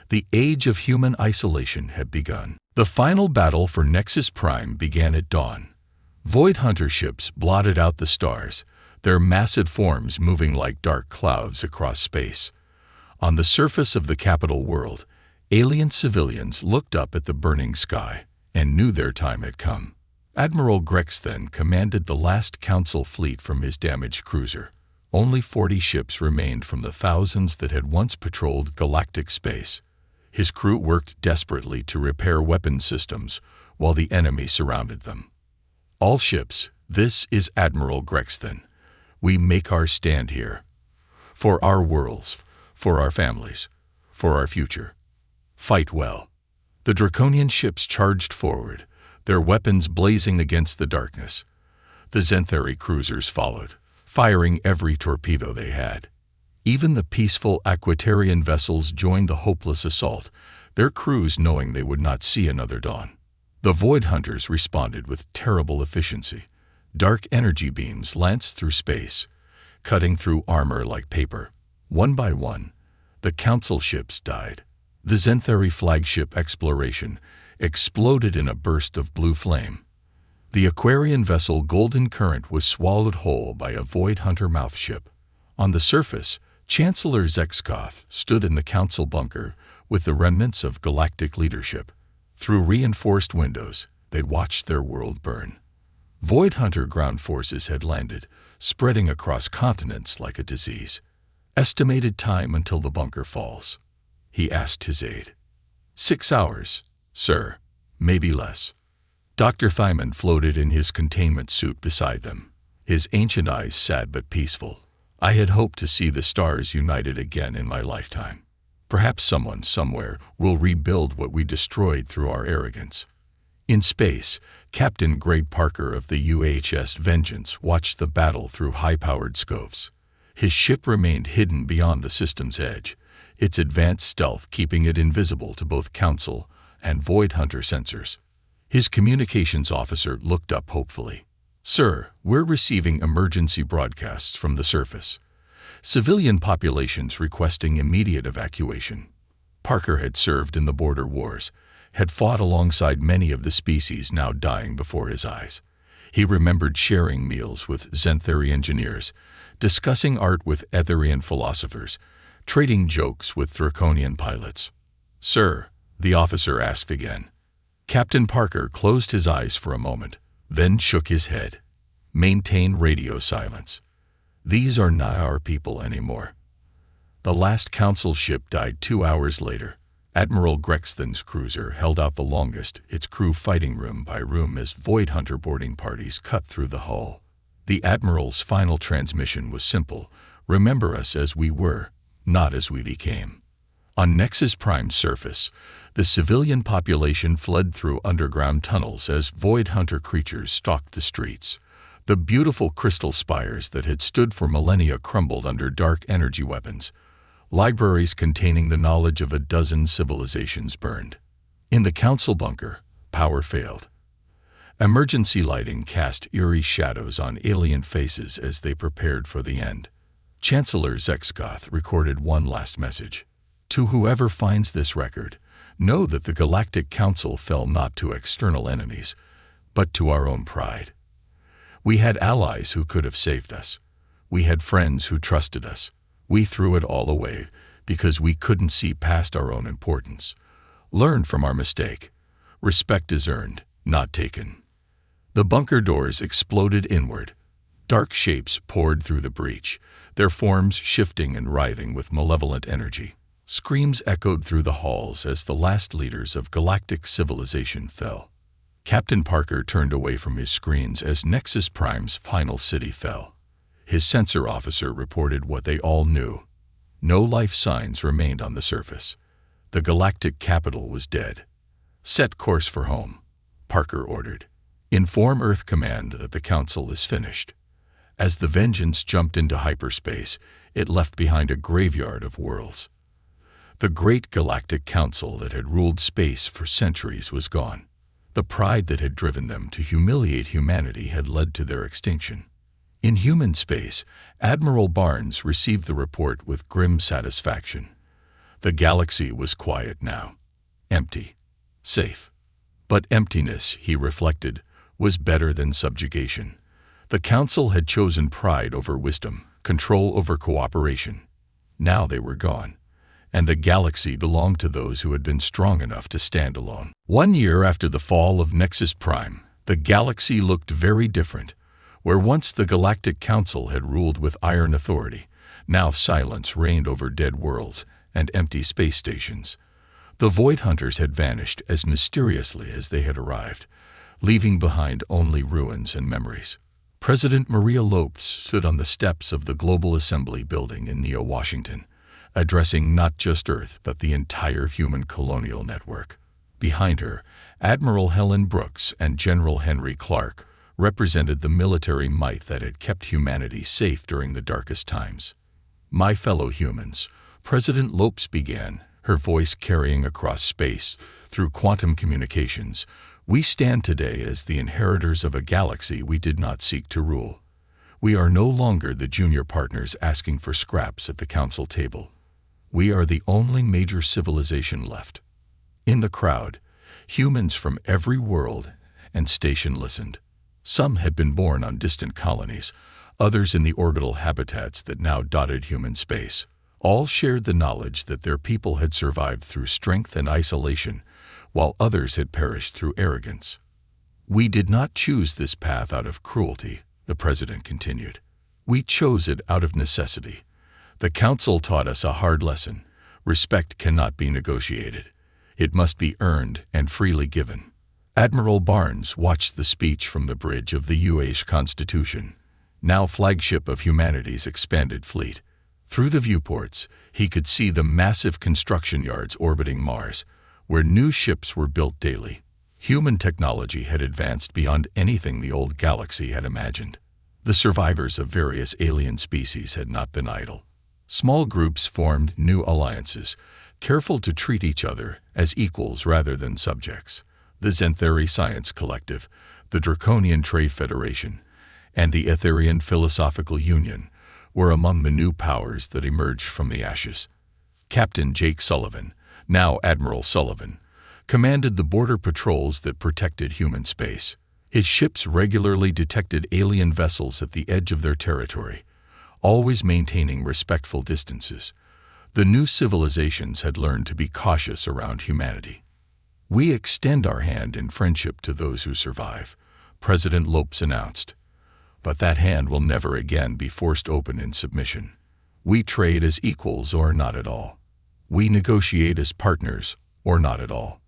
The age of human isolation had begun. The final battle for Nexus Prime began at dawn. Void Hunter ships blotted out the stars, their massive forms moving like dark clouds across space. On the surface of the capital world, alien civilians looked up at the burning sky and knew their time had come. Admiral Grex then commanded the last Council fleet from his damaged cruiser. Only 40 ships remained from the thousands that had once patrolled galactic space. His crew worked desperately to repair weapons systems while the enemy surrounded them. "All ships, this is Admiral Grexton. We make our stand here. For our worlds, for our families, for our future. Fight well." The Draconian ships charged forward, their weapons blazing against the darkness. The Zenthari cruisers followed, firing every torpedo they had. Even the peaceful Aquatarian vessels joined the hopeless assault, their crews knowing they would not see another dawn. The Void Hunters responded with terrible efficiency. Dark energy beams lanced through space, cutting through armor like paper. One by one, the Council ships died. The Zenthari flagship Exploration exploded in a burst of blue flame. The Aquarian vessel Golden Current was swallowed whole by a Void Hunter mouth ship. On the surface, Chancellor Zexkoth stood in the Council bunker with the remnants of galactic leadership. Through reinforced windows, they'd watched their world burn. Void Hunter ground forces had landed, spreading across continents like a disease. "Estimated time until the bunker falls?" he asked his aide. 6 hours, sir, maybe less." Dr. Thymon floated in his containment suit beside them, his ancient eyes sad but peaceful. "I had hoped to see the stars united again in my lifetime. Perhaps someone somewhere will rebuild what we destroyed through our arrogance." In space, Captain Greg Parker of the UHS Vengeance watched the battle through high-powered scopes. His ship remained hidden beyond the system's edge, its advanced stealth keeping it invisible to both Council and Void Hunter sensors. His communications officer looked up hopefully. "Sir, we're receiving emergency broadcasts from the surface. Civilian populations requesting immediate evacuation." Parker had served in the border wars, had fought alongside many of the species now dying before his eyes. He remembered sharing meals with Xanthari engineers, discussing art with Etherian philosophers, trading jokes with Draconian pilots. "Sir," the officer asked again. Captain Parker closed his eyes for a moment, then shook his head. "Maintain radio silence. These are not our people anymore." The last Council ship died 2 hours later. Admiral Grexton's cruiser held out the longest, its crew fighting room by room as Void Hunter boarding parties cut through the hull. The Admiral's final transmission was simple: "Remember us as we were, not as we became." On Nexus Prime's surface, the civilian population fled through underground tunnels as Void Hunter creatures stalked the streets. The beautiful crystal spires that had stood for millennia crumbled under dark energy weapons. Libraries containing the knowledge of a dozen civilizations burned. In the Council bunker, power failed. Emergency lighting cast eerie shadows on alien faces as they prepared for the end. Chancellor Zexgoth recorded one last message. "To whoever finds this record, know that the Galactic Council fell not to external enemies, but to our own pride. We had allies who could have saved us. We had friends who trusted us. We threw it all away because we couldn't see past our own importance. Learn from our mistake. Respect is earned, not taken." The bunker doors exploded inward. Dark shapes poured through the breach, their forms shifting and writhing with malevolent energy. Screams echoed through the halls as the last leaders of galactic civilization fell. Captain Parker turned away from his screens as Nexus Prime's final city fell. His sensor officer reported what they all knew. No life signs remained on the surface. The galactic capital was dead. "Set course for home," Parker ordered. "Inform Earth Command that the Council is finished." As the Vengeance jumped into hyperspace, it left behind a graveyard of worlds. The great galactic council that had ruled space for centuries was gone. The pride that had driven them to humiliate humanity had led to their extinction. In human space, Admiral Barnes received the report with grim satisfaction. The galaxy was quiet now. Empty. Safe. But emptiness, he reflected, was better than subjugation. The Council had chosen pride over wisdom, control over cooperation. Now they were gone, and the galaxy belonged to those who had been strong enough to stand alone. 1 year after the fall of Nexus Prime, the galaxy looked very different. Where once the Galactic Council had ruled with iron authority, now silence reigned over dead worlds and empty space stations. The Void Hunters had vanished as mysteriously as they had arrived, leaving behind only ruins and memories. President Maria Lopes stood on the steps of the Global Assembly building in Neo-Washington, addressing not just Earth but the entire human colonial network. Behind her, Admiral Helen Brooks and General Henry Clark represented the military might that had kept humanity safe during the darkest times. "My fellow humans," President Lopes began, her voice carrying across space through quantum communications, "we stand today as the inheritors of a galaxy we did not seek to rule. We are no longer the junior partners asking for scraps at the council table. We are the only major civilization left." In the crowd, humans from every world and station listened. Some had been born on distant colonies, others in the orbital habitats that now dotted human space. All shared the knowledge that their people had survived through strength and isolation, while others had perished through arrogance. "We did not choose this path out of cruelty," the president continued. "We chose it out of necessity. The council taught us a hard lesson. Respect cannot be negotiated. It must be earned and freely given." Admiral Barnes watched the speech from the bridge of the UH Constitution, now flagship of humanity's expanded fleet. Through the viewports, he could see the massive construction yards orbiting Mars, where new ships were built daily. Human technology had advanced beyond anything the old galaxy had imagined. The survivors of various alien species had not been idle. Small groups formed new alliances, careful to treat each other as equals rather than subjects. The Zentheri Science Collective, the Draconian Trade Federation, and the Etherian Philosophical Union were among the new powers that emerged from the ashes. Captain Jake Sullivan, now Admiral Sullivan, commanded the border patrols that protected human space. His ships regularly detected alien vessels at the edge of their territory, always maintaining respectful distances. The new civilizations had learned to be cautious around humanity. "We extend our hand in friendship to those who survive," President Lopes announced. "But that hand will never again be forced open in submission. We trade as equals or not at all. We negotiate as partners or not at all.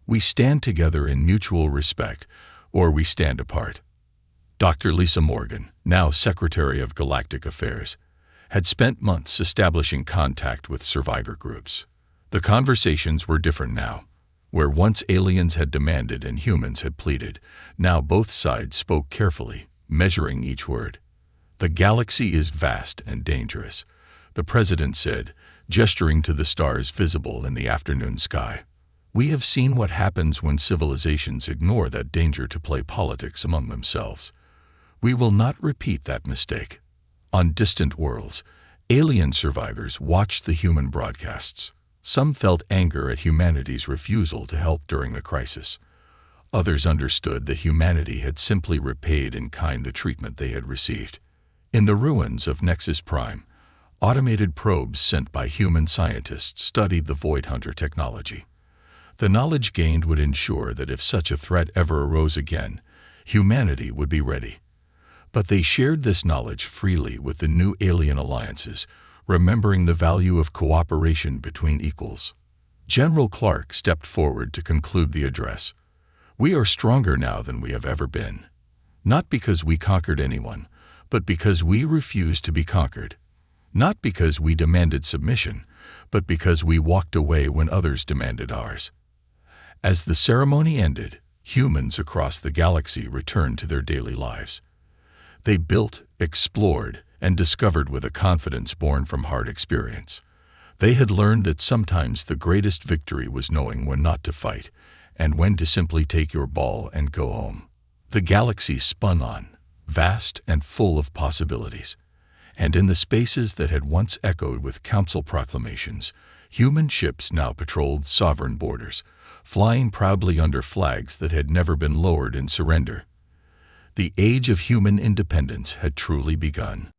We stand together in mutual respect, or we stand apart." Dr. Lisa Morgan, now Secretary of Galactic Affairs, had spent months establishing contact with survivor groups. The conversations were different now. Where once aliens had demanded and humans had pleaded, now both sides spoke carefully, measuring each word. "The galaxy is vast and dangerous," the president said, gesturing to the stars visible in the afternoon sky. "We have seen what happens when civilizations ignore that danger to play politics among themselves. We will not repeat that mistake." On distant worlds, alien survivors watched the human broadcasts. Some felt anger at humanity's refusal to help during the crisis. Others understood that humanity had simply repaid in kind the treatment they had received. In the ruins of Nexus Prime, automated probes sent by human scientists studied the Void Hunter technology. The knowledge gained would ensure that if such a threat ever arose again, humanity would be ready. But they shared this knowledge freely with the new alien alliances, remembering the value of cooperation between equals. General Clark stepped forward to conclude the address. "We are stronger now than we have ever been. Not because we conquered anyone, but because we refused to be conquered. Not because we demanded submission, but because we walked away when others demanded ours." As the ceremony ended, humans across the galaxy returned to their daily lives. They built, explored, and discovered with a confidence born from hard experience. They had learned that sometimes the greatest victory was knowing when not to fight, and when to simply take your ball and go home. The galaxy spun on, vast and full of possibilities. And in the spaces that had once echoed with council proclamations, human ships now patrolled sovereign borders, flying proudly under flags that had never been lowered in surrender. The age of human independence had truly begun.